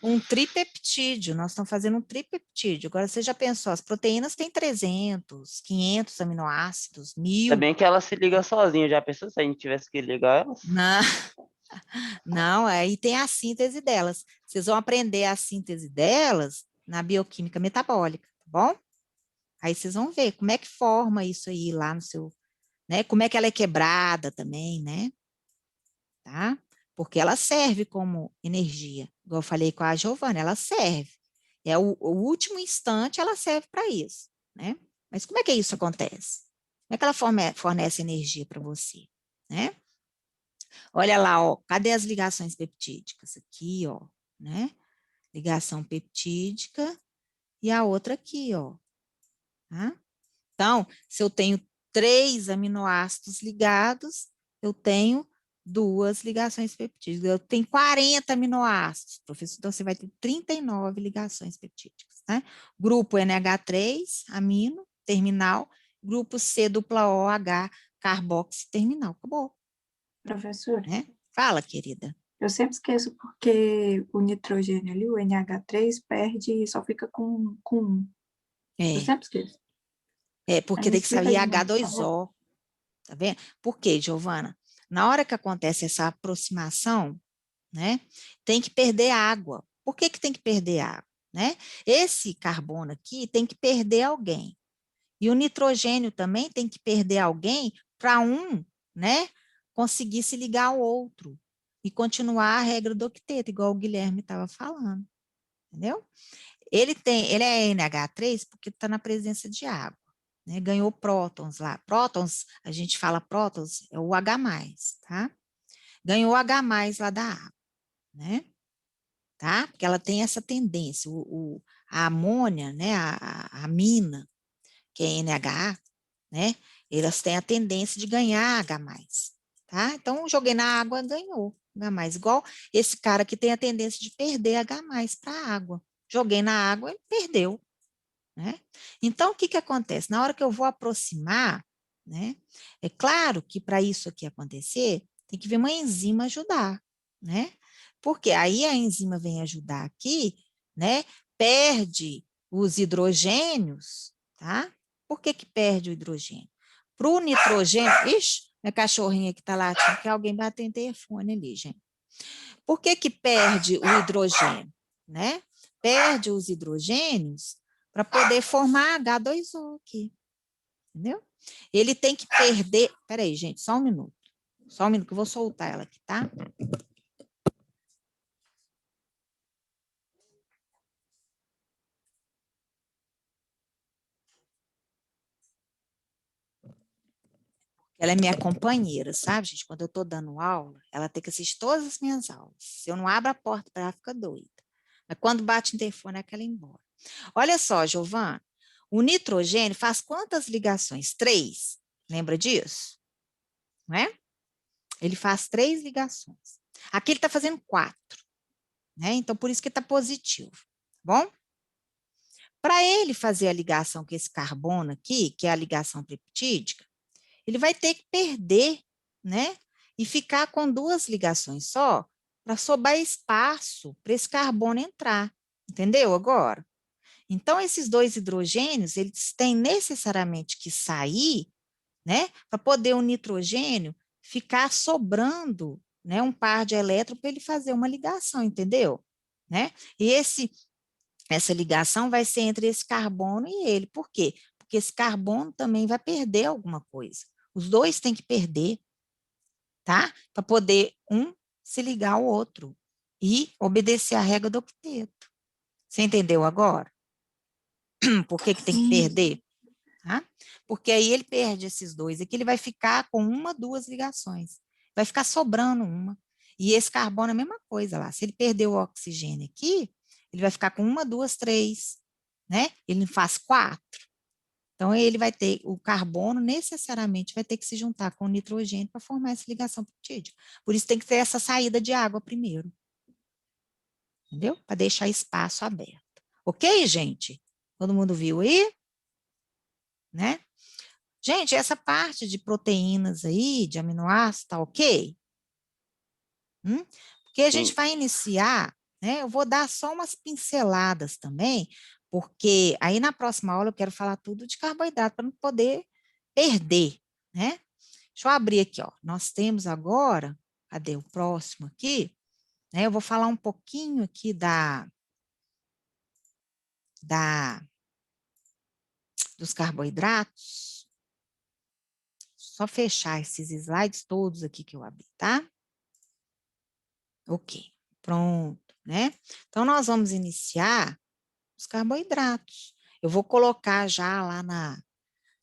[SPEAKER 1] um tripeptídeo, nós estamos fazendo um tripeptídeo. Agora, você já pensou, as proteínas têm 300, 500 aminoácidos, 1000.
[SPEAKER 2] Também que ela se liga sozinha, já pensou se a gente tivesse que ligar elas?
[SPEAKER 1] Não, não, aí tem a síntese delas. Vocês vão aprender a síntese delas na bioquímica metabólica, tá bom? Aí vocês vão ver como é que forma isso aí lá no seu, né? Como é que ela é quebrada também, né? Tá? Porque ela serve como energia. Igual eu falei com a Giovana, ela serve. É o último instante ela serve para isso, né? Mas como é que isso acontece? Como é que ela fornece energia para você, né? Olha lá, ó, cadê as ligações peptídicas? Aqui, ó, né? Ligação peptídica e a outra aqui, ó. Tá? Então, se eu tenho 3 aminoácidos ligados, eu tenho 2 ligações peptídicas. Eu tenho 40 aminoácidos, professor, então você vai ter 39 ligações peptídicas, né? Grupo NH3, amino, terminal, grupo C dupla OH, carboxy, terminal. Acabou,
[SPEAKER 3] Professora,
[SPEAKER 1] né? Fala, querida.
[SPEAKER 3] eu sempre esqueço porque o nitrogênio ali, o NH3, perde e só fica com 1. Eu sempre esqueço.
[SPEAKER 1] Porque
[SPEAKER 3] Aí me
[SPEAKER 1] tem que
[SPEAKER 3] explica
[SPEAKER 1] saber
[SPEAKER 3] de novo, por favor.
[SPEAKER 1] H2O, tá vendo? Por quê, Giovana? Na hora que acontece essa aproximação, né, tem que perder água. Por que que tem que perder água, né? Esse carbono aqui tem que perder alguém. E o nitrogênio também tem que perder alguém para um, né, conseguir se ligar ao outro e continuar a regra do octeto, igual o Guilherme estava falando, entendeu? Ele é NH3 porque está na presença de água, né? Ganhou prótons lá. Prótons, a gente fala prótons, é o H+, tá? Ganhou H+ lá da água, né? Tá? Porque ela tem essa tendência, a amônia, né? A amina, que é NH, né? Elas têm a tendência de ganhar H+, tá? Então, joguei na água, ganhou H+, igual esse cara que tem a tendência de perder H+ para a água. Joguei na água, ele perdeu, né? Então, o que que acontece? Na hora que eu vou aproximar, né? É claro que para isso aqui acontecer, tem que vir uma enzima ajudar, né? Porque aí a enzima vem ajudar aqui, né? Perde os hidrogênios, tá? Por que que perde o hidrogênio? Para o nitrogênio... Ixi, minha cachorrinha que está latindo, que alguém bateu em telefone ali, gente. Por que que perde o hidrogênio, né? Perde os hidrogênios para poder formar H2O aqui, entendeu? Ele tem que perder... Peraí, gente, só um minuto que eu vou soltar ela aqui, tá? Ela é minha companheira, sabe, gente? Quando eu estou dando aula, ela tem que assistir todas as minhas aulas. Se eu não abro a porta para ela, fica doida. Mas quando bate no telefone, é que ela ir embora. Olha só, Giovana, o nitrogênio faz quantas ligações? 3. Lembra disso? Não é? Ele faz 3 ligações. Aqui ele está fazendo 4, né? Então, por isso que está positivo, tá bom? Para ele fazer a ligação com esse carbono aqui, que é a ligação peptídica, ele vai ter que perder, né? E ficar com 2 ligações só, para sobrar espaço para esse carbono entrar. Entendeu agora? Então, esses 2 hidrogênios, eles têm necessariamente que sair, né? Para poder o nitrogênio ficar sobrando, né? Um par de elétrons para ele fazer uma ligação, entendeu? Né? E essa ligação vai ser entre esse carbono e ele. Por quê? Porque esse carbono também vai perder alguma coisa. Os 2 têm que perder, tá? Para poder um se ligar ao outro e obedecer a regra do octeto. Você entendeu agora? Por que tem que perder? Tá? Porque aí ele perde esses 2, aqui ele vai ficar com 1, 2 ligações. Vai ficar sobrando uma. E esse carbono é a mesma coisa lá. Se ele perder o oxigênio aqui, ele vai ficar com 1, 2, 3, né? Ele faz 4. Então, ele vai ter, o carbono necessariamente vai ter que se juntar com o nitrogênio para formar essa ligação peptídica. Por isso tem que ter essa saída de água primeiro. Entendeu? Para deixar espaço aberto. Ok, gente? Todo mundo viu aí? Né? Gente, essa parte de proteínas aí, de aminoácidos, tá ok? Porque a gente
[SPEAKER 2] Sim.
[SPEAKER 1] vai iniciar, né? Eu vou dar só umas pinceladas também, porque aí na próxima aula eu quero falar tudo de carboidrato para não poder perder, né? Deixa eu abrir aqui, ó. Nós temos agora, cadê o próximo aqui? Né? Eu vou falar um pouquinho aqui dos carboidratos. Só fechar esses slides todos aqui que eu abri, tá? Ok, pronto, né? Então, nós vamos iniciar os carboidratos. Eu vou colocar já lá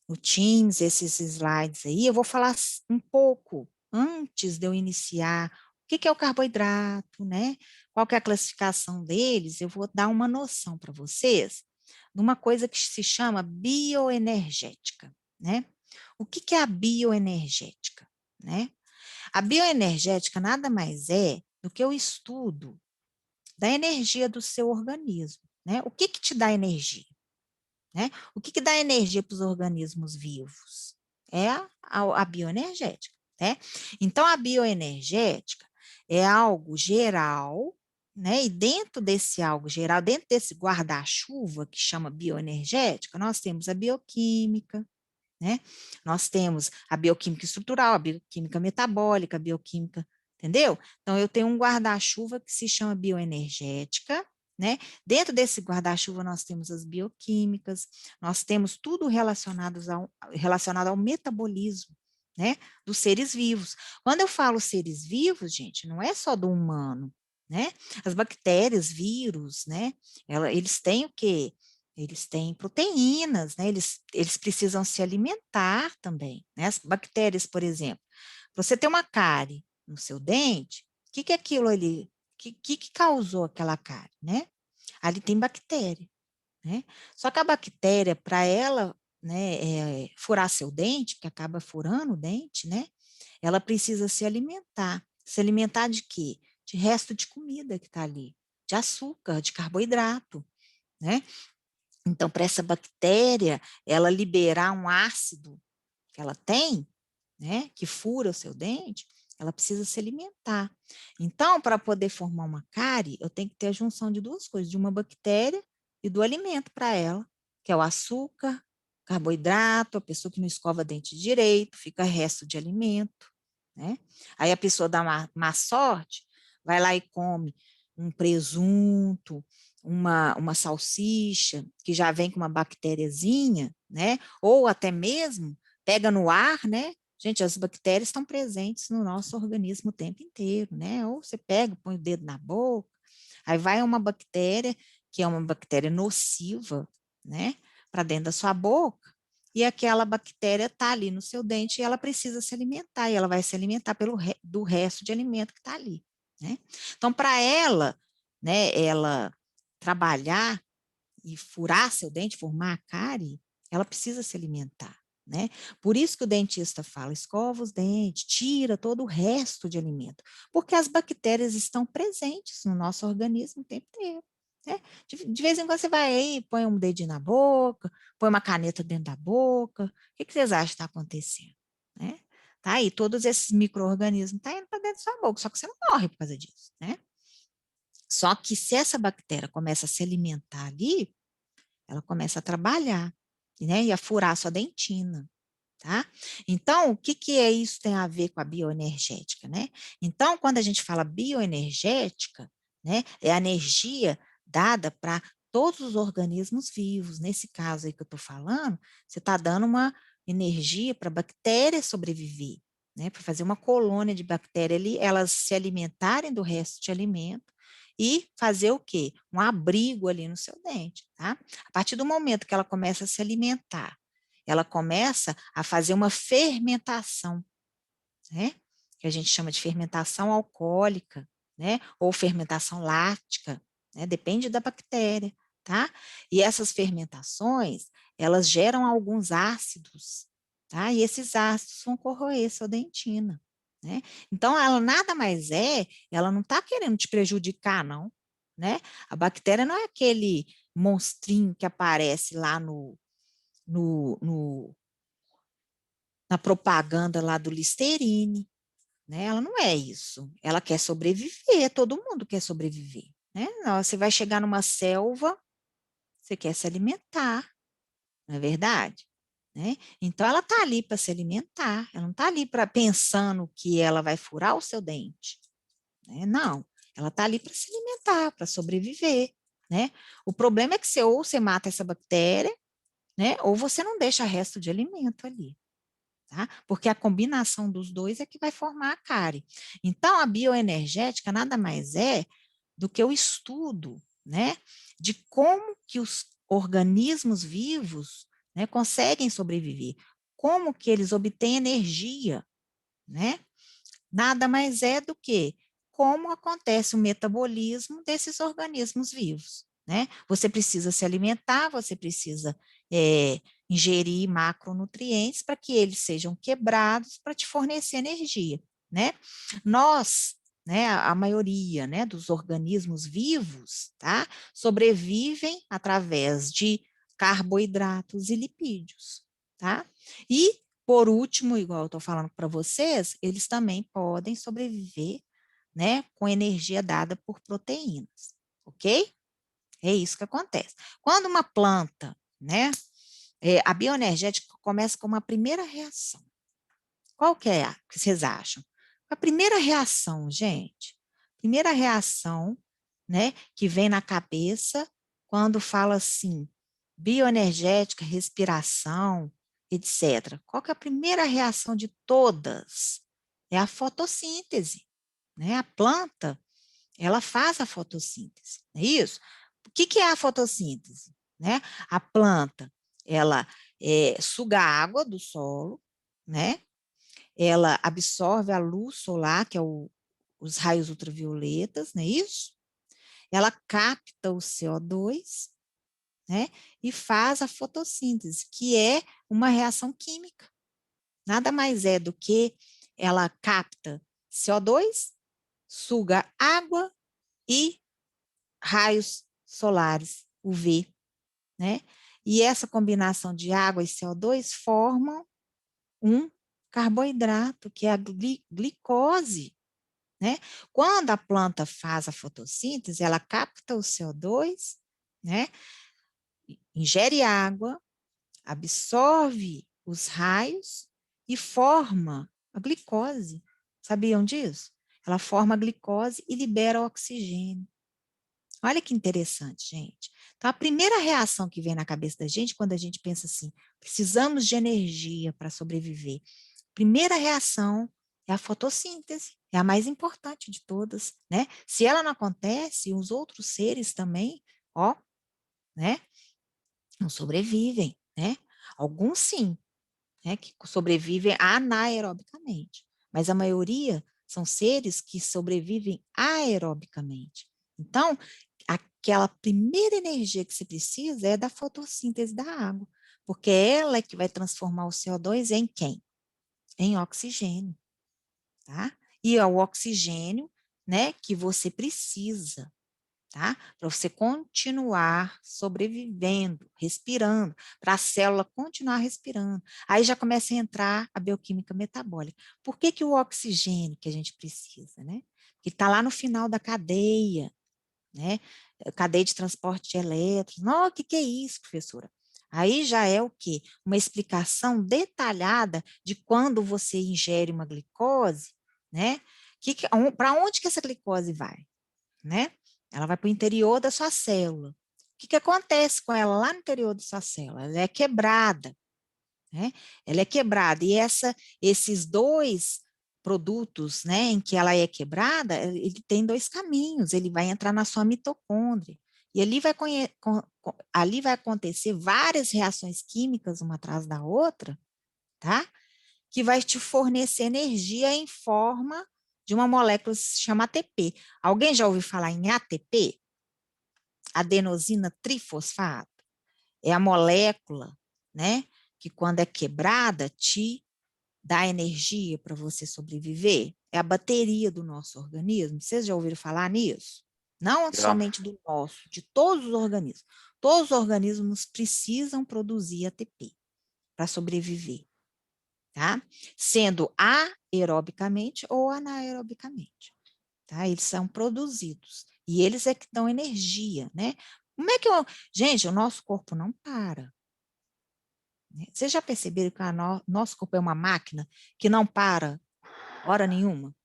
[SPEAKER 1] no Teams esses slides aí, eu vou falar um pouco antes de eu iniciar o que é o carboidrato, né? Qual que é a classificação deles, eu vou dar uma noção para vocês de uma coisa que se chama bioenergética, né? O que é a bioenergética, né? A bioenergética nada mais é do que o estudo da energia do seu organismo, né? O que te dá energia? Né? O que dá energia para os organismos vivos? É a bioenergética, né? Então, a bioenergética é algo geral, né? E dentro desse algo geral, dentro desse guarda-chuva que chama bioenergética, nós temos a bioquímica, né? Nós temos a bioquímica estrutural, a bioquímica metabólica, a bioquímica, entendeu? Então, eu tenho um guarda-chuva que se chama bioenergética, né? Dentro desse guarda-chuva, nós temos as bioquímicas, nós temos tudo relacionado ao metabolismo, né? Dos seres vivos. Quando eu falo seres vivos, gente, não é só do humano, né? As bactérias, vírus, né? Eles têm o quê? Eles têm proteínas, né? Eles precisam se alimentar também, né? As bactérias, por exemplo, você tem uma cárie no seu dente, o que é aquilo ali? O que causou aquela cárie, né? Ali tem bactéria, né? Só que a bactéria, para ela, né, furar seu dente, que acaba furando o dente, né? Ela precisa se alimentar. Se alimentar de quê? De resto de comida que está ali, de açúcar, de carboidrato, né? Então, para essa bactéria, ela liberar um ácido que ela tem, né, que fura o seu dente, ela precisa se alimentar. Então, para poder formar uma cárie, eu tenho que ter a junção de 2 coisas, de uma bactéria e do alimento para ela, que é o açúcar, carboidrato, a pessoa que não escova dente direito, fica resto de alimento, né? Aí a pessoa dá má sorte, vai lá e come um presunto, uma salsicha, que já vem com uma bactériazinha, né? Ou até mesmo pega no ar, né? Gente, as bactérias estão presentes no nosso organismo o tempo inteiro, né? Ou você pega, põe o dedo na boca, aí vai uma bactéria, que é uma bactéria nociva, né? Para dentro da sua boca, e aquela bactéria está ali no seu dente e ela precisa se alimentar, e ela vai se alimentar do resto de alimento que está ali, né? Então, para ela, né, ela trabalhar e furar seu dente, formar a cárie, ela precisa se alimentar, né? Por isso que o dentista fala, escova os dentes, tira todo o resto de alimento, porque as bactérias estão presentes no nosso organismo o tempo inteiro, né? De vez em quando você vai aí, põe um dedinho na boca, põe uma caneta dentro da boca, o que vocês acham que está acontecendo, né? Tá aí, todos esses micro-organismos tá indo para dentro da sua boca, só que você não morre por causa disso, né? Só que se essa bactéria começa a se alimentar ali, ela começa a trabalhar, né? E a furar a sua dentina, tá? Então, o que que é isso tem a ver com a bioenergética, né? Então, quando a gente fala bioenergética, né, é a energia dada para todos os organismos vivos. Nesse caso aí que eu estou falando, você está dando uma energia para a bactéria sobreviver, né? Para fazer uma colônia de bactéria ali, elas se alimentarem do resto de alimento e fazer o quê? Um abrigo ali no seu dente, tá? A partir do momento que ela começa a se alimentar, ela começa a fazer uma fermentação, né? Que a gente chama de fermentação alcoólica, né? Ou fermentação láctica, né? Depende da bactéria, tá? E essas fermentações, elas geram alguns ácidos, tá? E esses ácidos vão corroer sua dentina, né? Então, ela nada mais ela não está querendo te prejudicar, não, né? A bactéria não é aquele monstrinho que aparece lá no, no, na propaganda lá do Listerine, né? Ela não é isso. Ela quer sobreviver, todo mundo quer sobreviver, né? Não, você vai chegar numa selva, você quer se alimentar, não é verdade? Né? Então ela está ali para se alimentar, ela não está ali para pensando que ela vai furar o seu dente, né? Não, ela está ali para se alimentar, para sobreviver, né? O problema é que ou você mata essa bactéria, né? Ou você não deixa resto de alimento ali. Tá? Porque a combinação dos dois é que vai formar a cárie. Então, a bioenergética nada mais é do que o estudo, né, de como que os organismos vivos, né, conseguem sobreviver, como que eles obtêm energia, né? Nada mais é do que como acontece o metabolismo desses organismos vivos, né? Você precisa se alimentar, você precisa ingerir macronutrientes para que eles sejam quebrados para te fornecer energia, né? Nós, né, a maioria, né, dos organismos vivos, tá, sobrevivem através de carboidratos e lipídios, tá? E por último, igual eu estou falando para vocês, eles também podem sobreviver, né, com energia dada por proteínas, ok? É isso que acontece. Quando uma planta, né, a bioenergética começa com uma primeira reação. Qual que é que vocês acham? A primeira reação, gente, primeira reação, né, que vem na cabeça quando fala assim, bioenergética, respiração, etc. Qual que é a primeira reação de todas? É a fotossíntese, né? A planta, ela faz a fotossíntese, não é isso? O que que é a fotossíntese, né? A planta, ela suga a água do solo, né? Ela absorve a luz solar, que é os raios ultravioletas, não é isso? Ela capta o CO2, né? E faz a fotossíntese, que é uma reação química. Nada mais é do que ela capta CO2, suga água e raios solares, UV, né? E essa combinação de água e CO2 formam um carboidrato, que é a glicose, né? Quando a planta faz a fotossíntese, ela capta o CO2, né? Ingere água, absorve os raios e forma a glicose. Sabiam disso? Ela forma a glicose e libera o oxigênio. Olha que interessante, gente. Então, a primeira reação que vem na cabeça da gente, quando a gente pensa assim, precisamos de energia para sobreviver, primeira reação é a fotossíntese, é a mais importante de todas, né? Se ela não acontece, os outros seres também, ó, né, não sobrevivem, né? Alguns sim, né, que sobrevivem anaerobicamente, mas a maioria são seres que sobrevivem aerobicamente. Então, aquela primeira energia que você precisa é da fotossíntese da água, Porque ela é que vai transformar o CO2 em quem? Em oxigênio, tá? E é o oxigênio, né, que você precisa, tá? Para você continuar sobrevivendo, respirando, para a célula continuar respirando. Aí já começa a entrar a bioquímica metabólica. Por que que o oxigênio que a gente precisa, né? Que está lá no final da cadeia, né? Cadeia de transporte de elétrons. Não, o que que é isso, professora? Aí já é o quê? Uma explicação detalhada de quando você ingere uma glicose, né? Para onde que essa glicose vai, né? Ela vai para o interior da sua célula. O que que acontece com ela lá no interior da sua célula? Ela é quebrada, né? Ela é quebrada e esses dois produtos, né, em que ela é quebrada, ele tem dois caminhos. Ele vai entrar na sua mitocôndria e ali vai acontecer várias reações químicas uma atrás da outra, tá? Que vai te fornecer energia em forma de uma molécula que se chama ATP. Alguém já ouviu falar em ATP? Adenosina trifosfato? É a molécula, né, que quando é quebrada te dá energia para você sobreviver. É a bateria do nosso organismo. Vocês já ouviram falar nisso? Não
[SPEAKER 2] Já.
[SPEAKER 1] somente do nosso, de todos os organismos. Todos os organismos precisam produzir ATP para sobreviver, tá? Sendo aerobicamente ou anaerobicamente, tá? Eles são produzidos e eles é que dão energia, né? Como é que gente, o nosso corpo não para, né? Vocês já perceberam que nosso corpo é uma máquina que não para hora nenhuma,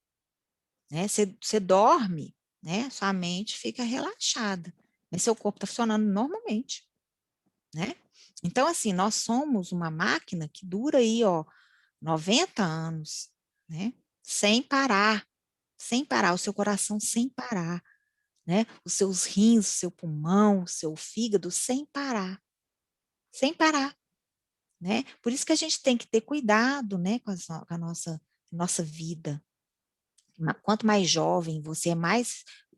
[SPEAKER 1] né? Você dorme, né? Sua mente fica relaxada, mas seu corpo está funcionando normalmente, né? Então, assim, nós somos uma máquina que dura aí, ó, 90 anos, né? Sem parar, o seu coração sem parar, né? Os seus rins, o seu pulmão, o seu fígado sem parar, né? Por isso que a gente tem que ter cuidado, né, com a nossa vida. Quanto mais jovem você é,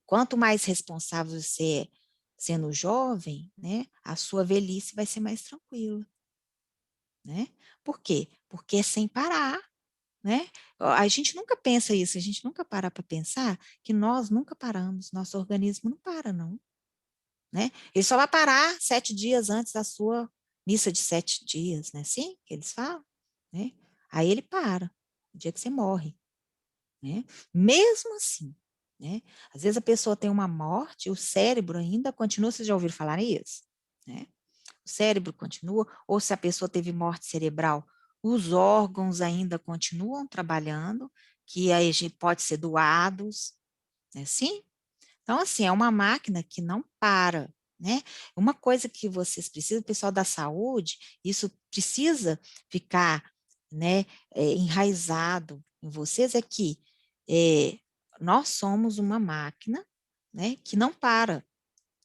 [SPEAKER 1] quanto mais responsável você é sendo jovem, né, a sua velhice vai ser mais tranquila, né? Por quê? Porque é sem parar, né? A gente nunca pensa isso, a gente nunca para pensar que nós nunca paramos, nosso organismo não para, não, né? Ele só vai parar 7 dias antes da sua missa de 7 dias, né? Assim que eles falam, né? Aí ele para, o dia que você morre, né? Mesmo assim, né? Às vezes a pessoa tem uma morte, o cérebro ainda continua, vocês já ouviram falar nisso, né? O cérebro continua, ou se a pessoa teve morte cerebral, os órgãos ainda continuam trabalhando, que aí a gente pode ser doados, né? Sim? Então, assim, é uma máquina que não para, né? Uma coisa que vocês precisam, o pessoal da saúde, isso precisa ficar, né, enraizado em vocês, é que nós somos uma máquina, né, que não para.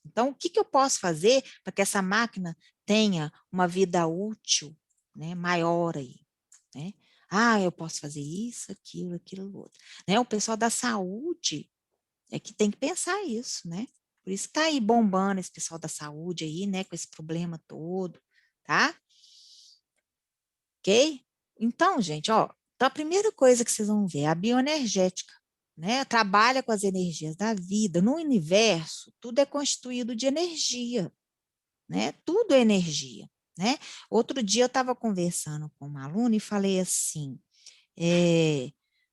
[SPEAKER 1] Então, o que que eu posso fazer para que essa máquina tenha uma vida útil, né, maior aí, né? Ah, eu posso fazer isso, aquilo, outro. Né? O pessoal da saúde é que tem que pensar isso, né? Por isso que tá aí bombando esse pessoal da saúde aí, né, com esse problema todo, tá? Ok? Então, gente, ó, então a primeira coisa que vocês vão ver é a bioenergética, né? Trabalha com as energias da vida. No universo, tudo é constituído de energia, né? Tudo é energia, né? Outro dia eu estava conversando com uma aluna e falei assim,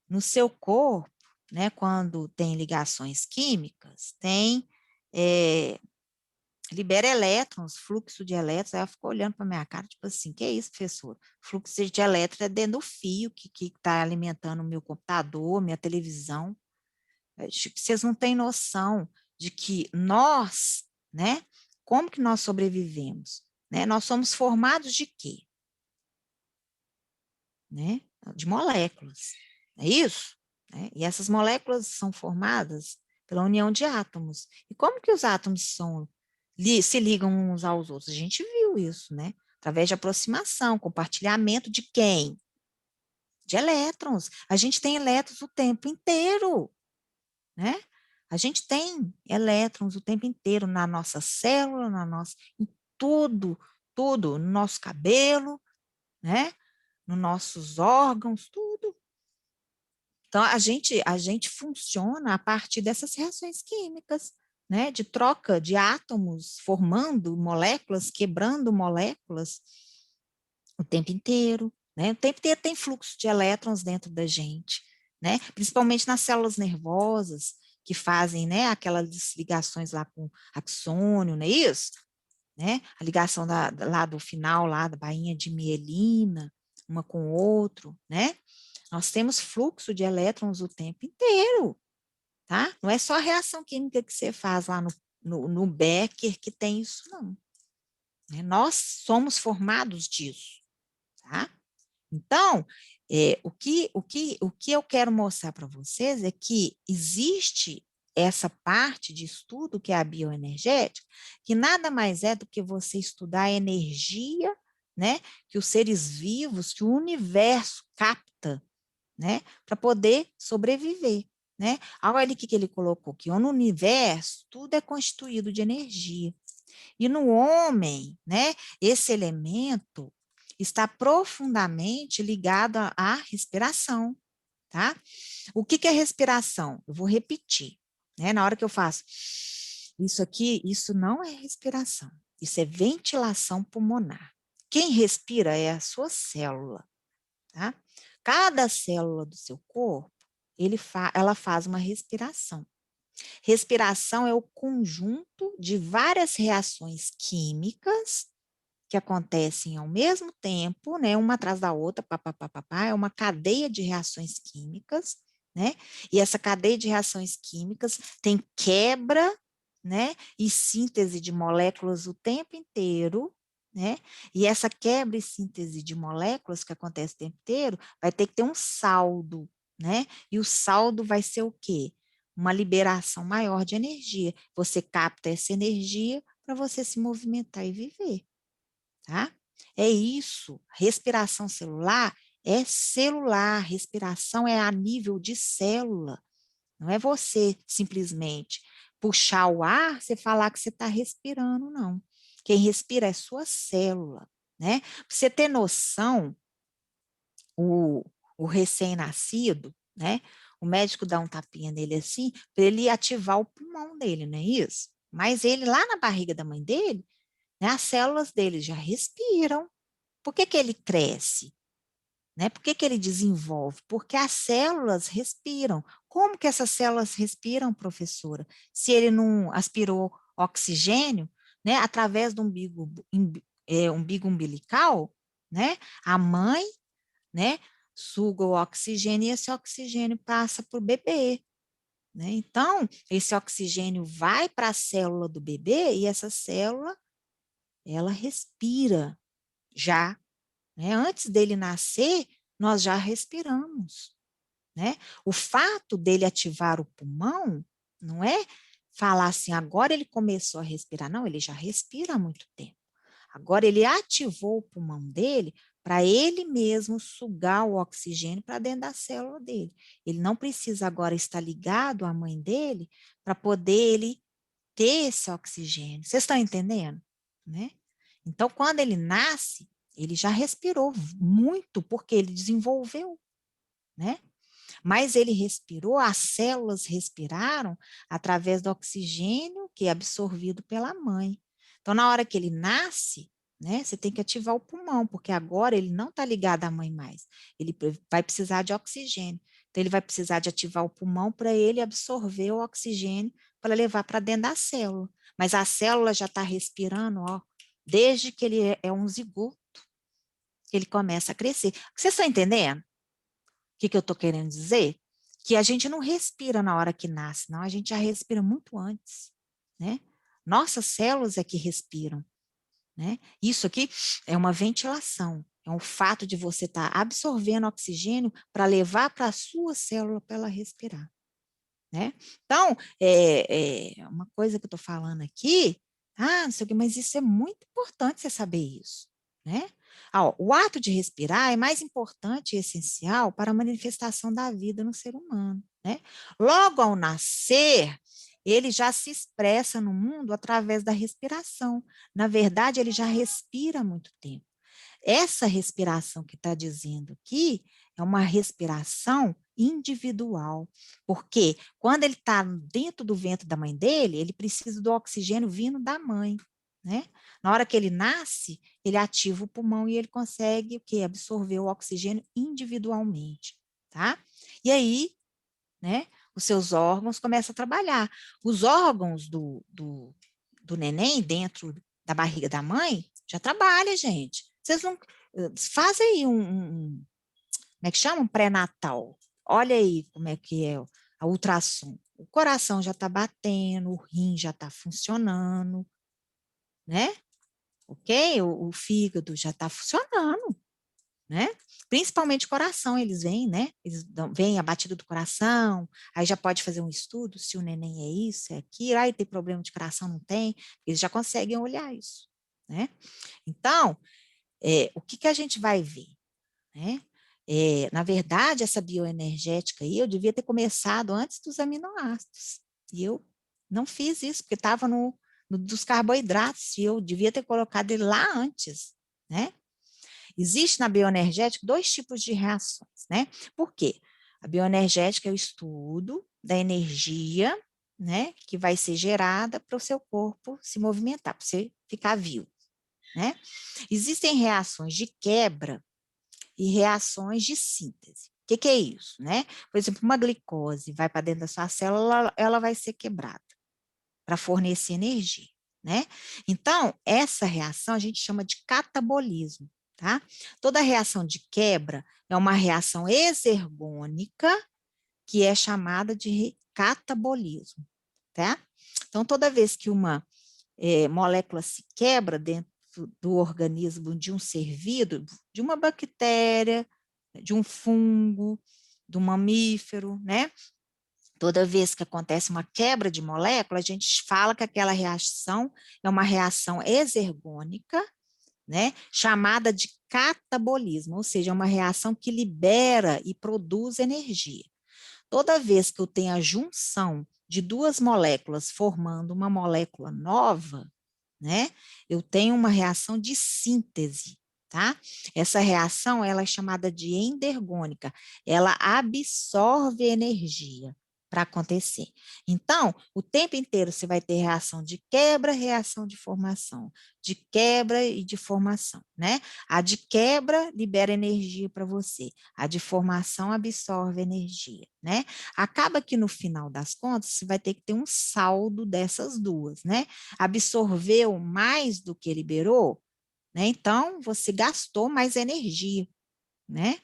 [SPEAKER 1] no seu corpo, né, quando tem ligações químicas, libera elétrons, fluxo de elétrons. Aí ela ficou olhando para minha cara, tipo assim, que é isso, professor? Fluxo de elétrons é dentro do fio que está alimentando o meu computador, minha televisão. Acho que vocês não têm noção de que nós, né, como que nós sobrevivemos? Né? Nós somos formados de quê? Né? De moléculas, não é isso? Né? E essas moléculas são formadas pela união de átomos. E como que os átomos se ligam uns aos outros? A gente viu isso, né? Através de aproximação, compartilhamento de quem? De elétrons. A gente tem elétrons o tempo inteiro, né? A gente tem elétrons o tempo inteiro na nossa célula, em tudo, no nosso cabelo, né? Nos nossos órgãos, tudo. Então, a gente funciona a partir dessas reações químicas, né? De troca de átomos, formando moléculas, quebrando moléculas o tempo inteiro, né? O tempo inteiro tem fluxo de elétrons dentro da gente, né? Principalmente nas células nervosas, que fazem, né, aquelas ligações lá com axônio, não é isso? Né? A ligação lá do final, lá da bainha de mielina, uma com o outro, né? Nós temos fluxo de elétrons o tempo inteiro, tá? Não é só a reação química que você faz lá no Becker que tem isso, não. Né? Nós somos formados disso, tá? Então, o que eu quero mostrar para vocês é que existe essa parte de estudo, que é a bioenergética, que nada mais é do que você estudar a energia, né, que os seres vivos, que o universo capta, né, para poder sobreviver, né? Olha o que ele colocou aqui, no universo tudo é constituído de energia. E no homem, né, esse elemento está profundamente ligado à respiração, tá? O que é respiração? Eu vou repetir, né? Na hora que eu faço isso aqui, isso não é respiração, isso é ventilação pulmonar. Quem respira é a sua célula, tá? Cada célula do seu corpo, ela faz uma respiração. Respiração é o conjunto de várias reações químicas que acontecem ao mesmo tempo, né, uma atrás da outra, é uma cadeia de reações químicas, né? E essa cadeia de reações químicas tem quebra, né, e síntese de moléculas o tempo inteiro, né? E essa quebra e síntese de moléculas que acontece o tempo inteiro vai ter que ter um saldo, né? E o saldo vai ser o quê? Uma liberação maior de energia. Você capta essa energia para você se movimentar e viver. Tá? É isso, respiração celular é celular, respiração é a nível de célula, não é você simplesmente puxar o ar, você falar que você está respirando, não. Quem respira é sua célula, né? Para você ter noção, o recém-nascido, né? O médico dá um tapinha nele assim, para ele ativar o pulmão dele, não é isso? Mas ele lá na barriga da mãe dele, né, as células dele já respiram. Por que ele cresce? Né? Por que ele desenvolve? Porque as células respiram. Como que essas células respiram, professora? Se ele não aspirou oxigênio, né, através do umbigo umbilical, né, a mãe, né, suga o oxigênio e esse oxigênio passa para o bebê. Né? Então, esse oxigênio vai para a célula do bebê e essa célula, ela respira já. Né? Antes dele nascer, nós já respiramos. Né? O fato dele ativar o pulmão não é falar assim, agora ele começou a respirar. Não, ele já respira há muito tempo. Agora ele ativou o pulmão dele para ele mesmo sugar o oxigênio para dentro da célula dele. Ele não precisa agora estar ligado à mãe dele para poder ele ter esse oxigênio. Vocês estão entendendo? Né? Então, quando ele nasce, ele já respirou muito, porque ele desenvolveu, né? Mas ele respirou, as células respiraram através do oxigênio que é absorvido pela mãe. Então, na hora que ele nasce, né, você tem que ativar o pulmão, porque agora ele não está ligado à mãe mais. Ele vai precisar de oxigênio. Então, ele vai precisar de ativar o pulmão para ele absorver o oxigênio para levar para dentro da célula. Mas a célula já está respirando, ó, desde que ele é um zigoto, ele começa a crescer. Vocês estão entendendo? O que eu estou querendo dizer? Que a gente não respira na hora que nasce, não, a gente já respira muito antes, né? Nossas células é que respiram, né? Isso aqui é uma ventilação, é um fato de você estar absorvendo oxigênio para levar para a sua célula para ela respirar, né? Então, uma coisa que eu estou falando aqui, não sei o que, mas isso é muito importante você saber isso, né? O ato de respirar é mais importante e essencial para a manifestação da vida no ser humano, né? Logo ao nascer, ele já se expressa no mundo através da respiração. Na verdade, ele já respira há muito tempo. Essa respiração que está dizendo aqui é uma respiração individual, porque quando ele está dentro do ventre da mãe dele, ele precisa do oxigênio vindo da mãe, né? Na hora que ele nasce, ele ativa o pulmão e ele consegue o quê? Absorver o oxigênio individualmente, tá? E aí, né, os seus órgãos começam a trabalhar. Os órgãos do neném dentro da barriga da mãe já trabalha, gente. Vocês não fazem aí como é que chama? Um pré-natal. Olha aí como é que é a ultrassom. O coração já está batendo, o rim já está funcionando, né? Ok? O fígado já está funcionando, né? Principalmente o coração, eles veem, né? Eles veem a batida do coração, aí já pode fazer um estudo se o neném é isso, é aquilo, aí tem problema de coração, não tem, eles já conseguem olhar isso, né? Então, o que a gente vai ver, né? Na verdade, essa bioenergética aí, eu devia ter começado antes dos aminoácidos, e eu não fiz isso, porque estava no dos carboidratos, e eu devia ter colocado ele lá antes, né? Existe na bioenergética 2 tipos de reações, né? Por quê? A bioenergética é o estudo da energia, né, que vai ser gerada para o seu corpo se movimentar, para você ficar vivo, né? Existem reações de quebra e reações de síntese. O que é isso, né? Por exemplo, uma glicose vai para dentro da sua célula, ela vai ser quebrada para fornecer energia, né? Então, essa reação a gente chama de catabolismo, tá? Toda reação de quebra é uma reação exergônica que é chamada de catabolismo, tá? Então, toda vez que uma molécula se quebra dentro do organismo de um ser vivo, de uma bactéria, de um fungo, de um mamífero, né? Toda vez que acontece uma quebra de molécula, a gente fala que aquela reação é uma reação exergônica, né, chamada de catabolismo, ou seja, é uma reação que libera e produz energia. Toda vez que eu tenho a junção de 2 moléculas formando uma molécula nova, né, eu tenho uma reação de síntese, tá? Essa reação, ela é chamada de endergônica, ela absorve energia para acontecer. Então, o tempo inteiro você vai ter reação de quebra, reação de formação, de quebra e de formação, né? A de quebra libera energia para você, a de formação absorve energia, né? Acaba que no final das contas, você vai ter que ter um saldo dessas duas, né? Absorveu mais do que liberou, né? Então, você gastou mais energia, né?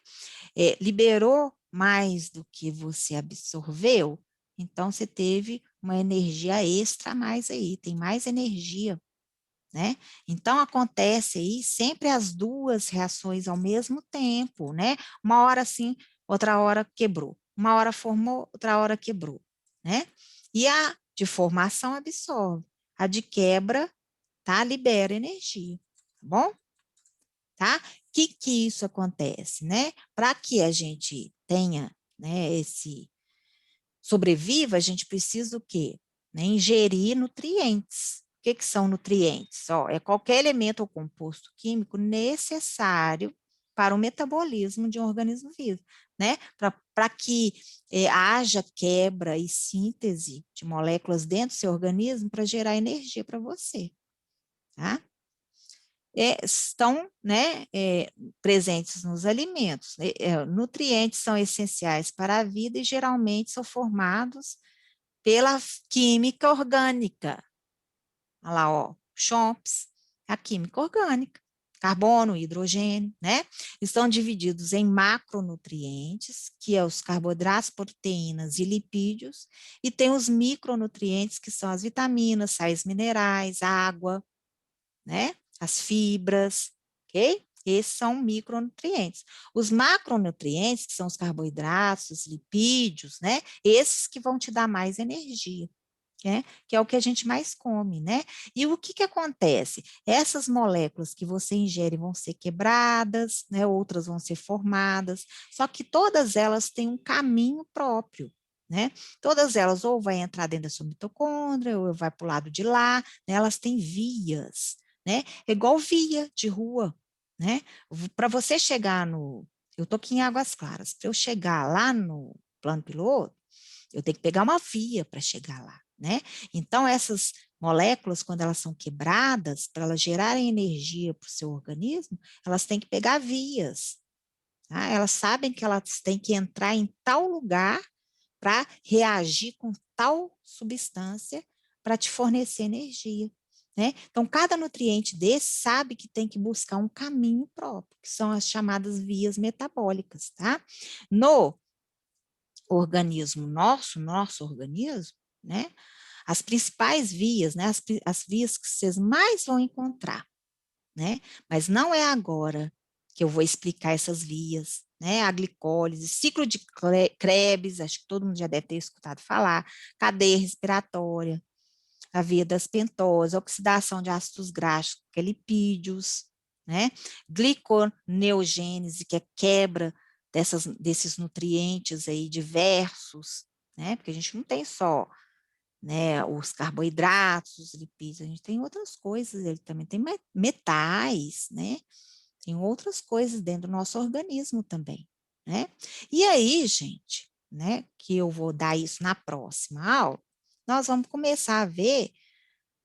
[SPEAKER 1] Liberou mais do que você absorveu, então você teve uma energia extra a mais aí, tem mais energia, né? Então acontece aí sempre as 2 reações ao mesmo tempo, né? Uma hora sim, outra hora quebrou. Uma hora formou, outra hora quebrou, né? E a de formação absorve, a de quebra, tá? Libera energia, tá bom? Tá? Que isso acontece, né? Para que a gente tenha, né, sobreviva, a gente precisa o quê? Né, ingerir nutrientes. O que são nutrientes? Ó, é qualquer elemento ou composto químico necessário para o metabolismo de um organismo vivo, né? Para que haja quebra e síntese de moléculas dentro do seu organismo para gerar energia para você, tá? Estão, né, presentes nos alimentos. Nutrientes são essenciais para a vida e geralmente são formados pela química orgânica. Olha lá, ó, CHOMPS, a química orgânica, carbono, hidrogênio, né? Estão divididos em macronutrientes, que é os carboidratos, proteínas e lipídios, e tem os micronutrientes, que são as vitaminas, sais minerais, água, né? As fibras, ok? Esses são micronutrientes. Os macronutrientes, que são os carboidratos, os lipídios, né? Esses que vão te dar mais energia, né? Que é o que a gente mais come, né? E o que acontece? Essas moléculas que você ingere vão ser quebradas, né? Outras vão ser formadas, só que todas elas têm um caminho próprio, né? Todas elas ou vai entrar dentro da sua mitocôndria, ou vai para o lado de lá, né? Elas têm vias, né? É igual via de rua, né? Para você chegar no... Eu estou aqui em Águas Claras, para eu chegar lá no plano piloto, eu tenho que pegar uma via para chegar lá, né? Então, essas moléculas, quando elas são quebradas, para elas gerarem energia para o seu organismo, elas têm que pegar vias, tá? Elas sabem que elas têm que entrar em tal lugar para reagir com tal substância para te fornecer energia, né? Então, cada nutriente desse sabe que tem que buscar um caminho próprio, que são as chamadas vias metabólicas, tá? No organismo nosso organismo, né? As principais vias, né? As vias que vocês mais vão encontrar, né? Mas não é agora que eu vou explicar essas vias, né? A glicólise, ciclo de Krebs, acho que todo mundo já deve ter escutado falar, cadeia respiratória, a via das pentoses, oxidação de ácidos graxos, que é lipídios, né? Gliconeogênese, que é quebra desses nutrientes aí diversos, né? Porque a gente não tem só, né, os carboidratos, os lipídios, a gente tem outras coisas, ele também tem metais, né? Tem outras coisas dentro do nosso organismo também, né? E aí, gente, né, que eu vou dar isso na próxima aula, nós vamos começar a ver,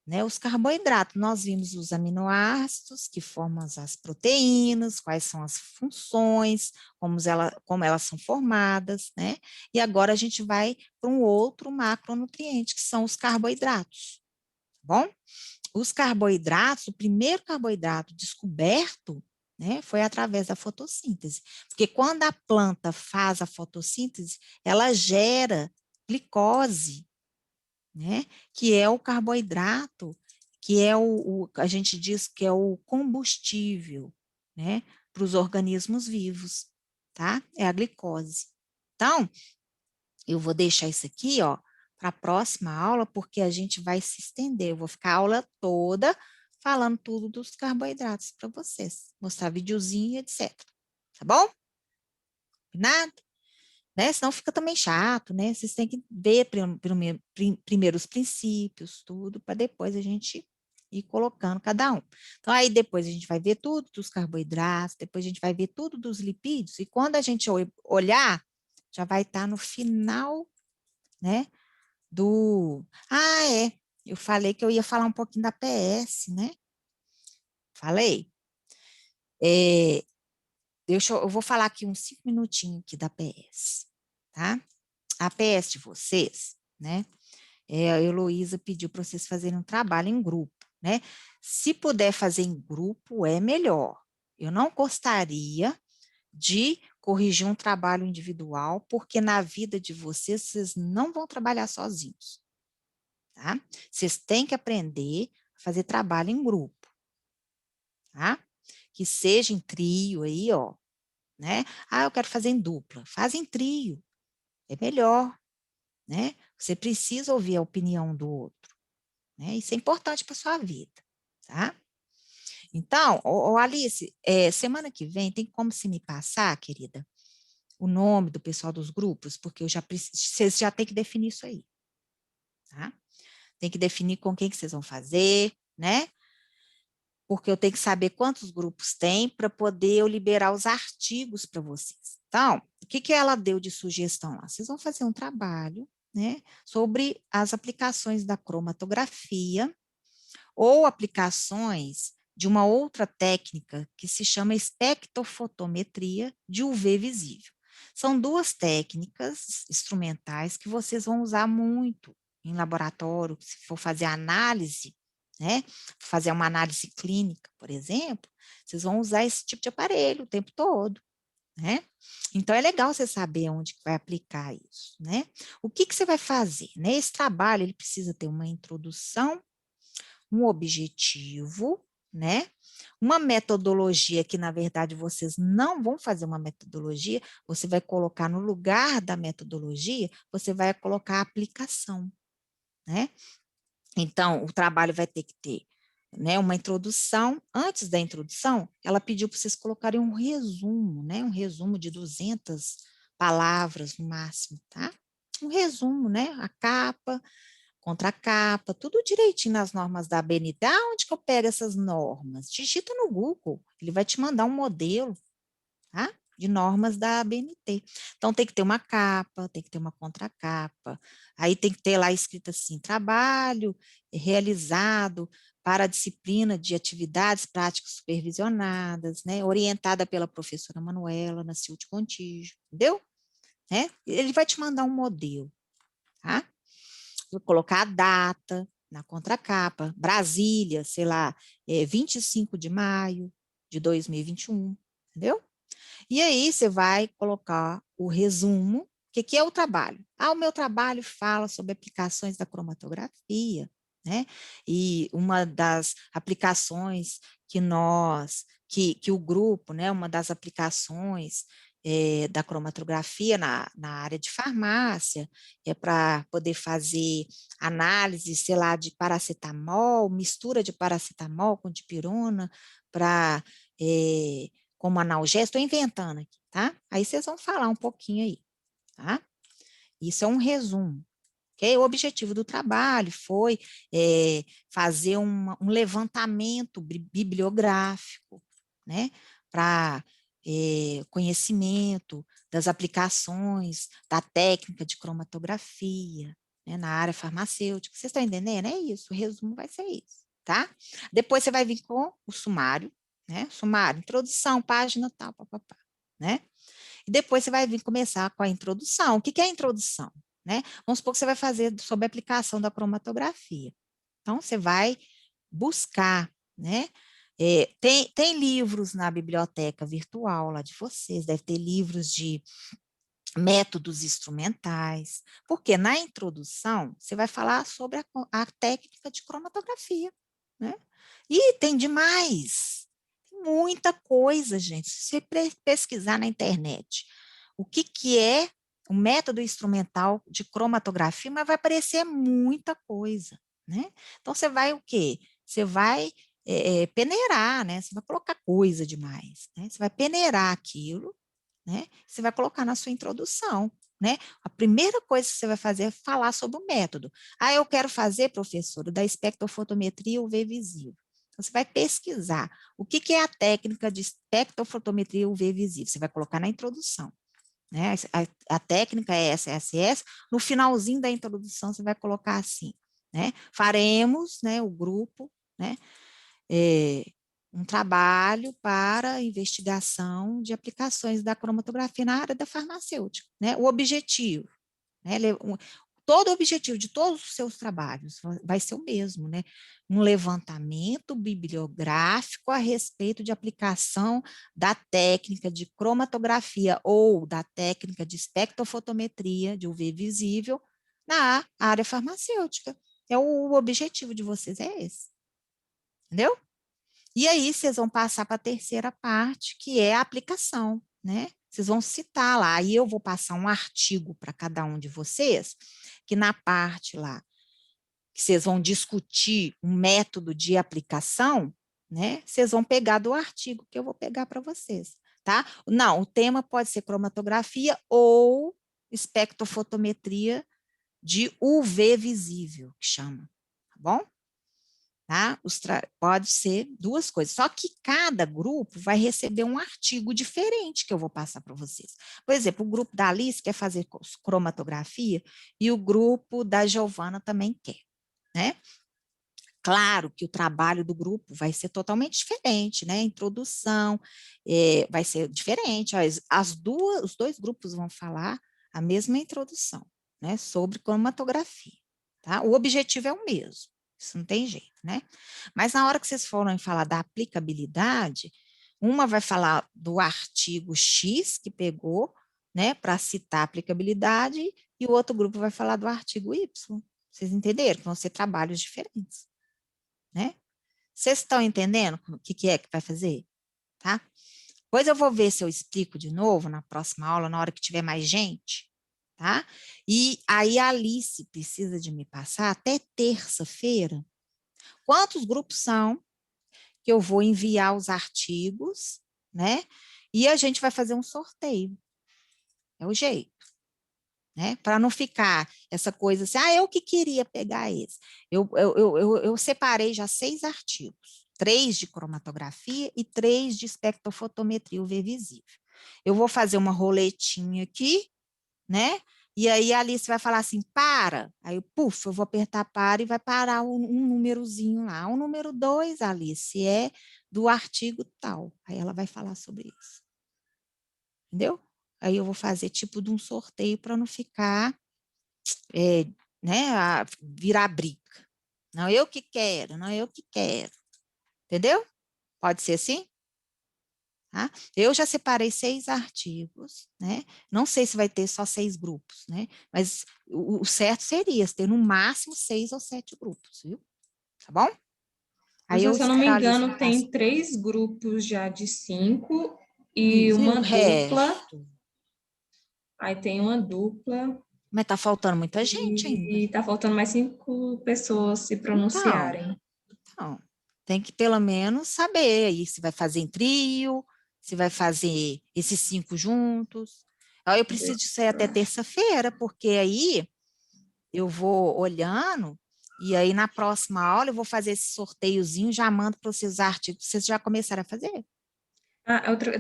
[SPEAKER 1] né, os carboidratos. Nós vimos os aminoácidos que formam as proteínas, quais são as funções, como elas são formadas, né? E agora a gente vai para um outro macronutriente, que são os carboidratos, tá bom? Os carboidratos, o primeiro carboidrato descoberto, né, foi através da fotossíntese. Porque quando a planta faz a fotossíntese, ela gera glicose, né, que é o carboidrato, que é a gente diz que é o combustível, né, para os organismos vivos, tá? É a glicose. Então, eu vou deixar isso aqui, ó, para a próxima aula, porque a gente vai se estender. Eu vou ficar a aula toda falando tudo dos carboidratos para vocês, mostrar videozinho, etc. Tá bom? Combinado? Né? Senão fica também chato, né? Vocês têm que ver primeiro os princípios, tudo, para depois a gente ir colocando cada um. Então, aí depois a gente vai ver tudo dos carboidratos, depois a gente vai ver tudo dos lipídios, e quando a gente olhar, já vai estar no final, né? Eu falei que eu ia falar um pouquinho da PS, né? Falei. Eu vou falar aqui uns 5 minutinhos aqui da PS, tá? A PS de vocês, né? A Heloísa pediu para vocês fazerem um trabalho em grupo, né? Se puder fazer em grupo, é melhor. Eu não gostaria de corrigir um trabalho individual, porque na vida de vocês não vão trabalhar sozinhos, tá? Vocês têm que aprender a fazer trabalho em grupo, tá? Que seja em trio aí, ó, né? Eu quero fazer em dupla. Faz em trio, é melhor, né? Você precisa ouvir a opinião do outro, né? Isso é importante para sua vida, tá? Então, Alice, semana que vem tem como se me passar, querida, o nome do pessoal dos grupos, porque vocês já têm que definir isso aí, tá? Tem que definir com quem que vocês vão fazer, né? Porque eu tenho que saber quantos grupos tem para poder eu liberar os artigos para vocês. Então, o que ela deu de sugestão lá? Vocês vão fazer um trabalho, né, sobre as aplicações da cromatografia ou aplicações de uma outra técnica que se chama espectrofotometria de UV visível. São duas técnicas instrumentais que vocês vão usar muito em laboratório, se for fazer análise, né? Fazer uma análise clínica, por exemplo, vocês vão usar esse tipo de aparelho o tempo todo, né? Então, é legal você saber onde que vai aplicar isso, né? O que você vai fazer, né? Esse trabalho, ele precisa ter uma introdução, um objetivo, né? Uma metodologia que, na verdade, vocês não vão fazer uma metodologia, você vai colocar no lugar da metodologia, você vai colocar a aplicação, né? Então, o trabalho vai ter que ter, né, uma introdução. Antes da introdução, ela pediu para vocês colocarem um resumo, né? Um resumo de 200 palavras no máximo, tá? um resumo, né? A capa, contracapa, tudo direitinho nas normas da ABNT. Onde que eu pego essas normas? Digita no Google, ele vai te mandar um modelo, tá? De normas da ABNT. Então, tem que ter uma capa, tem que ter uma contracapa, aí tem que ter lá escrito assim, trabalho realizado para a disciplina de atividades práticas supervisionadas, né, orientada pela professora Manuela Nascimento Contígio, entendeu? Né? Ele vai te mandar um modelo, tá? Vou colocar a data na contracapa, Brasília, sei lá, 25 de maio de 2021, entendeu? E aí você vai colocar o resumo. O que é o trabalho? O meu trabalho fala sobre aplicações da cromatografia, né? E uma das aplicações que o grupo, né? Uma das aplicações da cromatografia na área de farmácia é para poder fazer análise, sei lá, de paracetamol, mistura de paracetamol com dipirona para como analgésico, estou inventando aqui, tá? Aí vocês vão falar um pouquinho aí, tá? Isso é um resumo. Okay? O objetivo do trabalho foi fazer um levantamento bibliográfico, né? Para conhecimento das aplicações da técnica de cromatografia, né? Na área farmacêutica. Vocês estão entendendo? É isso, o resumo vai ser isso, tá? Depois você vai vir com o sumário, né? Sumário, introdução, página tal, papapá, né? E depois você vai vir começar com a introdução. O que é a introdução? Né? Vamos supor que você vai fazer sobre a aplicação da cromatografia. Então, você vai buscar, né? Tem livros na biblioteca virtual lá de vocês, deve ter livros de métodos instrumentais, porque na introdução você vai falar sobre a técnica de cromatografia, né? E tem demais, tem muita coisa, gente. Se você pesquisar na internet o que é o método instrumental de cromatografia, mas vai aparecer muita coisa, né? Então você vai o quê? Você vai peneirar, né? Você vai colocar coisa demais, né? Você vai peneirar aquilo, né? Você vai colocar na sua introdução, né? A primeira coisa que você vai fazer é falar sobre o método. Eu quero fazer, professor, da espectrofotometria UV visível. Então, você vai pesquisar o que é a técnica de espectrofotometria UV visível. Você vai colocar na introdução, né? A técnica é essa. No finalzinho da introdução, você vai colocar assim, né? Faremos, né, o grupo, né? Um trabalho para investigação de aplicações da cromatografia na área da farmacêutica, né? O objetivo, né? Todo o objetivo de todos os seus trabalhos vai ser o mesmo, né? Um levantamento bibliográfico a respeito de aplicação da técnica de cromatografia ou da técnica de espectrofotometria de UV visível na área farmacêutica. O objetivo de vocês é esse, entendeu? E aí vocês vão passar para a terceira parte, que é a aplicação, né? Vocês vão citar lá, aí eu vou passar um artigo para cada um de vocês, que na parte lá, que vocês vão discutir um método de aplicação, né? Vocês vão pegar do artigo que eu vou pegar para vocês, tá? Não, o tema pode ser cromatografia ou espectrofotometria de UV visível, que chama, tá bom? Tá? Pode ser duas coisas, só que cada grupo vai receber um artigo diferente que eu vou passar para vocês. Por exemplo, o grupo da Alice quer fazer cromatografia e o grupo da Giovana também quer, né? Claro que o trabalho do grupo vai ser totalmente diferente, né? A introdução vai ser diferente. Os dois grupos vão falar a mesma introdução, né? Sobre cromatografia, tá? O objetivo é o mesmo. Isso não tem jeito, né? Mas na hora que vocês forem falar da aplicabilidade, uma vai falar do artigo X que pegou, né, para citar a aplicabilidade, e o outro grupo vai falar do artigo Y. Vocês entenderam? Que vão ser trabalhos diferentes, né? Vocês estão entendendo o que é que vai fazer? Tá? Depois eu vou ver se eu explico de novo na próxima aula, na hora que tiver mais gente, tá? E aí a Alice precisa de me passar até terça-feira quantos grupos são que eu vou enviar os artigos, né? E a gente vai fazer um sorteio. É o jeito, né? Para não ficar essa coisa assim, eu que queria pegar esse. Eu separei já 6 artigos, 3 de cromatografia e 3 de espectrofotometria UV visível. Eu vou fazer uma roletinha aqui, né? E aí a Alice vai falar assim, para. Aí eu vou apertar para e vai parar um númerozinho lá. O número 2, Alice, é do artigo tal. Aí ela vai falar sobre isso. Entendeu? Aí eu vou fazer tipo de um sorteio para não ficar, né, virar briga. Não, eu que quero, não, eu que quero. Entendeu? Pode ser assim? Tá? Eu já separei 6 artigos, né? Não sei se vai ter só 6 grupos, né? Mas o certo seria ter no máximo 6 ou 7 grupos, viu? Tá bom? Aí
[SPEAKER 4] Se eu não me
[SPEAKER 1] espero a Alice
[SPEAKER 4] engano,
[SPEAKER 1] passar.
[SPEAKER 4] tem 3 grupos já de 5 e
[SPEAKER 1] Isso,
[SPEAKER 4] uma
[SPEAKER 1] o
[SPEAKER 4] dupla.
[SPEAKER 1] resto.
[SPEAKER 4] Aí tem uma dupla
[SPEAKER 1] Mas tá faltando muita gente ainda.
[SPEAKER 4] e tá faltando mais 5 pessoas se pronunciarem.
[SPEAKER 1] Então, tem que pelo menos saber aí se vai fazer em trio, se vai fazer esses 5 juntos. Eu preciso disso aí até terça-feira, porque aí eu vou olhando e aí na próxima aula eu vou fazer esse sorteiozinho, já mando para vocês os artigos. Vocês já começaram a fazer?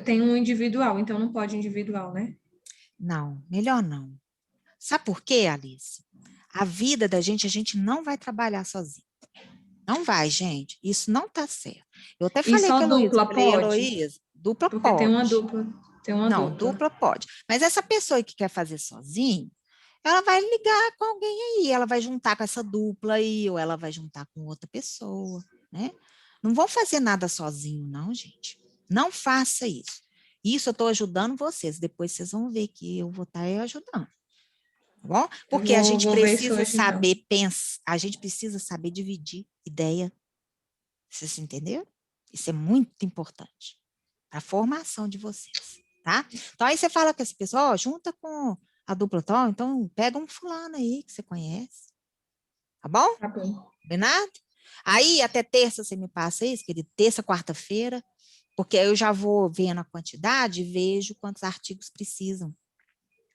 [SPEAKER 4] Tem um individual, então não pode individual, né?
[SPEAKER 1] Não, melhor não. Sabe por quê, Alice? A vida da gente, a gente não vai trabalhar sozinho. Não vai, gente. Isso não está certo. Eu até
[SPEAKER 4] E
[SPEAKER 1] falei
[SPEAKER 4] só
[SPEAKER 1] com a Heloísa.
[SPEAKER 4] dupla
[SPEAKER 1] Falei,
[SPEAKER 4] pode?
[SPEAKER 1] Heloísa, dupla
[SPEAKER 4] Porque tem
[SPEAKER 1] pode.
[SPEAKER 4] uma dupla. Tem uma
[SPEAKER 1] Não,
[SPEAKER 4] dupla.
[SPEAKER 1] dupla pode. Mas essa pessoa que quer fazer sozinho, ela vai ligar com alguém aí, ela vai juntar com essa dupla aí, ou ela vai juntar com outra pessoa, né? Não vão fazer nada sozinho, não, gente. Não faça isso. Isso eu estou ajudando vocês. Depois vocês vão ver que eu vou estar ajudando. Tá bom? Porque a gente
[SPEAKER 4] Vou ver isso
[SPEAKER 1] precisa
[SPEAKER 4] hoje, então.
[SPEAKER 1] saber pensar, a gente precisa saber dividir ideia. Vocês entenderam? Isso é muito importante para a formação de vocês, tá? Então, aí você fala com esse pessoal, junta com a dupla tal, então pega um fulano aí que você conhece, tá bom?
[SPEAKER 4] Tá bom.
[SPEAKER 1] Combinado? Aí, até terça você me passa isso, querido, terça, quarta-feira, porque aí eu já vou vendo a quantidade e vejo quantos artigos precisam.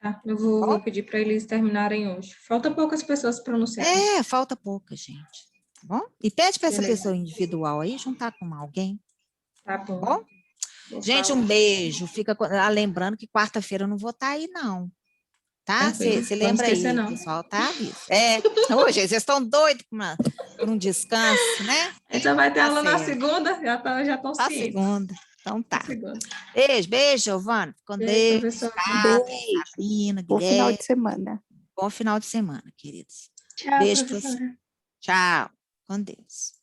[SPEAKER 4] Tá, eu vou pedir para eles terminarem hoje. Falta poucas pessoas pronunciarem.
[SPEAKER 1] Falta pouca, gente. Tá bom? E pede para essa
[SPEAKER 4] Beleza.
[SPEAKER 1] pessoa individual aí juntar com alguém.
[SPEAKER 4] Tá
[SPEAKER 1] Tá
[SPEAKER 4] bom.
[SPEAKER 1] bom?
[SPEAKER 4] Vou
[SPEAKER 1] Gente,
[SPEAKER 4] falar.
[SPEAKER 1] um beijo. Fica lembrando que quarta-feira eu não vou estar aí, não. Tá?
[SPEAKER 4] Tranquilo.
[SPEAKER 1] Você
[SPEAKER 4] Vamos
[SPEAKER 1] lembra
[SPEAKER 4] esquecer,
[SPEAKER 1] aí,
[SPEAKER 4] não.
[SPEAKER 1] pessoal, tá? Hoje vocês estão doidos por um descanso, né?
[SPEAKER 4] A gente já vai ter
[SPEAKER 1] Tá
[SPEAKER 4] aula na
[SPEAKER 1] certo.
[SPEAKER 4] segunda, já estão
[SPEAKER 1] Só
[SPEAKER 4] cientes.
[SPEAKER 1] segunda. Então
[SPEAKER 4] Na
[SPEAKER 1] tá.
[SPEAKER 4] segunda.
[SPEAKER 1] Beijo, Giovana. Com
[SPEAKER 4] Beijo,
[SPEAKER 1] Deus.
[SPEAKER 4] professora.
[SPEAKER 1] Tata,
[SPEAKER 3] Beijo.
[SPEAKER 1] Sabina,
[SPEAKER 3] Bom final
[SPEAKER 1] Guilherme.
[SPEAKER 3] de semana.
[SPEAKER 1] Bom final de semana, queridos.
[SPEAKER 4] Tchau,
[SPEAKER 1] Beijo pra você.
[SPEAKER 4] professora.
[SPEAKER 1] Tchau. Com Deus.